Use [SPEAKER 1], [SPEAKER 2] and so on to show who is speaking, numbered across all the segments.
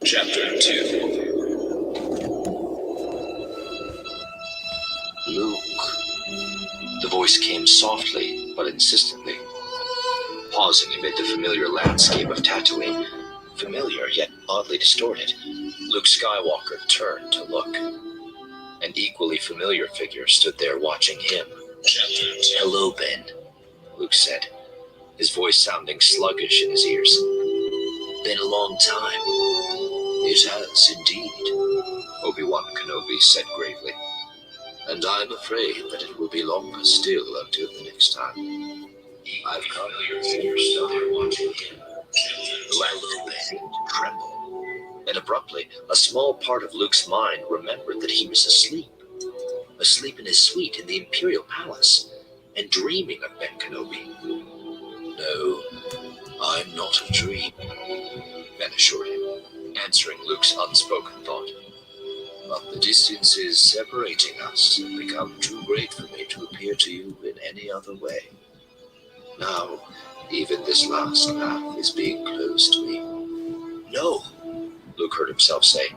[SPEAKER 1] Chapter 2.
[SPEAKER 2] Luke. The voice came softly but insistently, pausing amid the familiar landscape of Tatooine. Familiar yet oddly distorted. Luke Skywalker turned to look. An equally familiar figure stood there watching him. "Hello, Ben," Luke said, his voice sounding sluggish in his ears. "Been a long time." "It has, indeed," Obiwan Kenobi said gravely. "And I'm afraid that it will be longer still until the next time. I've come here to stood there watching him. The hello seemed to tremble, and abruptly, a small part of Luke's mind remembered that he was asleep. Asleep in his suite in the Imperial Palace, and dreaming of Ben Kenobi. "No, I'm not a dream," Ben assured him, answering Luke's unspoken thought. "But the distances separating us have become too great for me to appear to you in any other way. Now, even this last path is being closed to me." "No," Luke heard himself say.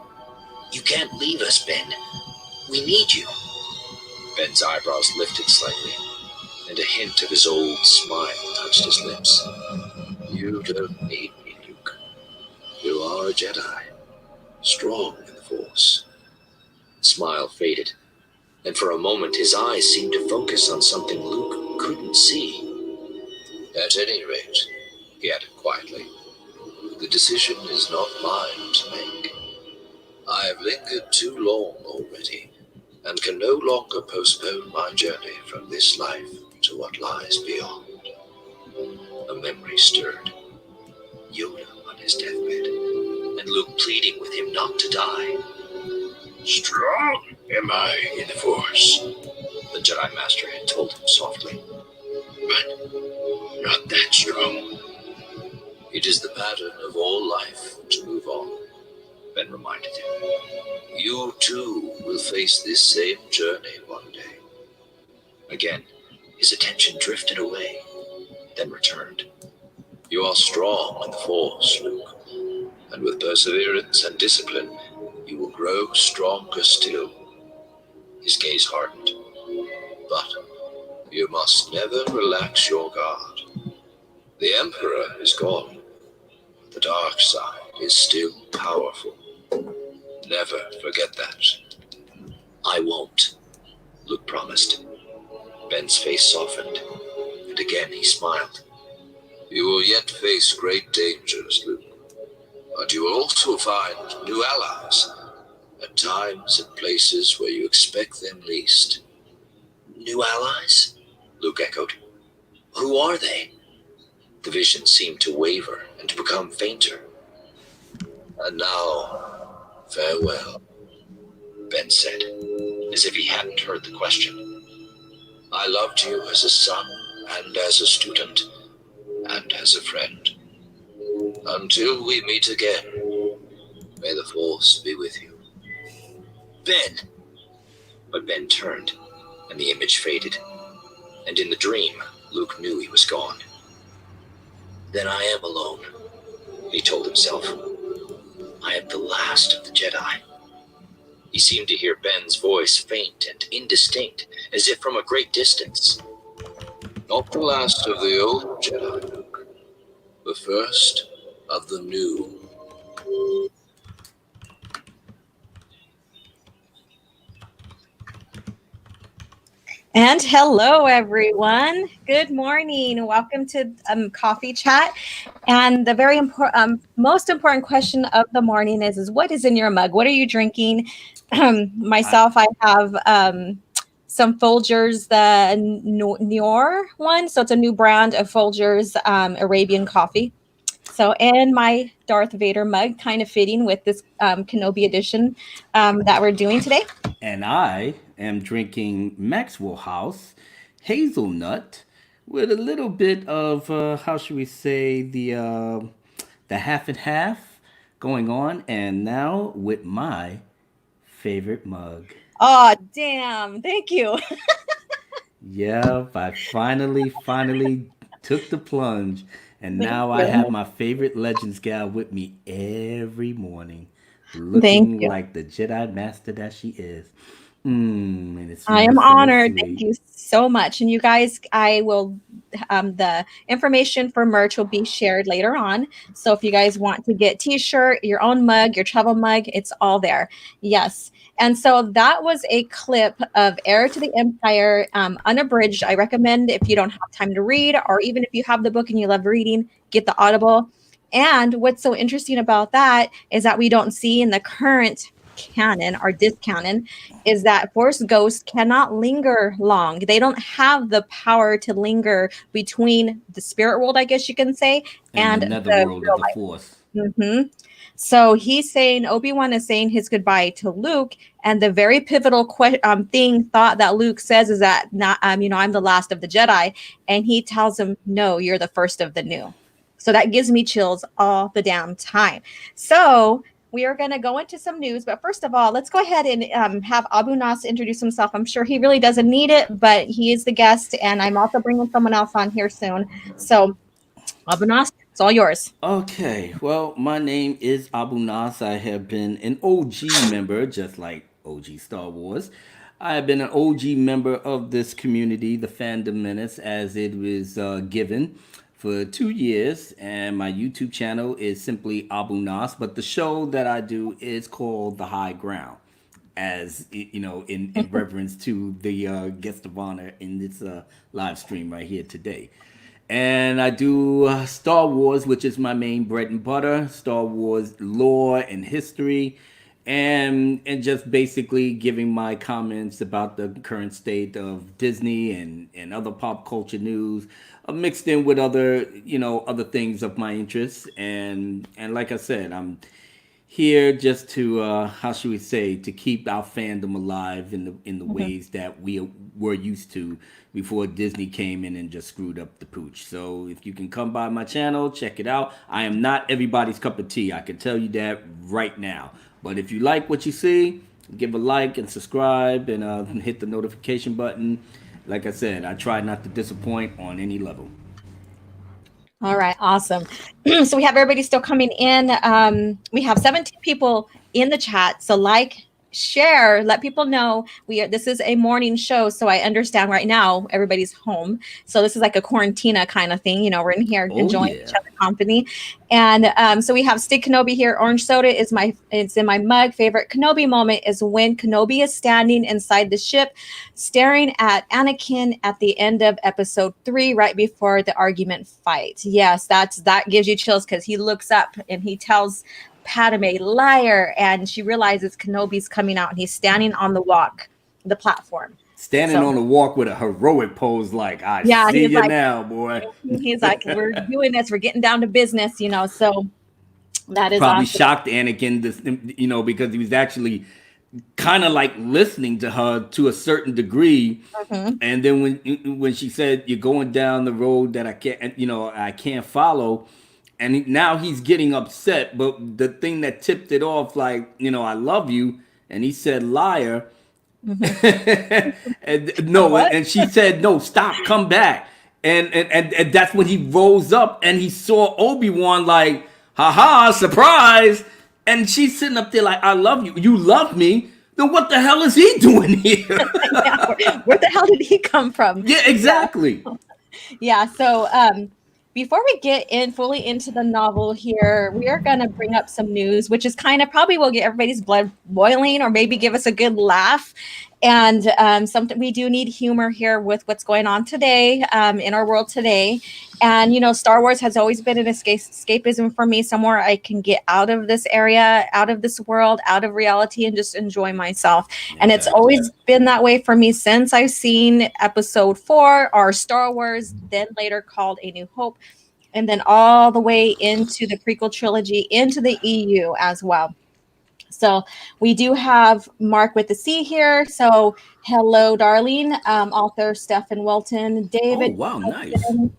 [SPEAKER 2] "You can't leave us, Ben. We need you." Ben's eyebrows lifted slightly, and a hint of his old smile touched his lips. "You don't need me, Luke. You are a Jedi, strong in the Force." The smile faded, and for a moment his eyes seemed to focus on something Luke couldn't see. "At any rate," he added quietly, "the decision is not mine to make. I have lingered too long already, and can no longer postpone my journey from this life to what lies beyond." A memory stirred. Yoda on his deathbed, and Luke pleading with him not to die. "Strong am I in the Force," the Jedi Master had told him softly. "But not that strong." "It is the pattern of all life to move on," Ben reminded him. "You too will face this same journey one day." Again, his attention drifted away, then returned. "You are strong in the Force, Luke, and with perseverance and discipline, you will grow stronger still." His gaze hardened. "But you must never relax your guard. The Emperor is gone. The dark side is still powerful. Never forget that." "I won't," Luke promised. Ben's face softened, and again he smiled. "You will yet face great dangers, Luke, but you will also find new allies at times and places where you expect them least." "New allies?" Luke echoed. "Who are they?" The vision seemed to waver and to become fainter. "And now, farewell," Ben said, as if he hadn't heard the question. "I loved you as a son and as a student and as a friend. Until we meet again, may the Force be with you." "Ben!" But Ben turned, and the image faded, and in the dream, Luke knew he was gone. "Then I am alone," he told himself. "I am the last of the Jedi." He seemed to hear Ben's voice faint and indistinct, as if from a great distance. "Not the last of the old Jedi, Luke. The first of the new."
[SPEAKER 3] And hello, everyone. Good morning. Welcome to Coffee Chat. And the very most important question of the morning is what is in your mug? What are you drinking? Myself, I have some Folgers, the Nior one. So it's a new brand of Folgers Arabian coffee. So, and my Darth Vader mug, kind of fitting with this Kenobi edition that we're doing today.
[SPEAKER 4] And I am drinking Maxwell House hazelnut with a little bit of how should we say the half and half going on, and now with my favorite mug.
[SPEAKER 3] Oh, damn! Thank you.
[SPEAKER 4] Yep, I finally took the plunge And
[SPEAKER 3] Thank
[SPEAKER 4] now I have
[SPEAKER 3] you.
[SPEAKER 4] my favorite Legends gal with me every morning,
[SPEAKER 3] Thank
[SPEAKER 4] looking
[SPEAKER 3] you.
[SPEAKER 4] like the Jedi Master that she is. And it
[SPEAKER 3] I am
[SPEAKER 4] smells so
[SPEAKER 3] honored. Thank
[SPEAKER 4] sweet.
[SPEAKER 3] you so much. And you guys, I will, the information for merch will be shared later on. So if you guys want to get t-shirt, your own mug, your travel mug, it's all there. Yes. And so that was a clip of Heir to the Empire, unabridged. I recommend if you don't have time to read, or even if you have the book and you love reading, get the Audible. And what's so interesting about that is that we don't see in the current canon or discanon is that Force ghosts cannot linger long. They don't have the power to linger between the spirit world, I guess you can say,
[SPEAKER 4] And the
[SPEAKER 3] and
[SPEAKER 4] netherworld
[SPEAKER 3] the
[SPEAKER 4] of the
[SPEAKER 3] real
[SPEAKER 4] Force.
[SPEAKER 3] life. So he's saying Obi-Wan is saying his goodbye to Luke, and the very pivotal thought that Luke says is that not I'm the last of the Jedi, and he tells him, "No, you're the first of the new." So that gives me chills all the damn time. So we are going to go into some news, but first of all, let's go ahead and have Abu Nas introduce himself. I'm sure he really doesn't need it, but he is the guest, and I'm also bringing someone else on here soon. So Abu Nas, it's all yours.
[SPEAKER 4] Okay, well, my name is Abu Nas. I have been an OG member, just like OG Star Wars. I have been an OG member of this community, the Phantom Menace, as it was given for 2 years. And my YouTube channel is simply Abu Nas, but the show that I do is called The High Ground, as in reverence to the guest of honor in this live stream right here today. And I do Star Wars, which is my main bread and butter. Star Wars lore and history, and just basically giving my comments about the current state of Disney and other pop culture news, mixed in with other things of my interest. And like I said, I'm here just to how should we say, to keep our fandom alive in the
[SPEAKER 3] Mhm.
[SPEAKER 4] ways that we were used to before Disney came in and just screwed up the pooch. So if you can come by my channel, check it out. I am not everybody's cup of tea. I can tell you that right now. But if you like what you see, give a like and subscribe and hit the notification button. Like I said, I try not to disappoint on any level.
[SPEAKER 3] All right, awesome. So we have everybody still coming in. We have 17 people in the chat. So like, share, let people know this is a morning show. So I understand right now everybody's home. So this is like a quarantina kind of thing. We're in here
[SPEAKER 4] Oh
[SPEAKER 3] enjoying each
[SPEAKER 4] yeah.
[SPEAKER 3] other company. And so we have Stick Kenobi here. Orange soda it's in my mug. Favorite Kenobi moment is when Kenobi is standing inside the ship, staring at Anakin at the end of episode 3, right before the argument fight. Yes, that gives you chills because he looks up and he tells Padme, liar, and she realizes Kenobi's coming out and he's standing on the platform.
[SPEAKER 4] Standing
[SPEAKER 3] So
[SPEAKER 4] on the walk with a heroic pose like, I
[SPEAKER 3] yeah,
[SPEAKER 4] see you now, boy.
[SPEAKER 3] he's like, we're doing this, we're getting down to business. So that is
[SPEAKER 4] Probably
[SPEAKER 3] awesome.
[SPEAKER 4] shocked Anakin, because he was actually kind of like listening to her to a certain degree.
[SPEAKER 3] Mhm.
[SPEAKER 4] And then when she said, "You're going down the road that I can't follow," and now he's getting upset. But the thing that tipped it off, like, I love you, and he said, "Liar."
[SPEAKER 3] Mhm.
[SPEAKER 4] And no,
[SPEAKER 3] What?
[SPEAKER 4] and she said, "No, stop, come back." And that's when he rose up and he saw Obi-Wan, like, haha, surprise. And she's sitting up there like, "I love you. You love me. Then what the hell is he doing here?"
[SPEAKER 3] Yeah, where the hell did he come from?
[SPEAKER 4] Yeah,
[SPEAKER 3] Yeah.
[SPEAKER 4] exactly.
[SPEAKER 3] Yeah. So before we get in fully into the novel here, we are going to bring up some news, which is kind of probably will get everybody's blood boiling or maybe give us a good laugh. And something we do need humor here with what's going on today in our world today. And, Star Wars has always been an escapism for me, somewhere I can get out of this area, out of this world, out of reality, and just enjoy myself. And it's
[SPEAKER 4] Exactly.
[SPEAKER 3] always been that way for me since I've seen episode 4 or Star Wars, then later called A New Hope, and then all the way into the prequel trilogy, into the EU as well. So we do have Mark with the C here. So hello, darling. Author Stephen Wilton,
[SPEAKER 4] Oh
[SPEAKER 3] David
[SPEAKER 4] wow, nice.
[SPEAKER 3] Hudson,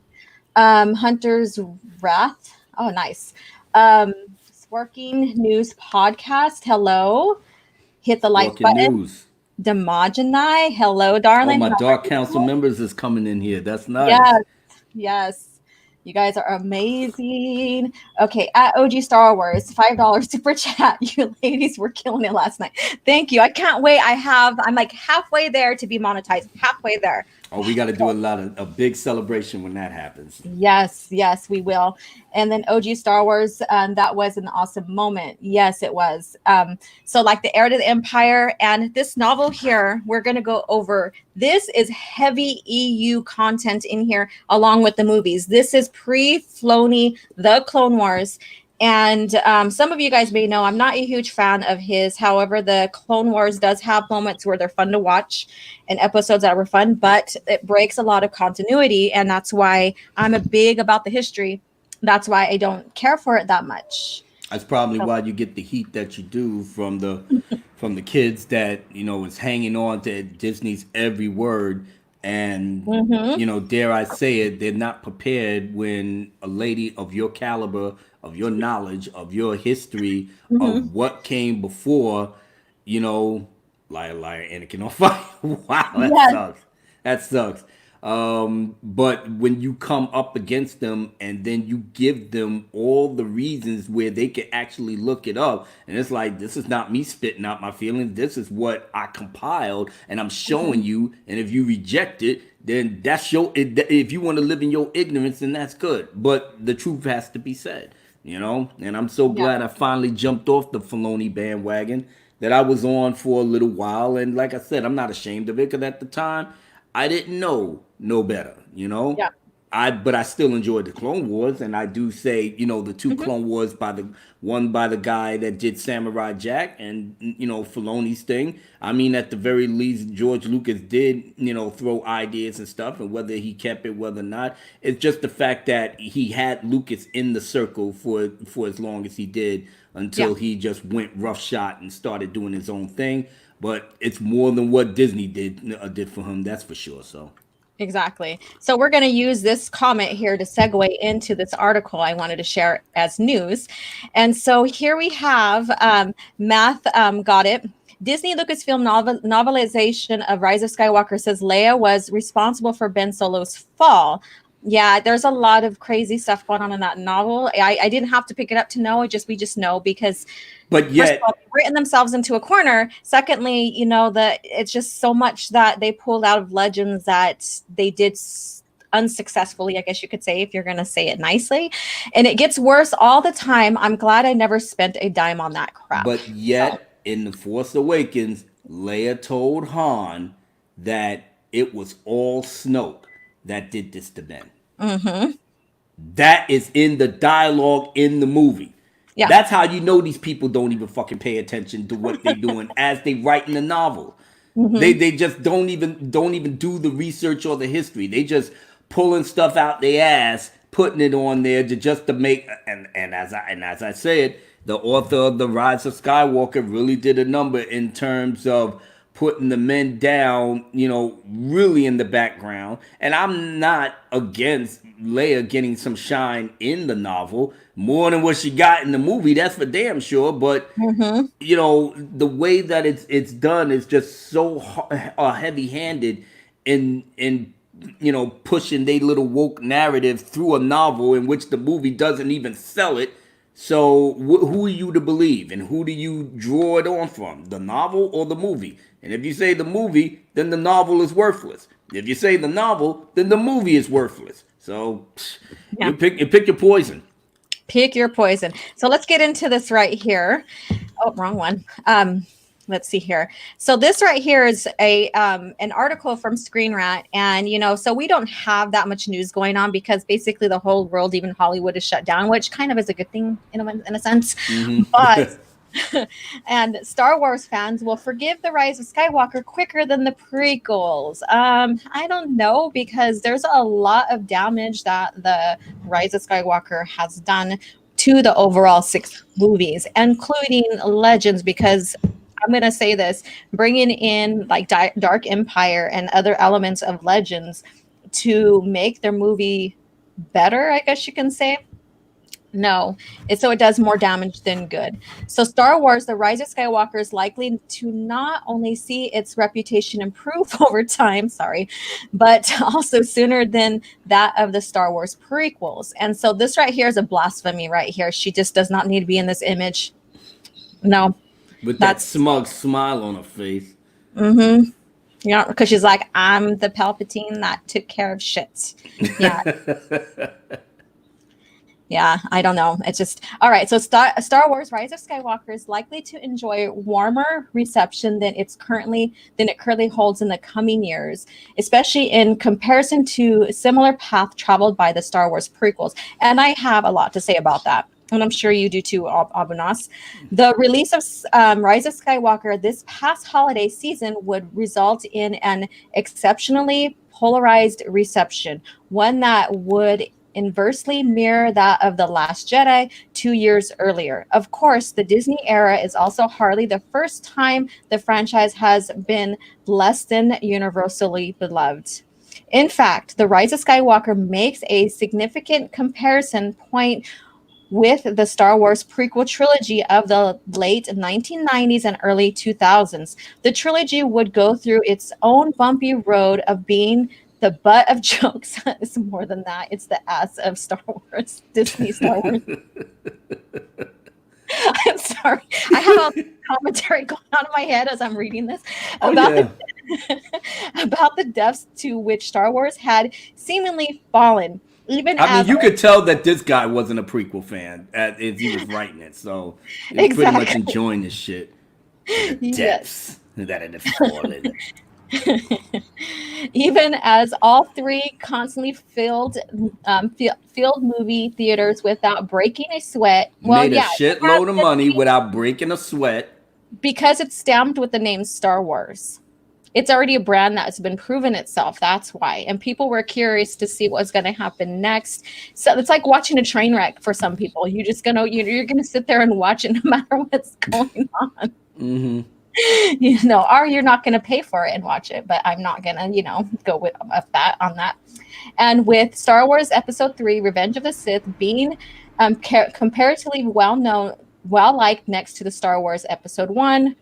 [SPEAKER 3] Hunter's Wrath. Oh, nice. Um, Working News Podcast. Hello. Hit the like
[SPEAKER 4] Sparking
[SPEAKER 3] button.
[SPEAKER 4] news.
[SPEAKER 3] Demogeny. Hello,
[SPEAKER 4] Oh,
[SPEAKER 3] darling.
[SPEAKER 4] my
[SPEAKER 3] How are
[SPEAKER 4] Dark Council
[SPEAKER 3] you?
[SPEAKER 4] members is coming in here. That's nice.
[SPEAKER 3] Yes. Yes. You guys are amazing. Okay, at OG Star Wars, $5 super chat. You ladies were killing it last night. Thank you. I can't wait. I'm like halfway there to be monetized. Halfway there.
[SPEAKER 4] Oh, we got to do a big celebration when that happens.
[SPEAKER 3] Yes, we will. And then OG Star Wars, that was an awesome moment. Yes, it was. So like the Heir to the Empire and this novel here, we're going to go over. This is heavy EU content in here along with the movies. This is pre-Filoni, The Clone Wars. And some of you guys may know I'm not a huge fan of his. However, the Clone Wars does have moments where they're fun to watch and episodes that were fun, but it breaks a lot of continuity. And that's why I'm a big about the history. That's why I don't care for it that much.
[SPEAKER 4] That's probably why you get the heat that you do from the kids that, is hanging on to Disney's every word. And, dare I say it, they're not prepared when a lady of your caliber, of your knowledge, of your history, of what came before, like Anakin on fire. Wow, that sucks. That sucks. But when you come up against them and then you give them all the reasons where they can actually look it up, and it's like, this is not me spitting out my feelings. This is what I compiled and I'm showing you. And if you reject it, then that's if you want to live in your ignorance, then that's good. But the truth has to be said, and I'm so glad I finally jumped off the Filoni bandwagon that I was on for a little while. And like I said, I'm not ashamed of it because at the time I didn't know no better,
[SPEAKER 3] Yeah.
[SPEAKER 4] But I still enjoyed the Clone Wars, and I do say, the two Clone Wars by the guy that did Samurai Jack and Filoni's thing. I mean, at the very least, George Lucas did throw ideas and stuff, and whether he kept it, whether or not, it's just the fact that he had Lucas in the circle for as long as he did until he just went roughshod and started doing his own thing. But it's more than what Disney did for him, that's for sure. So.
[SPEAKER 3] Exactly. So we're going to use this comment here to segue into this article I wanted to share as news. And so here we have Math got it. Disney Lucasfilm novelization of Rise of Skywalker says Leia was responsible for Ben Solo's fall. Yeah, there's a lot of crazy stuff going on in that novel. I didn't have to pick it up to know. We just know because
[SPEAKER 4] but yet,
[SPEAKER 3] first of all, they've written themselves into a corner. Secondly, it's just so much that they pulled out of Legends that they did unsuccessfully, I guess you could say, if you're going to say it nicely. And it gets worse all the time. I'm glad I never spent a dime on that crap.
[SPEAKER 4] But yet, in The Force Awakens, Leia told Han that it was all Snoke that did this to Ben.
[SPEAKER 3] Mm-hmm.
[SPEAKER 4] That is in the dialogue in the movie. Yeah. That's how you know these people don't even fucking pay attention to what they're doing as they write in the novel. Mm-hmm. They just don't even do the research or the history. They just pulling stuff out their ass, putting it on there to make and as I said, the author of The Rise of Skywalker really did a number in terms of putting the men down, really in the background. And I'm not against Leia getting some shine in the novel, more than what she got in the movie. That's for damn sure. But, the way that it's done is just so heavy-handed in pushing their little woke narrative through a novel in which the movie doesn't even sell it. So who are you to believe, and who do you draw it on from, the novel or the movie? And if you say the movie, then the novel is worthless. If you say the novel, then the movie is worthless. So you pick your poison.
[SPEAKER 3] Pick your poison. So let's get into this right here. Oh, wrong one. Let's see here. So this right here is an article from Screen Rant. And, so we don't have that much news going on because basically the whole world, even Hollywood, is shut down, which kind of is a good thing in a sense. Mm-hmm. But and Star Wars fans will forgive The Rise of Skywalker quicker than the prequels. I don't know, because there's a lot of damage that the Rise of Skywalker has done to the overall 6 movies, including Legends, because I'm going to say this, bringing in like Dark Empire and other elements of Legends to make their movie better, I guess you can say. No, so it does more damage than good. So Star Wars, The Rise of Skywalker is likely to not only see its reputation improve over time, but also sooner than that of the Star Wars prequels. And so this right here is a blasphemy right here. She just does not need to be in this image. No,
[SPEAKER 4] With that
[SPEAKER 3] that's
[SPEAKER 4] smug smile on her face.
[SPEAKER 3] mm-hmm. Yeah, because she's like, I'm the Palpatine that took care of shit. Yeah. Yeah, I don't know. It's just all right. So Star Wars: Rise of Skywalker is likely to enjoy warmer reception than it currently holds in the coming years, especially in comparison to a similar path traveled by the Star Wars prequels. And I have a lot to say about that. And I'm sure you do too, Abu Nas. The release of Rise of Skywalker this past holiday season would result in an exceptionally polarized reception, one that would inversely mirror that of The Last Jedi 2 years earlier. Of course, the Disney era is also hardly the first time the franchise has been less than universally beloved. In fact, The Rise of Skywalker makes a significant comparison point with the Star Wars prequel trilogy of the late 1990s and early 2000s. The trilogy would go through its own bumpy road of being the butt of jokes. It's more than that. It's the ass of Star Wars, Disney Star Wars. I'm sorry. I have all commentary going on in my head as I'm reading this about about the depths to which Star Wars had seemingly fallen.
[SPEAKER 4] You could tell that this guy wasn't a prequel fan as he was writing it, so he was pretty much enjoying this shit. The depths that it had fallen.
[SPEAKER 3] Even as all three constantly filled movie theaters without breaking a sweat.
[SPEAKER 4] Made a shitload of money without breaking a sweat.
[SPEAKER 3] Because it's stamped with the name Star Wars. It's already a brand that's been proven itself. That's why. And people were curious to see what's going to happen next. So it's like watching a train wreck for some people. You're just going to, you're going to sit there and watch it no matter what's going on.
[SPEAKER 4] Mm-hmm.
[SPEAKER 3] Or you're not going to pay for it and watch it, but I'm not going to, go with that on that. And with Star Wars Episode 3, Revenge of the Sith being comparatively well-liked next to the Star Wars Episode 1,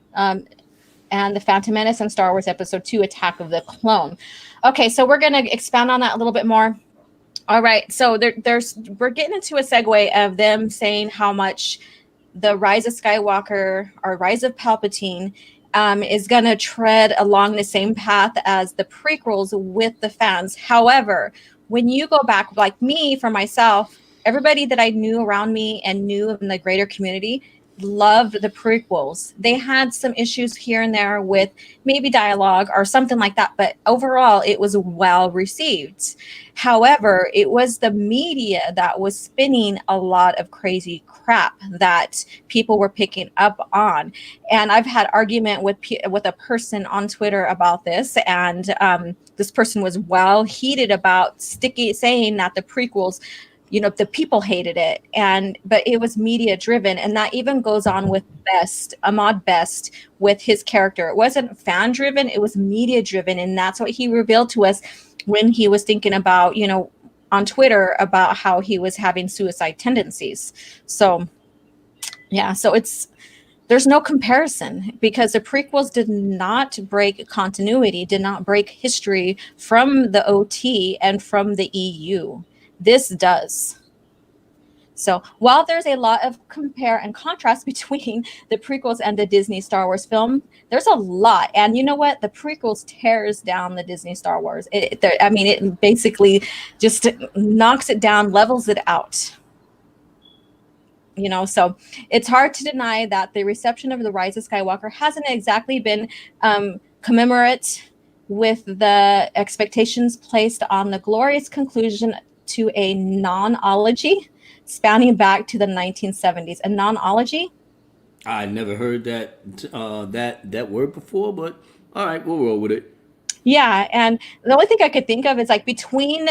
[SPEAKER 3] and the Phantom Menace and Star Wars Episode 2, Attack of the Clone. Okay, so we're going to expand on that a little bit more. All right, so we're getting into a segue of them saying how much the Rise of Skywalker or Rise of Palpatine is going to tread along the same path as the prequels with the fans. However, when you go back, like me, for myself, everybody that I knew around me and knew in the greater community loved the prequels. They had some issues here and there with maybe dialogue or something like that, but overall it was well received. However, it was the media that was spinning a lot of crazy crap that people were picking up on. And I've had argument with a person on Twitter about this, and this person was well heated about saying that the prequels, the people hated it, but it was media driven. And that even goes on with Ahmad Best, with his character. It wasn't fan driven, it was media driven. And that's what he revealed to us when he was thinking about, on Twitter, about how he was having suicide tendencies. So yeah, so there's no comparison, because the prequels did not break continuity, did not break history from the OT and from the EU. This does. So while there's a lot of compare and contrast between the prequels and the Disney Star Wars film, there's a lot. And you know what? The prequels tears down the Disney Star Wars. It basically just knocks it down, levels it out. So it's hard to deny that the reception of The Rise of Skywalker hasn't exactly been commemorate with the expectations placed on the glorious conclusion to a non-ology spanning back to the 1970s. A non-ology?
[SPEAKER 4] I never heard that word before, but all right, we'll roll with it.
[SPEAKER 3] Yeah, and the only thing I could think of is like between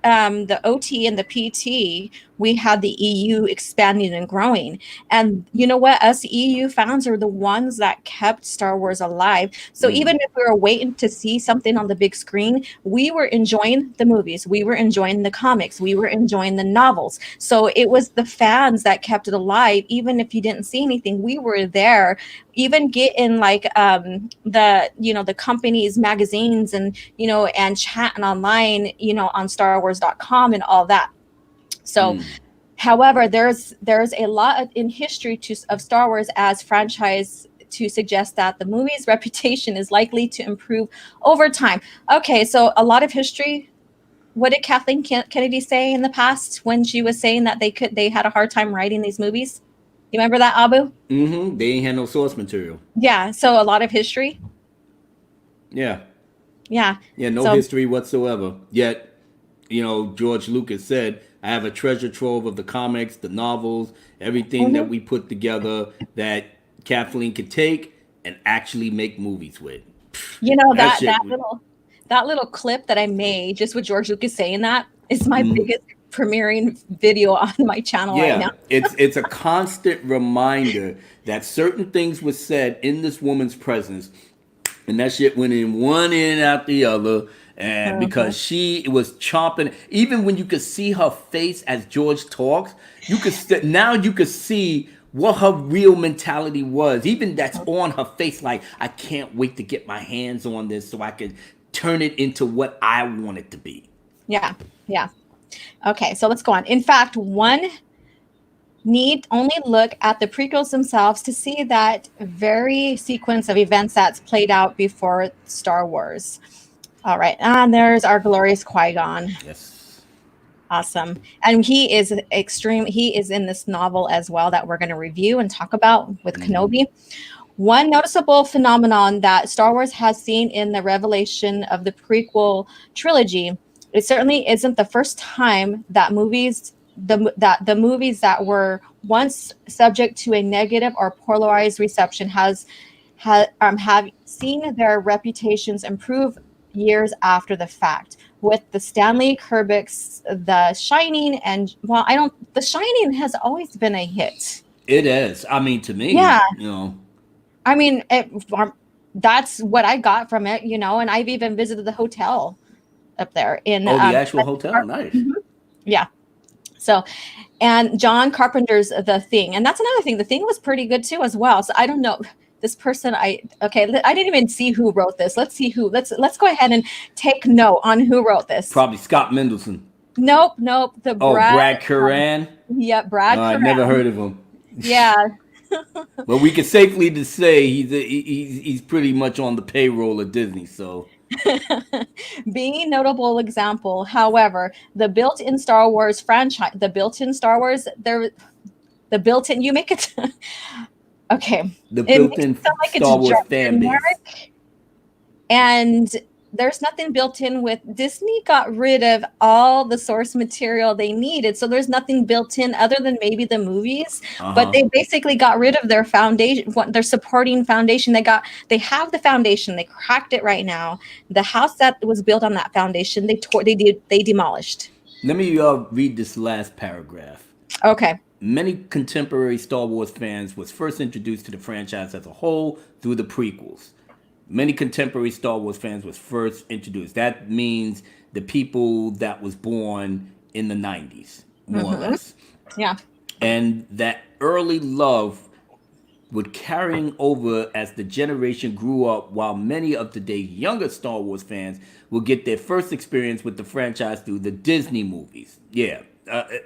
[SPEAKER 3] the OT and the PT, we had the EU expanding and growing. And you know what? Us EU fans are the ones that kept Star Wars alive. So even if we were waiting to see something on the big screen, we were enjoying the movies, we were enjoying the comics, we were enjoying the novels. So it was the fans that kept it alive. Even if you didn't see anything, we were there, even getting like the the company's magazines and and chatting online on starwars.com and all that. So however, there's a lot in history of Star Wars as franchise to suggest that the movie's reputation is likely to improve over time. Okay, so a lot of history. What did Kathleen Kennedy say in the past when she was saying that they had a hard time writing these movies? You remember that, Abu?
[SPEAKER 4] They ain't had no source material.
[SPEAKER 3] Yeah, so a lot of history.
[SPEAKER 4] Yeah.
[SPEAKER 3] Yeah.
[SPEAKER 4] Yeah, no
[SPEAKER 3] So
[SPEAKER 4] history whatsoever. Yet, George Lucas said, I have a treasure trove of the comics, the novels, everything that we put together that Kathleen could take and actually make movies with.
[SPEAKER 3] that
[SPEAKER 4] shit
[SPEAKER 3] that little clip that I made just with George Lucas saying that is my biggest premiering video on my channel right now.
[SPEAKER 4] it's a constant reminder that certain things were said in this woman's presence, and that shit went in one ear and out the other. And because she was chomping, even when you could see her face as George talks, you could see what her real mentality was. Even that's on her face, like, I can't wait to get my hands on this so I can turn it into what I want it to be.
[SPEAKER 3] Yeah. Okay, so let's go on. In fact, one need only look at the prequels themselves to see that very sequence of events that's played out before Star Wars. All right, and there's our glorious Qui-Gon.
[SPEAKER 4] Yes.
[SPEAKER 3] Awesome. And he is in this novel as well that we're going to review and talk about with Kenobi. One noticeable phenomenon that Star Wars has seen in the revelation of the prequel trilogy, it certainly isn't the first time that the movies that were once subject to a negative or polarized reception have seen their reputations improve years after the fact. With the Stanley Kubrick's The Shining, and The Shining has always been a hit.
[SPEAKER 4] It is. I mean, to me,
[SPEAKER 3] yeah. I mean, that's what I got from it, and I've even visited the hotel up there in
[SPEAKER 4] the actual hotel. Nice.
[SPEAKER 3] Yeah. So, and John Carpenter's The Thing, and that's another thing. The Thing was pretty good too, as well. So I don't know. This person, I didn't even see who wrote this. Let's see who. Let's go ahead and take note on who wrote this.
[SPEAKER 4] Probably Scott Mendelson.
[SPEAKER 3] Nope.
[SPEAKER 4] Brad Curran.
[SPEAKER 3] Brad Curran.
[SPEAKER 4] I never heard of him.
[SPEAKER 3] Yeah.
[SPEAKER 4] But we can safely to say he's pretty much on the payroll of Disney. So.
[SPEAKER 3] Being a notable example, however, the built-in Star Wars franchise, you make it. Okay.
[SPEAKER 4] The built-in Star Wars fan base.
[SPEAKER 3] And there's nothing built in with Disney got rid of all the source material they needed. So there's nothing built in other than maybe the movies, but they basically got rid of their foundation, their supporting foundation. They have the foundation. They cracked it right now. The house that was built on that foundation, they demolished.
[SPEAKER 4] Let me read this last paragraph.
[SPEAKER 3] Okay.
[SPEAKER 4] Many contemporary Star Wars fans was first introduced to the franchise as a whole through the prequels. Many contemporary Star Wars fans was first introduced. That means the people that was born in the 90s, more or less.
[SPEAKER 3] Yeah.
[SPEAKER 4] And that early love would carrying over as the generation grew up, while many of today's younger Star Wars fans will get their first experience with the franchise through the Disney movies. Yeah,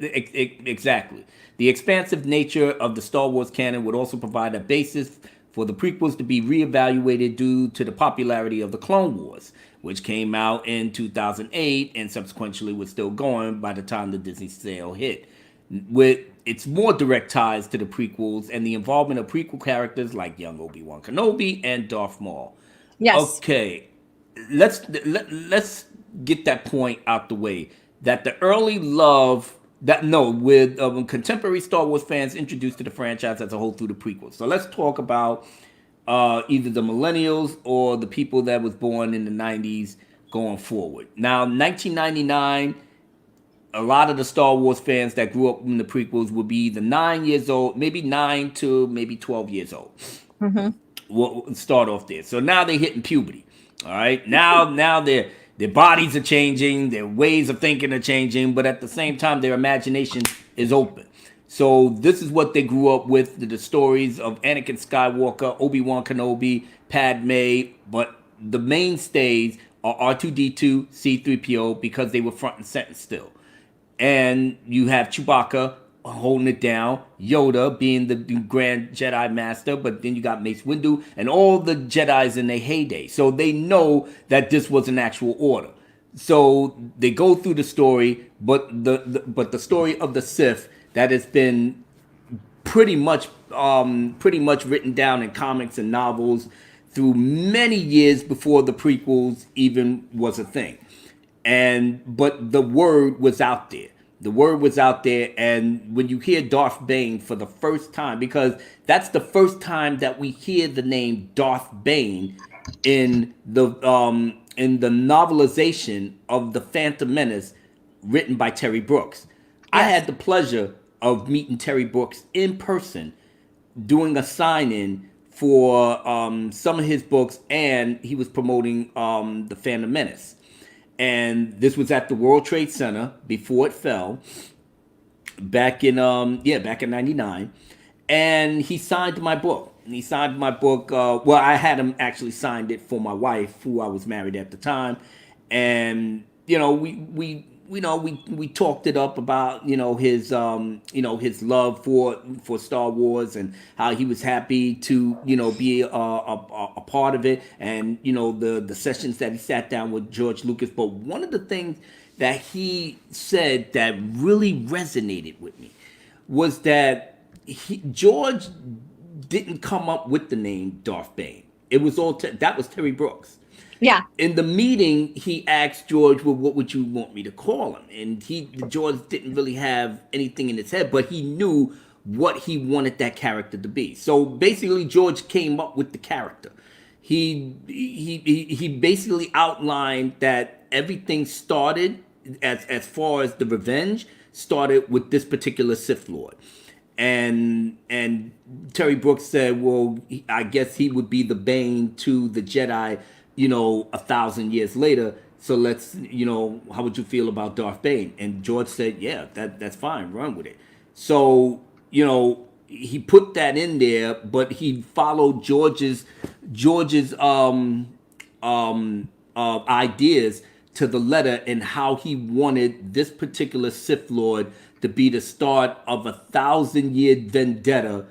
[SPEAKER 4] exactly. The expansive nature of the Star Wars canon would also provide a basis for the prequels to be reevaluated due to the popularity of the Clone Wars, which came out in 2008 and subsequently was still going by the time the Disney sale hit. With its more direct ties to the prequels and the involvement of prequel characters like young Obi-Wan Kenobi and Darth Maul.
[SPEAKER 3] Yes.
[SPEAKER 4] Okay, let's get that point out the way. That the early love with contemporary Star Wars fans introduced to the franchise as a whole through the prequels. So let's talk about either the millennials or the people that was born in the 90s going forward. Now, 1999, a lot of the Star Wars fans that grew up in the prequels would be either 9 years old, maybe 9 to maybe 12 years old.
[SPEAKER 3] Mm-hmm.
[SPEAKER 4] We'll start off there. So now they're hitting puberty. All right. Now their bodies are changing, their ways of thinking are changing, but at the same time, their imagination is open. So this is what they grew up with: the stories of Anakin Skywalker, Obiwan Kenobi, Padme, but the mainstays are R2D2, C3PO because they were front and center still. And you have Chewbacca holding it down, Yoda being the Grand Jedi Master, but then you got Mace Windu and all the Jedis in their heyday. So they know that this was an actual order. So they go through the story, but the story of the Sith that has been pretty much written down in comics and novels through many years before the prequels even was a thing. But the word was out there. The word was out there, and when you hear Darth Bane for the first time, because that's the first time that we hear the name Darth Bane in the novelization of the Phantom Menace, written by Terry Brooks. I had the pleasure of meeting Terry Brooks in person, doing a sign-in for some of his books, and he was promoting the Phantom Menace. And this was at the World Trade Center before it fell, back in '99. And he signed my book. Well, I had him actually signed it for my wife, who I was married at the time. And we talked it up about his love for Star Wars, and how he was happy to be a part of it, and the sessions that he sat down with George Lucas. But one of the things that he said that really resonated with me was that George didn't come up with the name Darth Bane. It was all that was Terry Brooks.
[SPEAKER 3] Yeah.
[SPEAKER 4] In the meeting, he asked George, well, what would you want me to call him? And George didn't really have anything in his head, but he knew what he wanted that character to be. So basically, George came up with the character. He basically outlined that everything started, as far as the revenge, started with this particular Sith Lord. And Terry Brooks said, well, I guess he would be the Bane to the Jedi, 1,000 years later. So let's, how would you feel about Darth Bane? And George said, yeah, that's fine, run with it. So, he put that in there, but he followed George's ideas to the letter, in how he wanted this particular Sith Lord to be the start of 1,000-year vendetta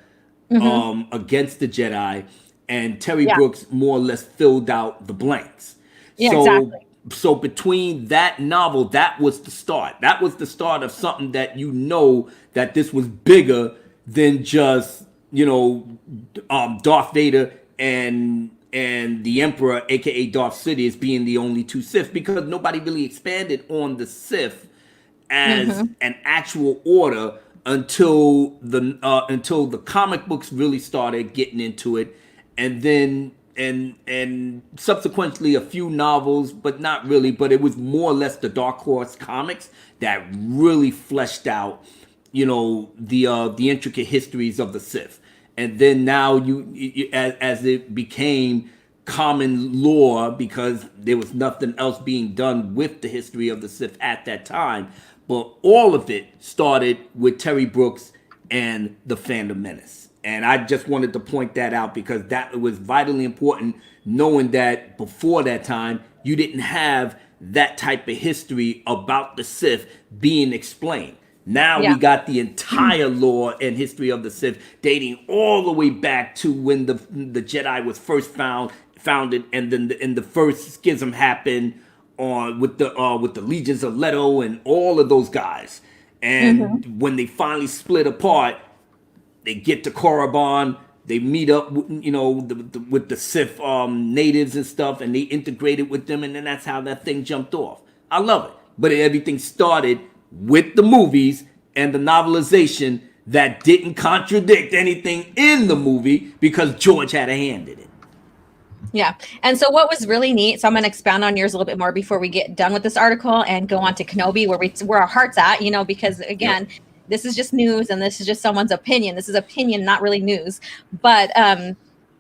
[SPEAKER 4] against the Jedi. And Terry Brooks more or less filled out the blanks.
[SPEAKER 3] Yeah, exactly.
[SPEAKER 4] So between that novel, that was the start. That was the start of something that that this was bigger than just Darth Vader and the Emperor, aka Darth Sidious, being the only two Sith, because nobody really expanded on the Sith as an actual order until the comic books really started getting into it. And then and subsequently a few novels, but not really. But it was more or less the Dark Horse comics that really fleshed out, the intricate histories of the Sith. And then now as it became common lore, because there was nothing else being done with the history of the Sith at that time. But all of it started with Terry Brooks and the Phantom Menace. And I just wanted to point that out, because that was vitally important, knowing that before that time, you didn't have that type of history about the Sith being explained. Now we got the entire lore and history of the Sith, dating all the way back to when the Jedi was first founded, and then the first schism happened with the legions of Leto and all of those guys. And when they finally split apart, they get to Korriban, they meet up with the Sith natives and stuff, and they integrated with them, and then that's how that thing jumped off. I love it. But everything started with the movies and the novelization that didn't contradict anything in the movie, because George had a hand in it.
[SPEAKER 3] Yeah. And so what was really neat, so I'm going to expound on yours a little bit more before we get done with this article and go on to Kenobi where our heart's at, because
[SPEAKER 4] Yep.
[SPEAKER 3] again, this is just news and this is just someone's opinion. This is opinion, not really news. But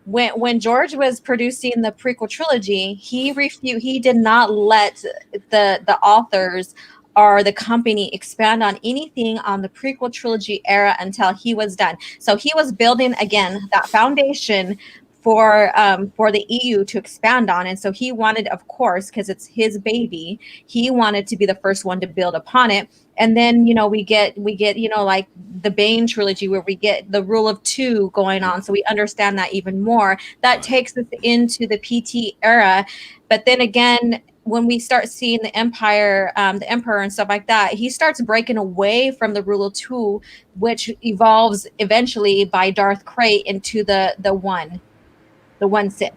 [SPEAKER 3] when George was producing the prequel trilogy, he did not let the authors or the company expand on anything on the prequel trilogy era until he was done. So he was building again that foundation for the EU to expand on. And so he wanted, of course, because it's his baby, he wanted to be the first one to build upon it. And then, we get, like the Bane trilogy where we get the rule of two going on. So we understand that even more. That
[SPEAKER 4] Right.
[SPEAKER 3] takes us into the PT era. But then again, when we start seeing the empire, the emperor and stuff like that, he starts breaking away from the rule of two, which evolves eventually by Darth Krayt into the one Sith.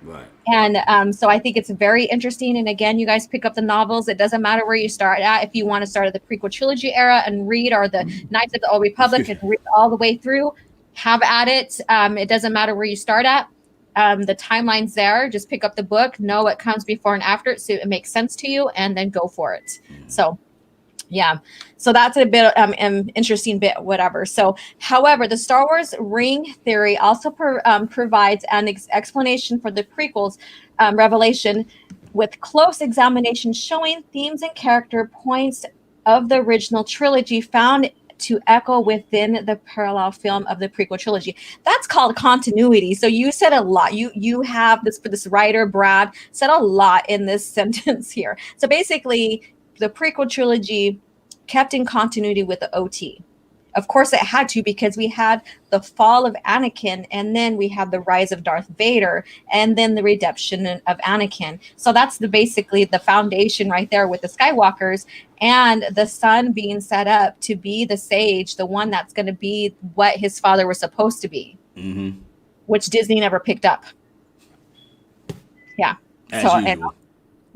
[SPEAKER 4] Right.
[SPEAKER 3] And so I think it's very interesting. And again, you guys pick up the novels. It doesn't matter where you start at. If you want to start at the prequel trilogy era and read, or the Knights of the Old Republic and read all the way through, have at it. It doesn't matter where you start at. The timeline's there. Just pick up the book, know what comes before and after it, so it makes sense to you, and then go for it. So yeah, so that's a bit interesting bit, whatever. So, however, the Star Wars ring theory also provides an explanation for the prequels revelation, with close examination showing themes and character points of the original trilogy found to echo within the parallel film of the prequel trilogy. That's called continuity. So you said a lot. You have this writer Brad said a lot in this sentence here. So basically, the prequel trilogy kept in continuity with the OT. Of course, it had to, because we had the fall of Anakin, and then we had the rise of Darth Vader, and then the redemption of Anakin. So that's basically the foundation right there with the Skywalkers, and the son being set up to be the sage, the one that's going to be what his father was supposed to be, which Disney never picked up. Yeah.
[SPEAKER 4] As usual.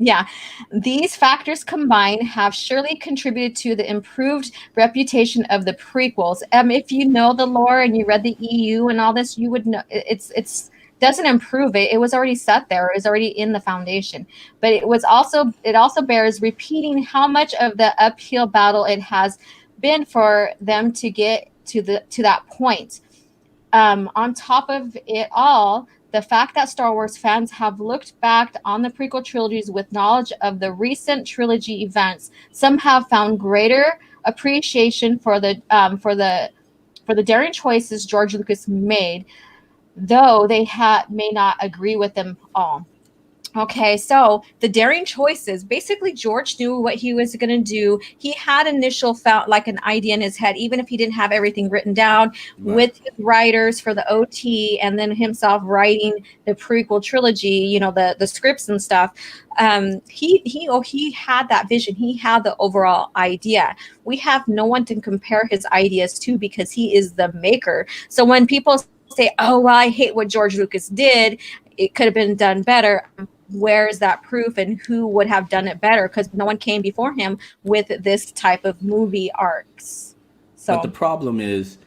[SPEAKER 3] Yeah, these factors combined have surely contributed to the improved reputation of the prequels. If you know the lore and you read the EU and all this, you would know it's doesn't improve it. It was already set there. It was already in the foundation. But it also bears repeating how much of the uphill battle it has been for them to get to that point. On top of it all, the fact that Star Wars fans have looked back on the prequel trilogies with knowledge of the recent trilogy events, some have found greater appreciation for the daring choices George Lucas made, though they may not agree with them all. Okay, so the daring choices. Basically, George knew what he was going to do. He had like an idea in his head, even if he didn't have everything written down, with his writers for the OT, and then himself writing the prequel trilogy. The scripts and stuff. He had that vision. He had the overall idea. We have no one to compare his ideas to, because he is the maker. So when people say, "Oh, well, I hate what George Lucas did. It could have been done better," where is that proof, and who would have done it better? Because no one came before him with this type of movie arcs. So,
[SPEAKER 4] But the problem is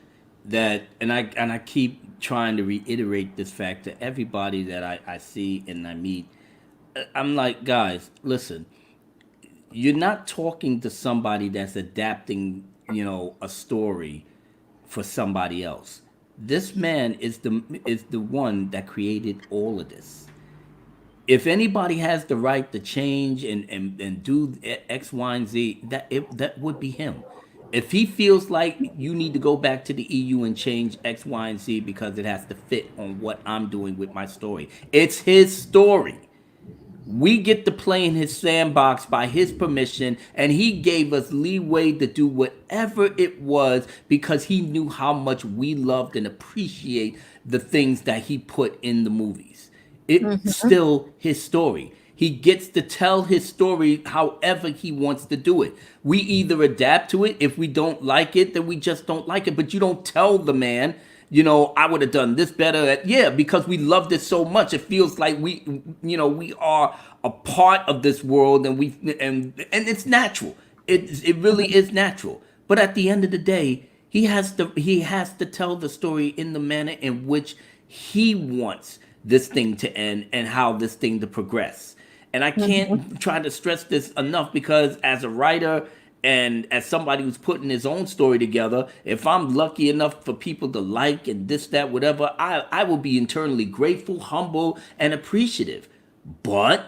[SPEAKER 4] that, and I keep trying to reiterate this fact to everybody that I see and I meet. I'm like, guys, listen, you're not talking to somebody that's adapting, a story for somebody else. This man is the one that created all of this. If anybody has the right to change and do X, Y, and Z, that would be him. If he feels like you need to go back to the EU and change X, Y, and Z because it has to fit on what I'm doing with my story, it's his story. We get to play in his sandbox by his permission, and he gave us leeway to do whatever it was because he knew how much we loved and appreciate the things that he put in the movies. It's still his story. He gets to tell his story however he wants to do it. We either adapt to it. If we don't like it, then we just don't like it. But you don't tell the man, I would have done this better. Yeah, because we loved it so much. It feels like we are a part of this world, and it's natural. It really is natural. But at the end of the day, he has to tell the story in the manner in which he wants this thing to end and how this thing to progress. And I can't try to stress this enough, because as a writer and as somebody who's putting his own story together, if I'm lucky enough for people to like and this, that, whatever, I will be internally grateful, humble, and appreciative. But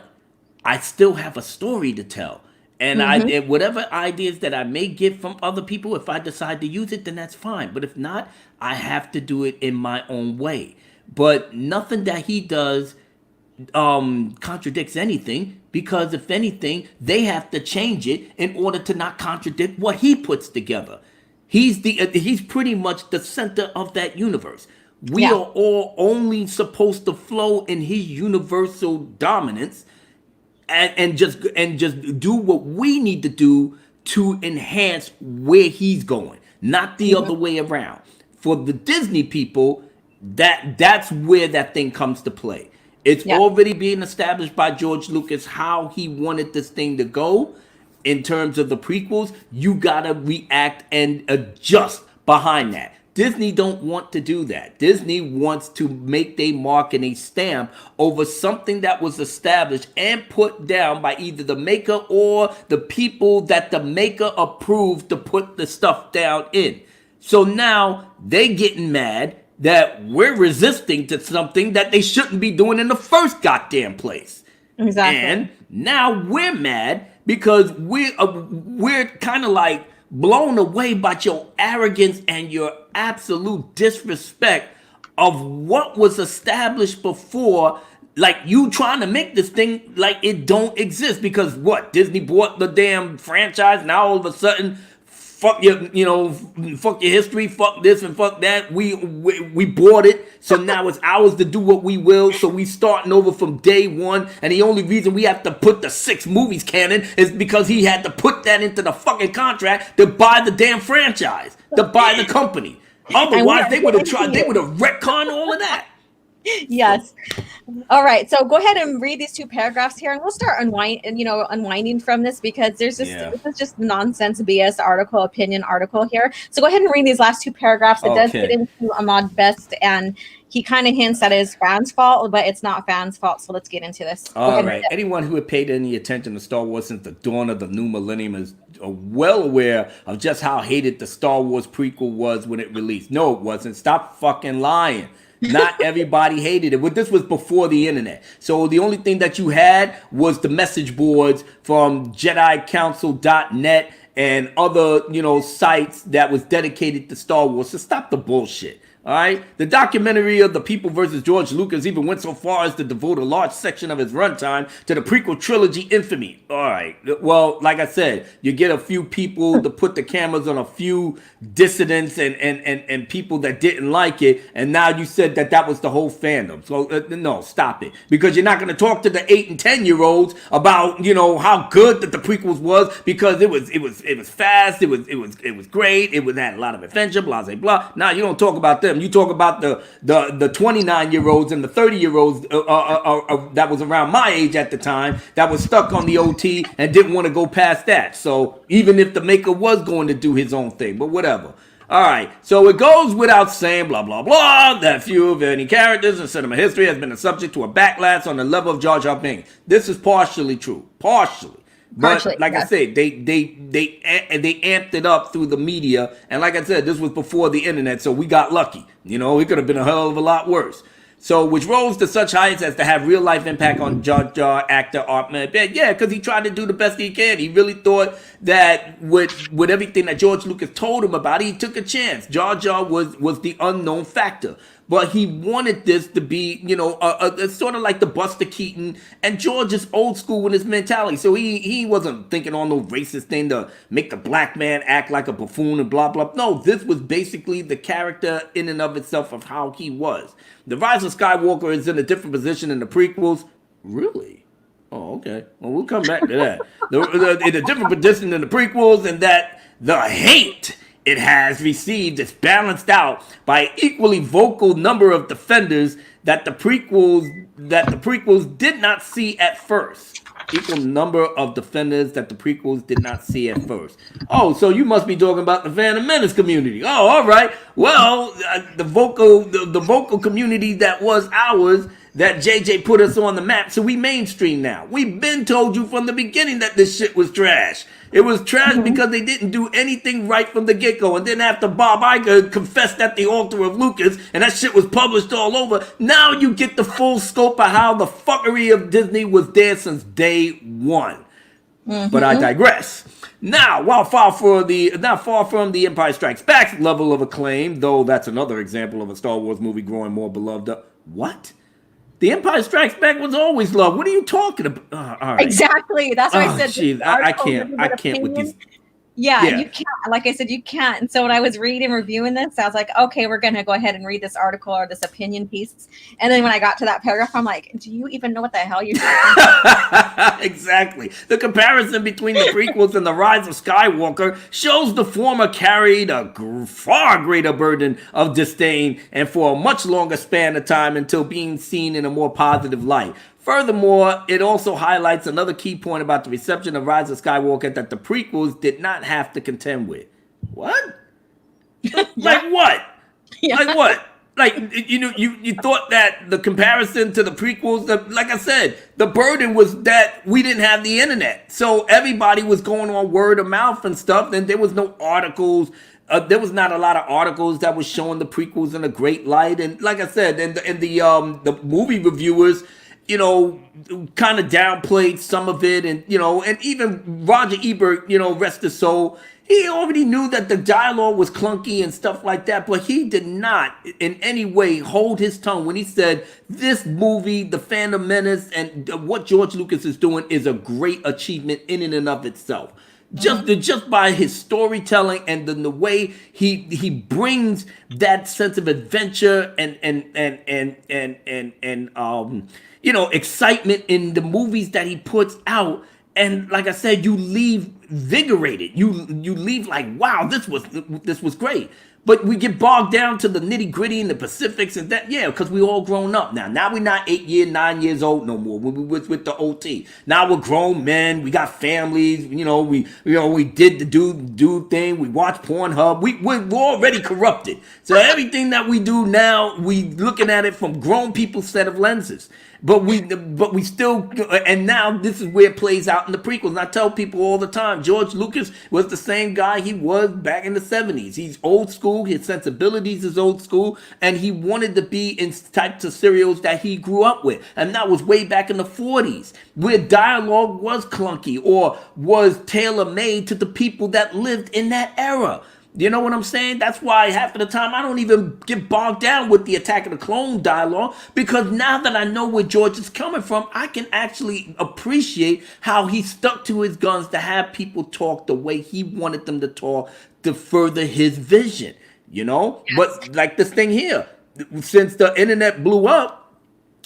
[SPEAKER 4] I still have a story to tell. And whatever ideas that I may get from other people, if I decide to use it, then that's fine. But if not, I have to do it in my own way. But nothing that he does contradicts anything, because if anything, they have to change it in order to not contradict what he puts together. He's pretty much the center of that universe. We are all only supposed to flow in his universal dominance, and just do what we need to do to enhance where he's going, not the other way around. For the Disney people, that's where that thing comes to play. It's already being established by George Lucas how he wanted this thing to go in terms of the prequels. You gotta react and adjust behind that. Disney don't want to do that. Disney wants to make their mark and a stamp over something that was established and put down by either the maker or the people that the maker approved to put the stuff down in. So now they getting mad that we're resisting to something that they shouldn't be doing in the first goddamn place.
[SPEAKER 3] Exactly.
[SPEAKER 4] And now we're mad because we're kind of like blown away by your arrogance and your absolute disrespect of what was established before. Like, you trying to make this thing like it don't exist, because what? Disney bought the damn franchise. Now all of a sudden, fuck your, fuck your history, fuck this and fuck that. We bought it, so now it's ours to do what we will. So we starting over from day one, and the only reason we have to put the 6 movies canon is because he had to put that into the fucking contract to buy the damn franchise, to buy the company. Otherwise, they would have retconned all of that.
[SPEAKER 3] Yes. All right. So go ahead and read these 2 paragraphs here, and we'll start unwinding from this, because this is just nonsense BS opinion article here. So go ahead and read these last 2 paragraphs. It does get into Ahmad Best, and he kind of hints that it's fans' fault, but it's not fans' fault. So let's get into this.
[SPEAKER 4] All right. Anyone who had paid any attention to Star Wars since the dawn of the new millennium is well aware of just how hated the Star Wars prequel was when it released. No, it wasn't. Stop fucking lying. Not everybody hated it. But this was before the internet. So the only thing that you had was the message boards from JediCouncil.net and other, sites that was dedicated to Star Wars. So stop the bullshit. All right. The documentary of The People versus George Lucas even went so far as to devote a large section of his runtime to the prequel trilogy infamy. All right. Well, like I said, you get a few people to put the cameras on a few dissidents and people that didn't like it. And now you said that was the whole fandom. So no, stop it. Because you're not going to talk to the 8 and 10-year-olds about, how good that the prequels was, because it was fast. It was great. It had a lot of adventure, blah, blah, blah. Now you don't talk about them. You talk about the 29-year-olds and the 30-year-olds that was around my age at the time that was stuck on the OT and didn't want to go past that. So even if the maker was going to do his own thing, but whatever. All right, so it goes without saying, blah, blah, blah, that few of any characters in cinema history has been subject to a backlash on the level of Jar Jar Binks. This is partially true. Partially. But like I said, they amped it up through the media, and like I said, this was before the internet, so we got lucky. It could have been a hell of a lot worse. So, which rose to such heights as to have real life impact on Jar Jar actor Ahmed Best. Yeah, because he tried to do the best he can. He really thought that with everything that George Lucas told him about, he took a chance. Jar Jar was the unknown factor. But he wanted this to be, sort of like the Buster Keaton, and George is old school with his mentality. So he wasn't thinking on no racist thing to make the black man act like a buffoon and blah, blah. No, this was basically the character in and of itself of how he was. The Rise of Skywalker is in a different position in the prequels. Really? Oh, okay. Well, we'll come back to that. In a different position in the prequels, and that the hate it has received is balanced out by an equally vocal number of defenders that the prequels did not see at first. Equal number of defenders that the prequels did not see at first. Oh, so you must be talking about the Phantom Menace community. Oh, all right. Well, the vocal community that was ours, that JJ put us on the map, so we mainstream now. We've been told you from the beginning that this shit was trash. It was trash because they didn't do anything right from the get-go. And then after Bob Iger confessed at the altar of Lucas, and that shit was published all over, now you get the full scope of how the fuckery of Disney was there since day one. But I digress. Now, while far from the Empire Strikes Back level of acclaim, though that's another example of a Star Wars movie growing more beloved. What? The Empire Strikes Back was always loved. What are you talking about? All right.
[SPEAKER 3] Exactly. That's what I said.
[SPEAKER 4] Geez, I can't with these.
[SPEAKER 3] Yeah, you can't. Like I said, you can't. And so when I was reviewing this, I was like, okay, we're going to go ahead and read this article or this opinion piece. And then when I got to that paragraph, I'm like, do you even know what the hell you're talking about?
[SPEAKER 4] Exactly. The comparison between the prequels and The Rise of Skywalker shows the former carried a far greater burden of disdain and for a much longer span of time until being seen in a more positive light. Furthermore, it also highlights another key point about the reception of Rise of Skywalker that the prequels did not have to contend with. What? Like what?
[SPEAKER 3] Yeah.
[SPEAKER 4] Like what? Like, you thought that the comparison to the prequels, like I said, the burden was that we didn't have the internet. So everybody was going on word of mouth and stuff, and there was no articles. There was not a lot of articles that was showing the prequels in a great light. And like I said, and the movie reviewers, kind of downplayed some of it, and and even Roger Ebert, rest his soul, he already knew that the dialogue was clunky and stuff like that, but he did not in any way hold his tongue when he said this movie, The Phantom Menace, and what George Lucas is doing is a great achievement in and of itself. Just by his storytelling and the way he brings that sense of adventure and excitement in the movies that he puts out. And like I said, you leave invigorated. You leave like, wow, this was great. But we get bogged down to the nitty gritty and the Pacifics and that, because we all grown up now. Now we're not 9 years old no more. We with the OT. Now we're grown men. We got families. We did the dude thing. We watch Pornhub. We're already corrupted. So everything that we do now, we looking at it from grown people's set of lenses. But we still, and now this is where it plays out in the prequels. And I tell people all the time, George Lucas was the same guy he was back in the 70s. He's old school, his sensibilities is old school, and he wanted to be in types of serials that he grew up with. And that was way back in the 40s, where dialogue was clunky or was tailor-made to the people that lived in that era. You know what I'm saying? That's why half of the time I don't even get bogged down with the Attack of the Clone dialogue, because now that I know where George is coming from, I can actually appreciate how he stuck to his guns to have people talk the way he wanted them to talk to further his vision, Yes. But like this thing here, since the internet blew up,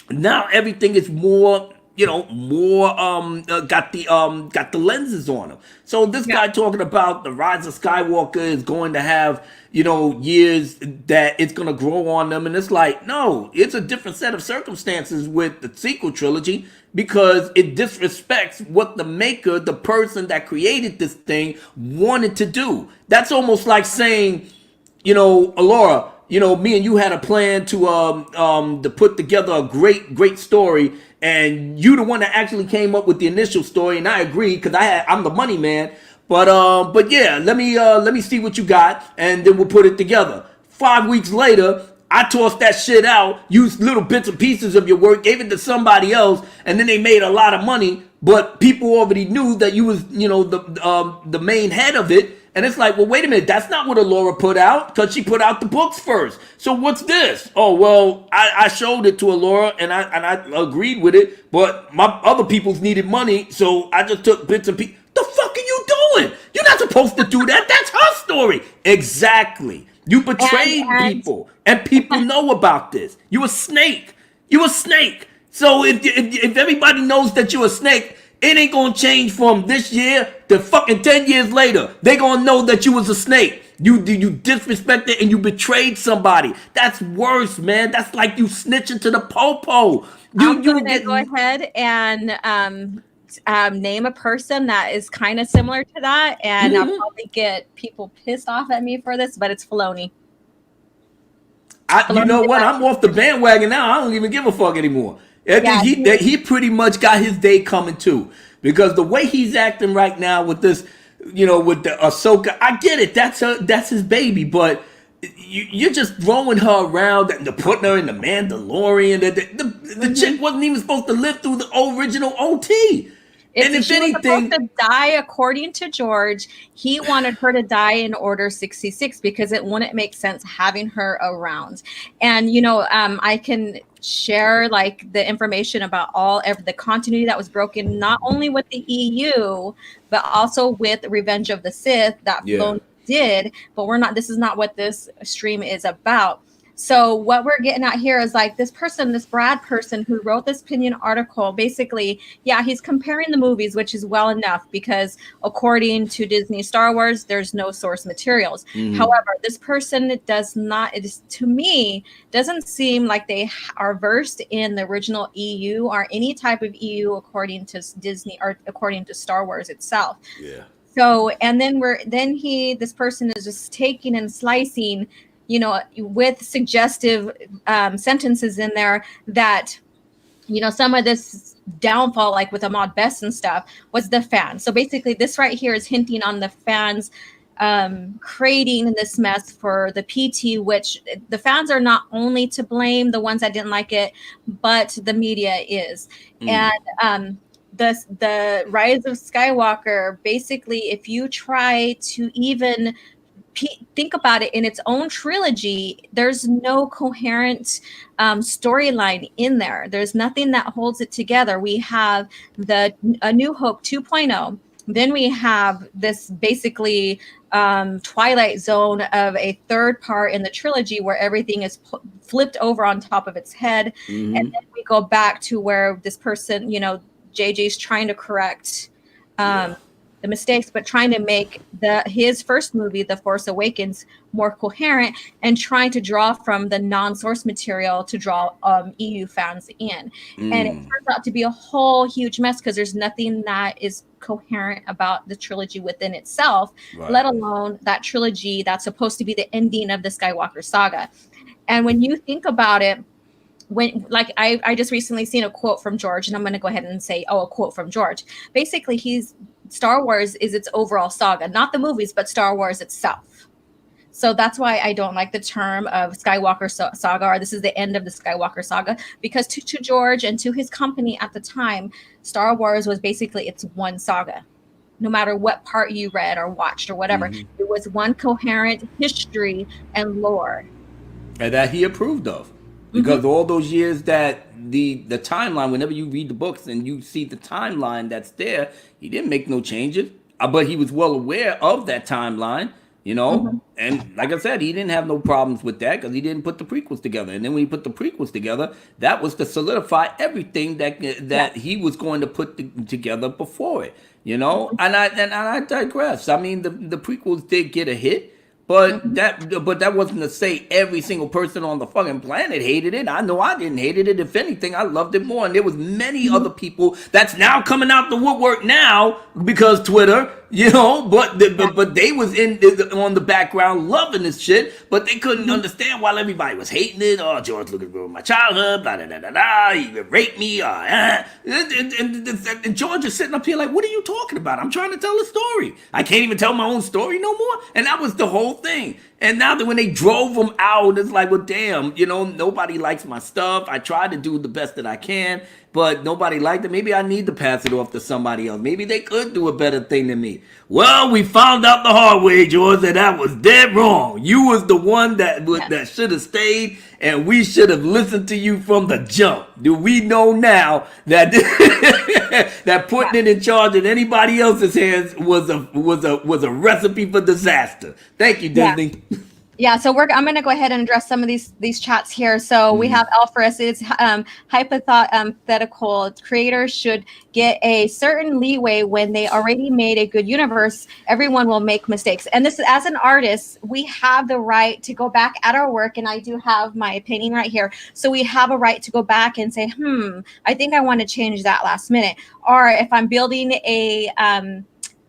[SPEAKER 4] now everything is more got the lenses on them. So this guy talking about the Rise of Skywalker is going to have, years that it's going to grow on them. And it's like, no, it's a different set of circumstances with the sequel trilogy, because it disrespects what the person that created this thing wanted to do. That's almost like saying, Alora, me and you had a plan to put together a great story, and you the one that actually came up with the initial story, and I agreed because I'm the money man. But yeah, let me see what you got, and then we'll put it together. 5 weeks later, I tossed that shit out, used little bits and pieces of your work, gave it to somebody else, and then they made a lot of money. But people already knew that you was, the main head of it. And it's like, well, wait a minute, that's not what Alora put out, because she put out the books first. So what's this? Oh, well, I showed it to Alora, and I agreed with it, but my other people's needed money, so I just took bits and pieces. The fuck are you doing? You're not supposed to do that. That's her story. Exactly. You betrayed people, and people know about this. You a snake. So if everybody knows that you're a snake, it ain't gonna change from this year to fucking 10 years later. They gonna know that you was a snake. You disrespected and you betrayed somebody. That's worse, man. That's like you snitching to the popo.
[SPEAKER 3] I'm gonna go ahead and name a person that is kind of similar to that, and I'll probably get people pissed off at me for this, but it's Filoni.
[SPEAKER 4] You
[SPEAKER 3] Filoni
[SPEAKER 4] know
[SPEAKER 3] did
[SPEAKER 4] what?
[SPEAKER 3] that.
[SPEAKER 4] I'm off the bandwagon now. I don't even give a fuck anymore. I
[SPEAKER 3] Yeah,
[SPEAKER 4] think he pretty much got his day coming too, because the way he's acting right now with this, with the Ahsoka, I get it. That's his baby, but you're just throwing her around and putting her in the Mandalorian. The
[SPEAKER 3] mhm.
[SPEAKER 4] chick wasn't even supposed to live through the original OT. And if
[SPEAKER 3] She was supposed
[SPEAKER 4] anything,
[SPEAKER 3] to die according to George. He wanted her to die in Order 66 because it wouldn't make sense having her around. And I can share like the information about the continuity that was broken, not only with the EU, but also with Revenge of the Sith that
[SPEAKER 4] yeah,
[SPEAKER 3] Filoni did. But this is not what this stream is about. So what we're getting at here is like this Brad person who wrote this opinion article, basically, yeah, he's comparing the movies, which is well enough because according to Disney Star Wars, there's no source materials. However, this person does not, it is, to me, doesn't seem like they are versed in the original EU or any type of EU according to Disney or according to Star Wars itself.
[SPEAKER 4] yeah.
[SPEAKER 3] So, and then this person is just taking and slicing, with suggestive sentences in there that, some of this downfall, like with Ahmad Best and stuff, was the fans. So basically, this right here is hinting on the fans creating this mess for the PT, which the fans are not only to blame, the ones that didn't like it, but the media is. And the Rise of Skywalker, basically, if you try to even think about it in its own trilogy, there's no coherent storyline in there. There's nothing that holds it together. We have A New Hope 2.0. Then we have this basically Twilight Zone of a third part in the trilogy where everything is flipped over on top of its head. And then we go back to where this person, JJ's trying to correct the mistakes, but trying to make his first movie, The Force Awakens, more coherent and trying to draw from the non-source material to draw EU fans in. And it turns out to be a whole huge mess because there's nothing that is coherent about the trilogy within itself, let alone that trilogy that's supposed to be the ending of the Skywalker saga. And when you think about it, I just recently seen a quote from George, and I'm going to go ahead and say, a quote from George. Basically, Star Wars is its overall saga, not the movies, but Star Wars itself. So that's why I don't like the term of Skywalker saga, or this is the end of the Skywalker saga, because to George and to his company at the time, Star Wars was basically its one saga. No matter what part you read or watched or whatever, it was one coherent history and lore.
[SPEAKER 4] And that he approved of. Because all those years that the timeline, whenever you read the books and you see the timeline that's there, he didn't make no changes. But he was well aware of that timeline, And like I said, he didn't have no problems with that because he didn't put the prequels together. And then when he put the prequels together, that was to solidify everything that he was going to put together before it, And I digress. I mean, the prequels did get a hit. But that wasn't to say every single person on the fucking planet hated it. I know I didn't hate it. If anything, I loved it more. And there was many other people that's now coming out the woodwork now because Twitter, but they was on the background loving this shit, but they couldn't understand why everybody was hating it. Oh, George Lucas ruined my childhood, blah, blah, blah, blah, blah, he raped me, and George is sitting up here like, what are you talking about? I'm trying to tell a story. I can't even tell my own story no more. And that was the whole thing. And now that when they drove him out, it's like, well, damn, nobody likes my stuff. I tried to do the best that I can, but nobody liked it. Maybe I need to pass it off to somebody else. Maybe they could do a better thing than me. Well, we found out the hard way, George, that was dead wrong. You was the one that should have stayed, and we should have listened to you from the jump. Do we know now that that putting it in charge of anybody else's hands was a recipe for disaster? Thank you, Disney.
[SPEAKER 3] Yeah, so I'm going to go ahead and address some of these chats here. So we have Alfred. It's hypothetical. Creators should get a certain leeway when they already made a good universe. Everyone will make mistakes. And this, as an artist, we have the right to go back at our work. And I do have my painting right here. So we have a right to go back and say, I think I want to change that last minute. Or if I'm building a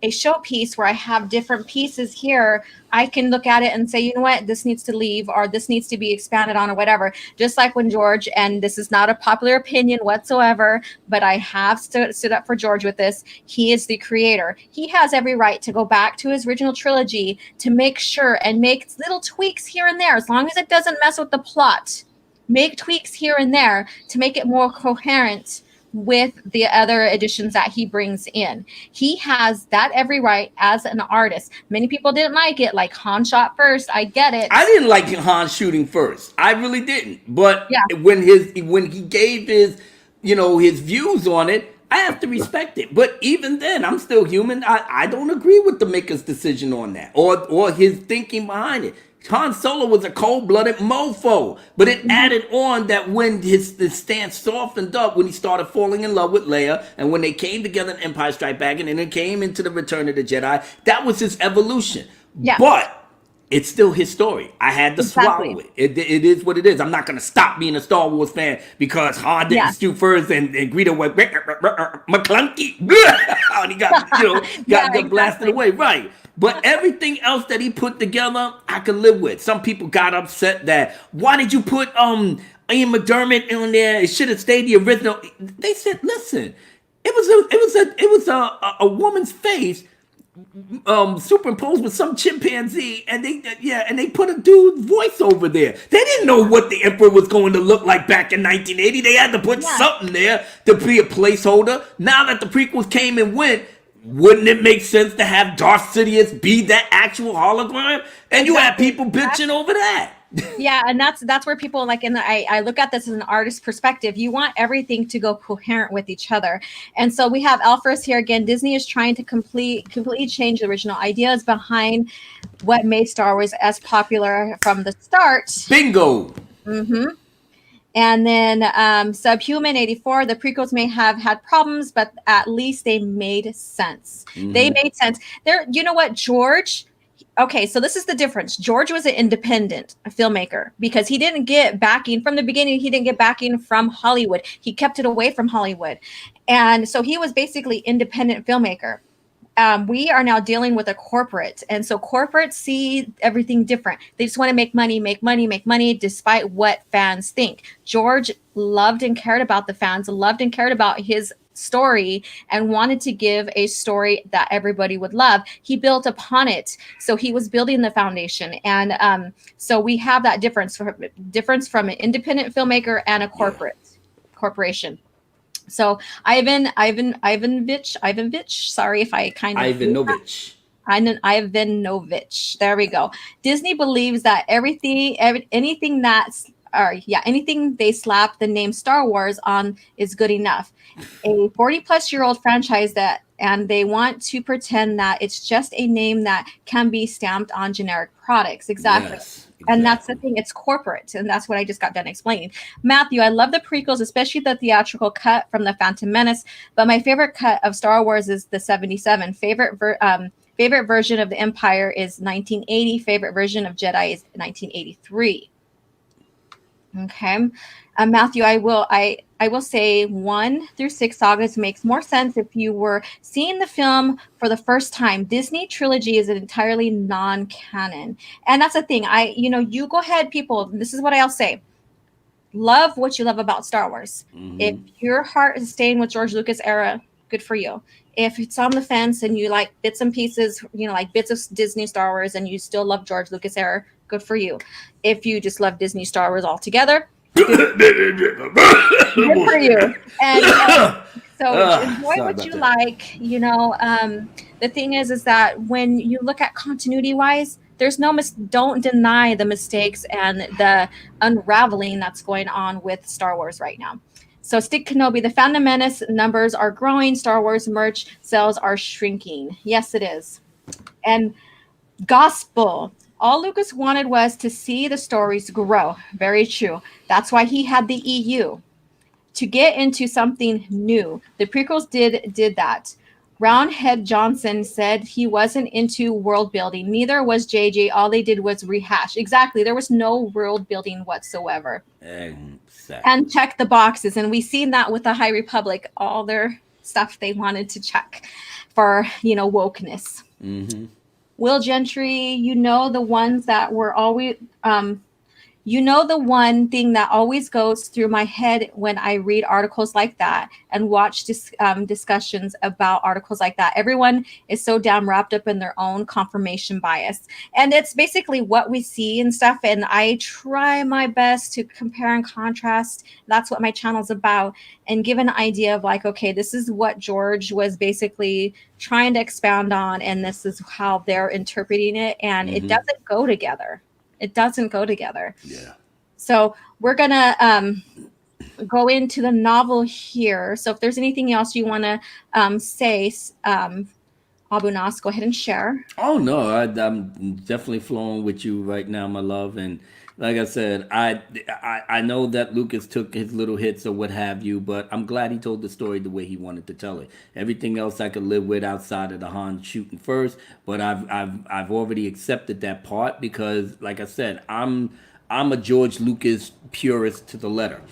[SPEAKER 3] a showpiece where I have different pieces here, I can look at it and say, you know what, this needs to leave, or this needs to be expanded on, or whatever. Just like when George, and this is not a popular opinion whatsoever, but I have stood up for George with this. He is the creator. He has every right to go back to his original trilogy to make sure and make little tweaks here and there, as long as it doesn't mess with the plot. Make tweaks here and there to make it more coherent with the other additions that he brings in. He has that every right as an artist. Many people didn't like it, like Han shot first. I get it.
[SPEAKER 4] I didn't like Han shooting first. I really didn't. But
[SPEAKER 3] Yeah.
[SPEAKER 4] when he gave his, his views on it, I have to respect it. But even then, I'm still human. I don't agree with the maker's decision on that, or his thinking behind it. Han Solo was a cold-blooded mofo, but it added on that when his stance softened up, when he started falling in love with Leia, and when they came together in Empire Strikes Back, and then it came into the Return of the Jedi, that was his evolution.
[SPEAKER 3] Yeah.
[SPEAKER 4] But it's still his story. I had to swallow it. It is what it is. I'm not going to stop being a Star Wars fan because Han didn't shoot first and Greedo went McClunky. And he got blasted away. Right. But everything else that he put together, I could live with. Some people got upset that, why did you put Ian McDermott on there? It should have stayed the original. They said, listen, it was a woman's face superimposed with some chimpanzee, and they put a dude's voice over there. They didn't know what the Emperor was going to look like back in 1980. They had to put something there to be a placeholder. Now that the prequels came and went, wouldn't it make sense to have Darth Sidious be that actual hologram? And you had people bitching over that.
[SPEAKER 3] Yeah, and that's where people like I look at this as an artist perspective. You want everything to go coherent with each other. And so we have Alphys here again. Disney is trying to completely change the original ideas behind what made Star Wars as popular from the start.
[SPEAKER 4] Bingo.
[SPEAKER 3] Mm-hmm. And then Subhuman 84, the prequels may have had problems, but at least they made sense. Mm-hmm. They made sense. You know what, George? Okay, so this is the difference. George was an independent filmmaker because he didn't get backing from the beginning. He didn't get backing from Hollywood. He kept it away from Hollywood. And so he was basically independent filmmaker. We are now dealing with a corporate. And so corporates see everything different. They just want to make money, despite what fans think. George loved and cared about the fans, loved and cared about his story, and wanted to give a story that everybody would love. He built upon it. So he was building the foundation. And so we have that difference from an independent filmmaker and a corporation. So Ivanovich, sorry if I kind of Ivanovich. There we go. Disney believes that anything they slap the name Star Wars on is good enough. A 40-plus-year-old franchise and they want to pretend that it's just a name that can be stamped on generic products. Exactly. Yes. And that's the thing. It's corporate. And that's what I just got done explaining. Matthew, I love the prequels, especially the theatrical cut from the Phantom Menace. But my favorite cut of Star Wars is the 77. Favorite version of the Empire is 1980. Favorite version of Jedi is 1983. Okay. Matthew, I will say 1 through 6 sagas makes more sense if you were seeing the film for the first time. Disney trilogy is entirely non-canon. And that's the thing. You go ahead, people. This is what I'll say. Love what you love about Star Wars. Mm-hmm. If your heart is staying with George Lucas era, good for you. If it's on the fence and you like bits and pieces, like bits of Disney Star Wars, and you still love George Lucas era, good for you. If you just love Disney Star Wars altogether, good for you. And so enjoy what you like. The thing is that when you look at continuity wise, there's don't deny the mistakes and the unraveling that's going on with Star Wars right now. So Stick Kenobi, the Phantom Menace numbers are growing. Star Wars merch sales are shrinking. Yes, it is. And gospel. All Lucas wanted was to see the stories grow. Very true. That's why he had the EU. To get into something new. The prequels did that. Roundhead Johnson said he wasn't into world building. Neither was JJ. All they did was rehash. Exactly. There was no world building whatsoever. Exactly. And check the boxes. And we've seen that with the High Republic. All their stuff they wanted to check for, wokeness. Will Gentry, the ones that were always, the one thing that always goes through my head when I read articles like that and watch discussions about articles like that. Everyone is so damn wrapped up in their own confirmation bias. And it's basically what we see and stuff. And I try my best to compare and contrast. That's what my channel's about. And give an idea of like, okay, this is what George was basically trying to expound on. And this is how they're interpreting it. And it doesn't go together. It doesn't go together.
[SPEAKER 4] Yeah.
[SPEAKER 3] So we're going to go into the novel here. So if there's anything else you want to say, Abu Nas, go ahead and share.
[SPEAKER 4] Oh no, I'm definitely flowing with you right now, my love. And like I said, I know that Lucas took his little hits or what have you, but I'm glad he told the story the way he wanted to tell it. Everything else I could live with outside of the Han shooting first, but I've already accepted that part because, like I said, I'm a George Lucas purist to the letter.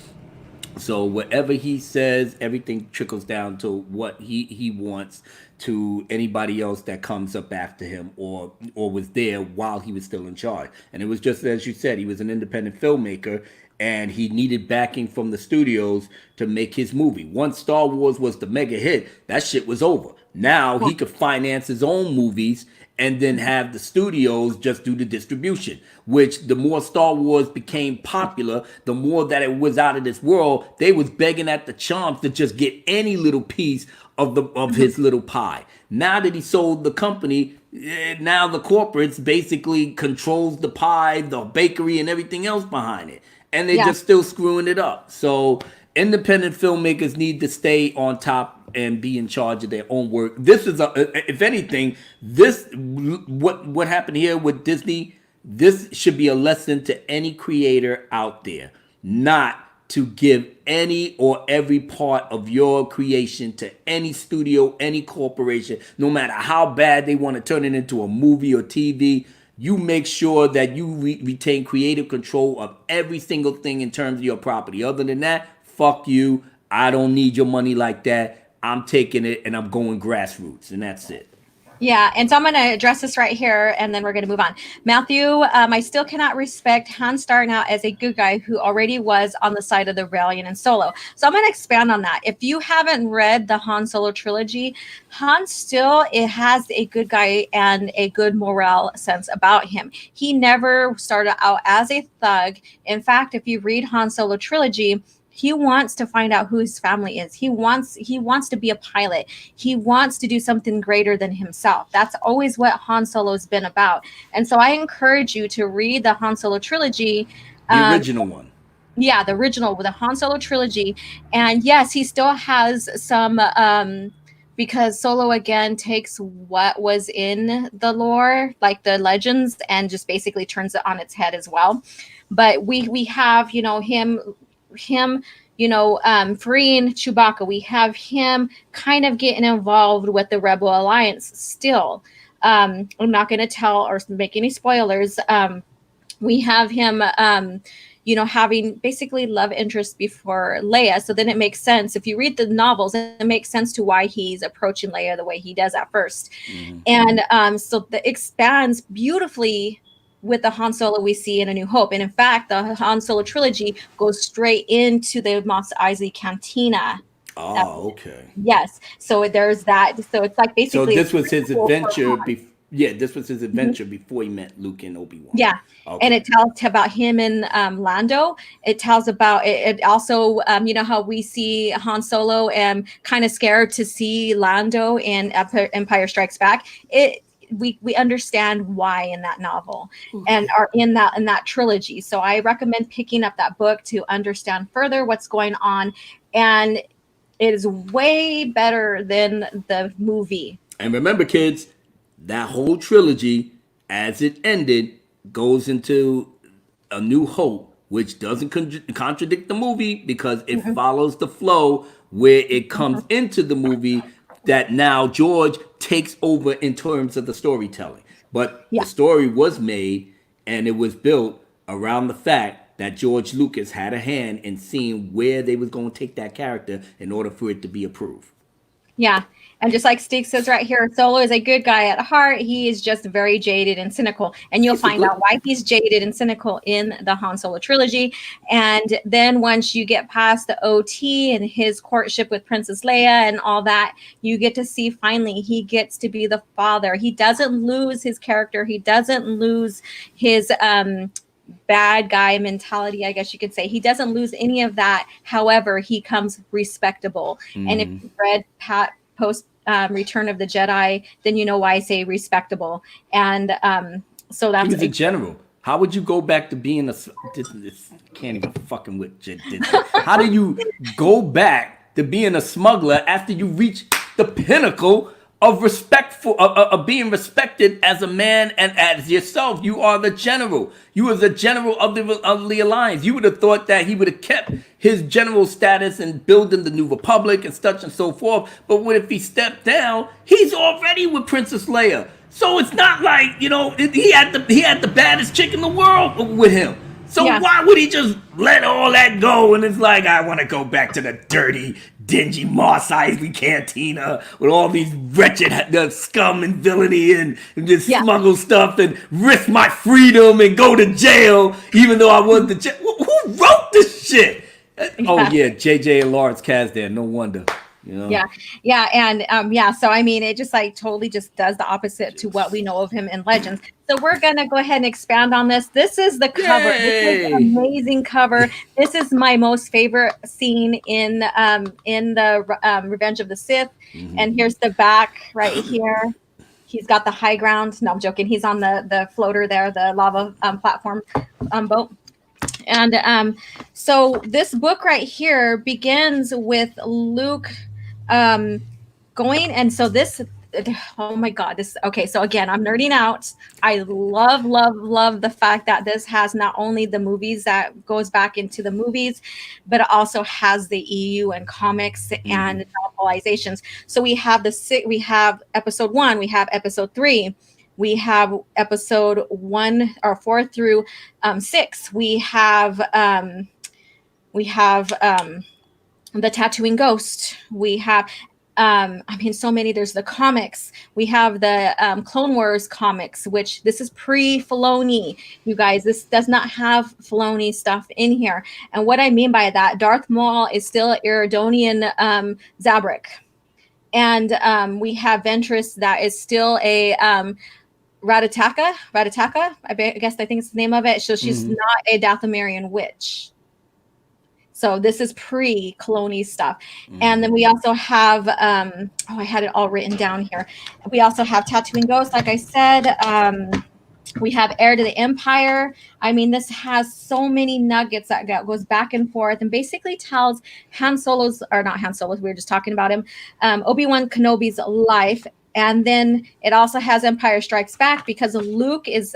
[SPEAKER 4] So whatever he says, everything trickles down to what he wants to anybody else that comes up after him or was there while he was still in charge. And it was just as you said, he was an independent filmmaker and he needed backing from the studios to make his movie. Once Star Wars was the mega hit, that shit was over. Now he could finance his own movies and then have the studios just do the distribution, which the more Star Wars became popular, the more that it was out of this world. They was begging at the chomps to just get any little piece of his little pie. Now that he sold the company, now the corporates basically controls the pie, the bakery, and everything else behind it. And they're just still screwing it up. So independent filmmakers need to stay on top and be in charge of their own work. This is, if anything, what happened here with Disney, this should be a lesson to any creator out there, not to give any or every part of your creation to any studio, any corporation, no matter how bad they want to turn it into a movie or TV. You make sure that you retain creative control of every single thing in terms of your property. Other than that, fuck you. I don't need your money like that. I'm taking it and I'm going grassroots, and that's it.
[SPEAKER 3] Yeah, and so I'm going to address this right here, and then we're going to move on. Matthew, I still cannot respect Han starting out as a good guy who already was on the side of the rebellion in Solo. So I'm going to expand on that. If you haven't read the Han Solo trilogy, Han still has a good guy and a good morale sense about him. He never started out as a thug. In fact, if you read Han Solo trilogy, he wants to find out who his family is. He wants to be a pilot. He wants to do something greater than himself. That's always what Han Solo's been about. And so I encourage you to read the Han Solo trilogy.
[SPEAKER 4] The original one.
[SPEAKER 3] Yeah, the original with the Han Solo trilogy. And yes, he still has some because Solo again takes what was in the lore, like the legends, and just basically turns it on its head as well. But we have, him freeing Chewbacca. We have him kind of getting involved with the Rebel Alliance still. I'm not going to tell or make any spoilers. We have him, having basically love interest before Leia. So then it makes sense. If you read the novels, it makes sense to why he's approaching Leia the way he does at first. And so that expands beautifully with the Han Solo we see in A New Hope. And in fact, the Han Solo trilogy goes straight into the Mos Eisley Cantina.
[SPEAKER 4] Oh, okay.
[SPEAKER 3] Yes. So there's that. So it's like basically.
[SPEAKER 4] So this was his adventure. This was his adventure before he met Luke and Obiwan.
[SPEAKER 3] Yeah. Okay. And it tells about him and Lando. It tells about it also, how we see Han Solo and kind of scared to see Lando in Empire Strikes Back. We understand why in that novel and are in that trilogy. So I recommend picking up that book to understand further what's going on. And it is way better than the movie.
[SPEAKER 4] And remember, kids, that whole trilogy, as it ended, goes into A New Hope, which doesn't contradict the movie because it follows the flow where it comes into the movie that now George takes over in terms of the storytelling. But the story was made and it was built around the fact that George Lucas had a hand in seeing where they was going to take that character in order for it to be approved.
[SPEAKER 3] Yeah. And just like Steve says right here, Solo is a good guy at heart. He is just very jaded and cynical. And you'll find out why he's jaded and cynical in the Han Solo trilogy. And then once you get past the OT and his courtship with Princess Leia and all that, you get to see finally he gets to be the father. He doesn't lose his character. He doesn't lose his bad guy mentality, I guess you could say. He doesn't lose any of that. However, he comes respectable. And if you read post Return of the Jedi, then you know why I say respectable. And so that's
[SPEAKER 4] He's a general. How would you go back to being a? This can't even fucking with Disney. How do you go back to being a smuggler after you reach the pinnacle of of being respected as a man and as yourself? You are the general. You are the general of the alliance. You would have thought that he would have kept his general status and building the new republic and such and so forth. But what if he stepped down? He's already with Princess Leia. So it's not like, he had the baddest chick in the world with him. So why would he just let all that go? And it's like, I want to go back to the dirty, dingy Moss Eisley cantina with all these wretched scum and villainy and just smuggle stuff and risk my freedom and go to jail, even though I was the jail. Who wrote this shit? Oh yeah, JJ and Lawrence Kasdan. No wonder.
[SPEAKER 3] And so I mean, it just like totally just does the opposite to what we know of him in Legends. So we're gonna go ahead and expand on this. This is the cover. This is an amazing cover. This is my most favorite scene in the Revenge of the Sith. And here's the back right here. He's got the high ground. No, I'm joking. He's on the floater there, the lava platform boat. And so this book right here begins with Luke going, and so this, oh my god, this, okay, so again, I'm nerding out. I love the fact that this has not only the movies that goes back into the movies, but it also has the EU and comics and novelizations. So we have episode 1, we have episode 3, we have episode 1 or 4 through 6. We have the Tatooine Ghost. We have so many. There's the comics. We have the Clone Wars comics, which this is pre-Filoni. You guys, this does not have Filoni stuff in here. And what I mean by that, Darth Maul is still Iridonian Zabrak. And we have Ventress that is still a Ratataka, I guess I think it's the name of it. So she's not a Dathomirian witch. So this is pre-Filoni stuff. And then we also have, I had it all written down here. We also have Tatooine Ghost, like I said. We have Heir to the Empire. I mean, this has so many nuggets that goes back and forth and basically tells not Han Solo's, we were just talking about him, Obi-Wan Kenobi's life. And then it also has Empire Strikes Back because Luke is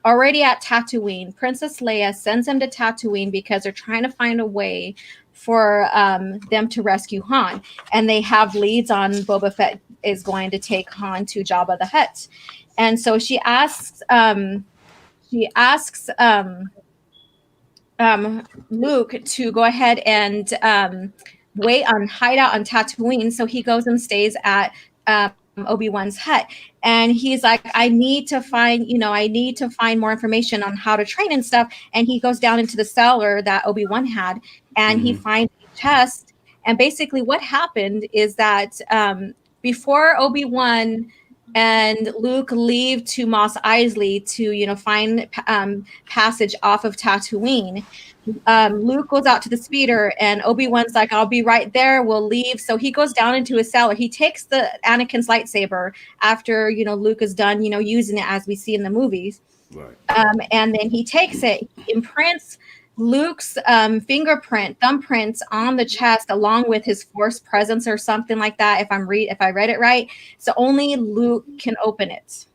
[SPEAKER 3] already at Tatooine. Princess Leia sends him to Tatooine because they're trying to find a way for them to rescue Han. And they have leads on Boba Fett is going to take Han to Jabba the Hutt. And so she asks Luke to go ahead and hide out on Tatooine. So he goes and stays at Obi-Wan's hut, and he's like, I need to find more information on how to train and stuff. And he goes down into the cellar that Obi-Wan had, and he finds a chest. And basically what happened is that before Obi-Wan and Luke leave to Mos Eisley to find passage off of Tatooine, Luke goes out to the speeder, and Obi-Wan's like, I'll be right there, we'll leave. So he goes down into his cellar. He takes the Anakin's lightsaber after Luke is done using it, as we see in the movies, right? And then he takes it, imprints Luke's thumbprints on the chest, along with his Force presence or something like that, if I read it right. So only Luke can open it.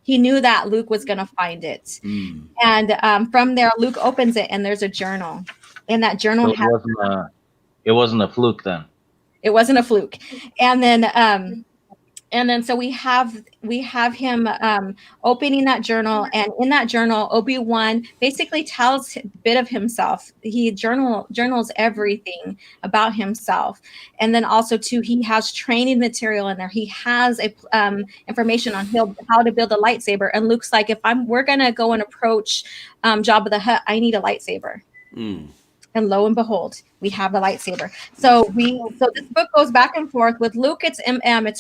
[SPEAKER 3] He knew that Luke was going to find it. And from there, Luke opens it, and there's a journal. And that journal
[SPEAKER 1] it wasn't a fluke then.
[SPEAKER 3] It wasn't a fluke. And then And then so we have him opening that journal, and in that journal, Obi-Wan basically tells a bit of himself. He journals everything about himself, and then also too he has training material in there. He has a information on how to build a lightsaber. And Luke's like, if we're gonna go and approach Jabba the Hutt, I need a lightsaber. And lo and behold, we have the lightsaber. So this book goes back and forth. With Luke, it's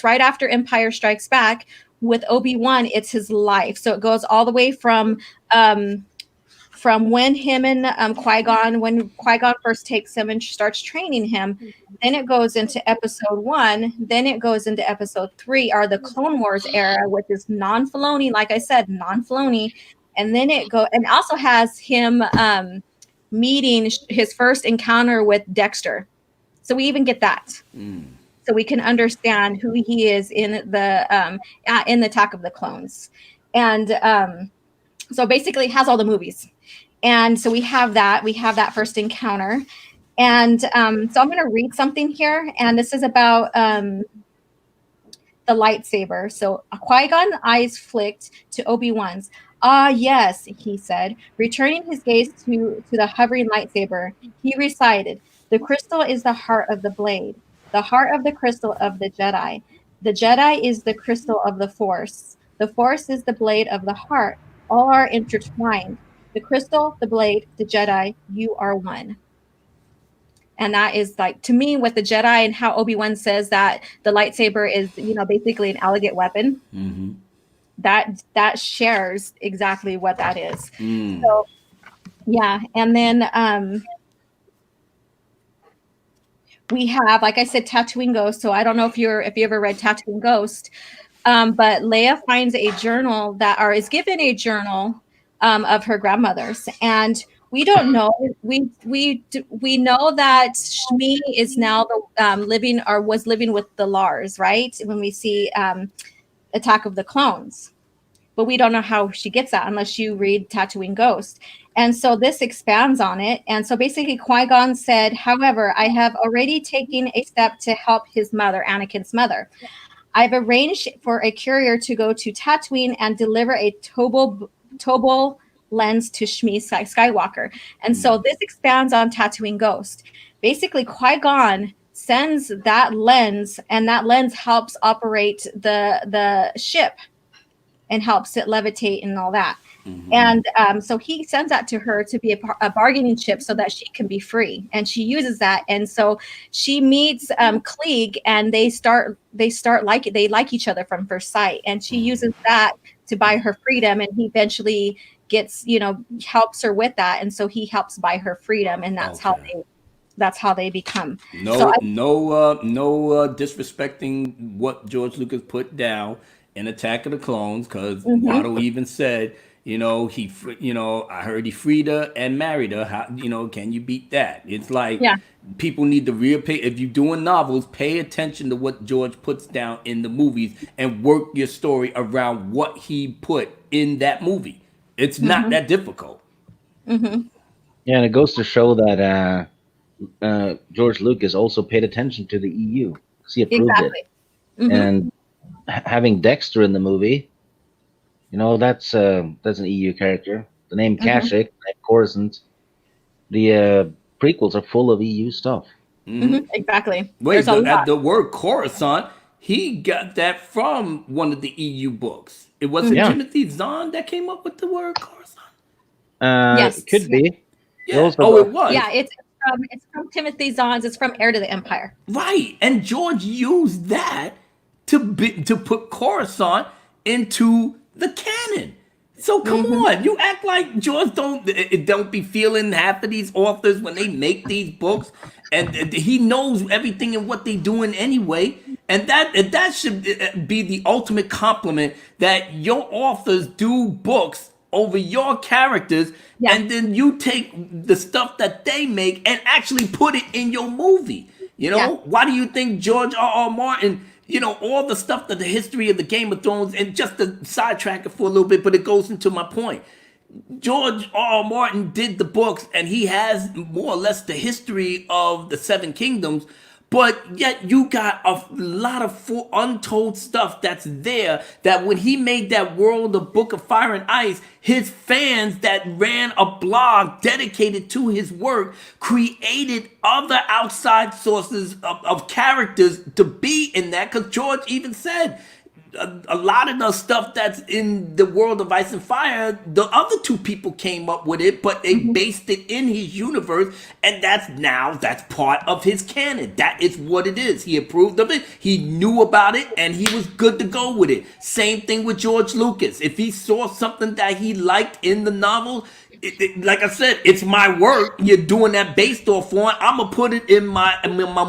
[SPEAKER 3] right after Empire Strikes Back. With Obi-Wan, it's his life. So it goes all the way from when him and Qui-Gon, when Qui-Gon first takes him and starts training him. Then it goes into episode 1. Then it goes into episode 3, or the Clone Wars era, which is non-Filoni, like I said, non-Filoni. And then it also has him meeting his first encounter with Dexter. So we even get that. So we can understand who he is in the Attack of the Clones. And so basically it has all the movies. And so we have that first encounter. And so I'm going to read something here. And this is about the lightsaber. So Qui-Gon eyes flicked to Obi-Wan's. Ah, yes, he said, returning his gaze to the hovering lightsaber. He recited, the crystal is the heart of the blade, the heart of the crystal of the Jedi. The Jedi is the crystal of the Force. The Force is the blade of the heart. All are intertwined. The crystal, the blade, the Jedi, you are one. And that is like, to me, with the Jedi and how Obi-Wan says that the lightsaber is, basically an elegant weapon.
[SPEAKER 4] Mm-hmm.
[SPEAKER 3] That shares exactly what that is. So yeah. And then we have, like I said, Tatooine Ghost. So I don't know if you ever read Tatooine Ghost, but Leia finds a journal is given a journal of her grandmother's, and we don't know. We know that Shmi is now was living with the Lars, right? When we see Attack of the Clones, but we don't know how she gets that unless you read Tatooine Ghost. And so this expands on it. And so basically Qui-Gon said, however, I have already taken a step to help his mother, Anakin's mother. I've arranged for a courier to go to Tatooine and deliver a Tobal lens to Shmi Skywalker. And so this expands on Tatooine Ghost. Basically, Qui-Gon sends that lens, and that lens helps operate the ship and helps it levitate and all that. And so he sends that to her to be a bargaining chip so that she can be free. And she uses that. And so she meets Klieg, and they like each other from first sight. And she uses that to buy her freedom. And he eventually gets, helps her with that. And so he helps buy her freedom. And that's how they become.
[SPEAKER 4] No disrespecting what George Lucas put down in Attack of the Clones, because Watto even said, I heard he freed her and married her. How, can you beat that? It's like, people need to if you're doing novels, pay attention to what George puts down in the movies and work your story around what he put in that movie. It's not that difficult.
[SPEAKER 1] Yeah, and it goes to show that George Lucas also paid attention to the EU. He approved it. And having Dexter in the movie, that's an EU character. The name Kashyyyk, Coruscant. The prequels are full of EU stuff.
[SPEAKER 3] Exactly.
[SPEAKER 4] Wait, the word Coruscant, he got that from one of the EU books. It wasn't Timothy Zahn that came up with the word Coruscant?
[SPEAKER 3] Yes.
[SPEAKER 1] It could be.
[SPEAKER 4] Yeah. It was.
[SPEAKER 3] Yeah, it's from Timothy Zahn's. It's from Heir to the Empire. Right.
[SPEAKER 4] And George used that to put Coruscant into the canon. So come on, you act like George don't be feeling half of these authors when they make these books, and he knows everything and what they doing anyway, and that should be the ultimate compliment, that your authors do books over your characters, and then you take the stuff that they make and actually put it in your movie. Why do you think George R.R. Martin, all the stuff, that the history of the Game of Thrones, and just to sidetrack it for a little bit, but it goes into my point. George R.R. Martin did the books, and he has more or less the history of the Seven Kingdoms, But yet you got a lot of untold stuff that's there, that when he made that world of Book of Fire and Ice, his fans that ran a blog dedicated to his work created other outside sources of characters to be in that, because George even said a lot of the stuff that's in the world of Ice and Fire, the other two people came up with it, but they based it in his universe, and that's part of his canon. That is what it is. He approved of it, he knew about it, and he was good to go with it. Same thing with George Lucas. If he saw something that he liked in the novel, like I said, it's my work. You're doing that based off on. I'm gonna put it in my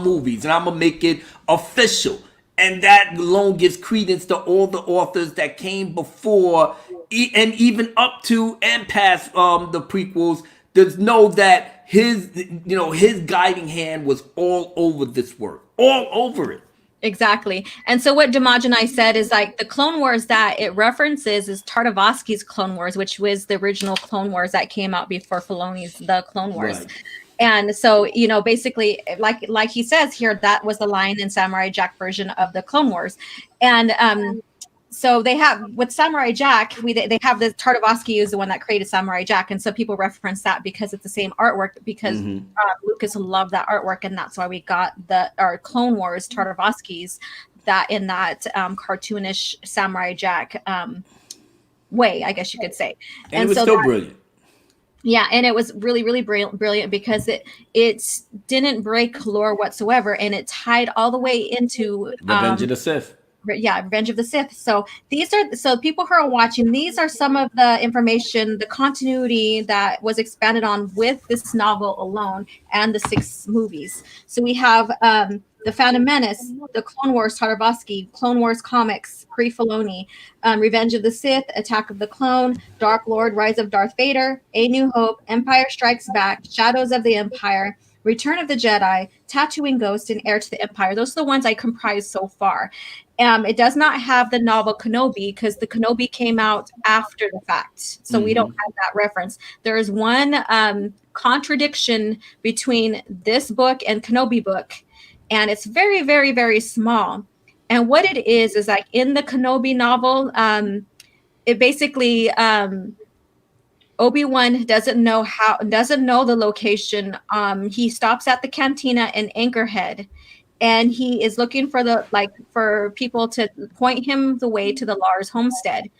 [SPEAKER 4] movies, and I'm gonna make it official. And that alone gives credence to all the authors that came before, and even up to and past the prequels. To know that his guiding hand was all over this work, all over it.
[SPEAKER 3] Exactly. And so what Damaj and I said is like the Clone Wars that it references is Tartakovsky's Clone Wars, which was the original Clone Wars that came out before Filoni's The Clone Wars. Right. And so, basically, like he says here, that was the Lion and Samurai Jack version of the Clone Wars. And so they have, with Samurai Jack, they have the Tartakovsky is the one that created Samurai Jack. And so people reference that because it's the same artwork, because Lucas loved that artwork. And that's why we got our Clone Wars Tartakovsky's that cartoonish Samurai Jack way, I guess you could say.
[SPEAKER 4] And it was so brilliant.
[SPEAKER 3] Yeah, and it was really, really brilliant because it didn't break lore whatsoever, and it tied all the way into
[SPEAKER 4] Revenge of the Sith.
[SPEAKER 3] Yeah, Revenge of the Sith. So people who are watching, these are some of the information, the continuity that was expanded on with this novel alone and the 6 movies. So we have the Phantom Menace, the Clone Wars Tartakovsky, Clone Wars comics, pre-Filoni, Revenge of the Sith, Attack of the Clone, Dark Lord, Rise of Darth Vader, A New Hope, Empire Strikes Back, Shadows of the Empire, Return of the Jedi, Tatooine Ghost, and Heir to the Empire. Those are the ones I comprise so far. It does not have the novel Kenobi because the Kenobi came out after the fact. So we don't have that reference. There is one contradiction between this book and Kenobi book. And it's very, very, very small. And what it is like in the Kenobi novel, it basically Obi-Wan doesn't know the location. He stops at the cantina in Anchorhead, and he is looking for people to point him the way to the Lars homestead.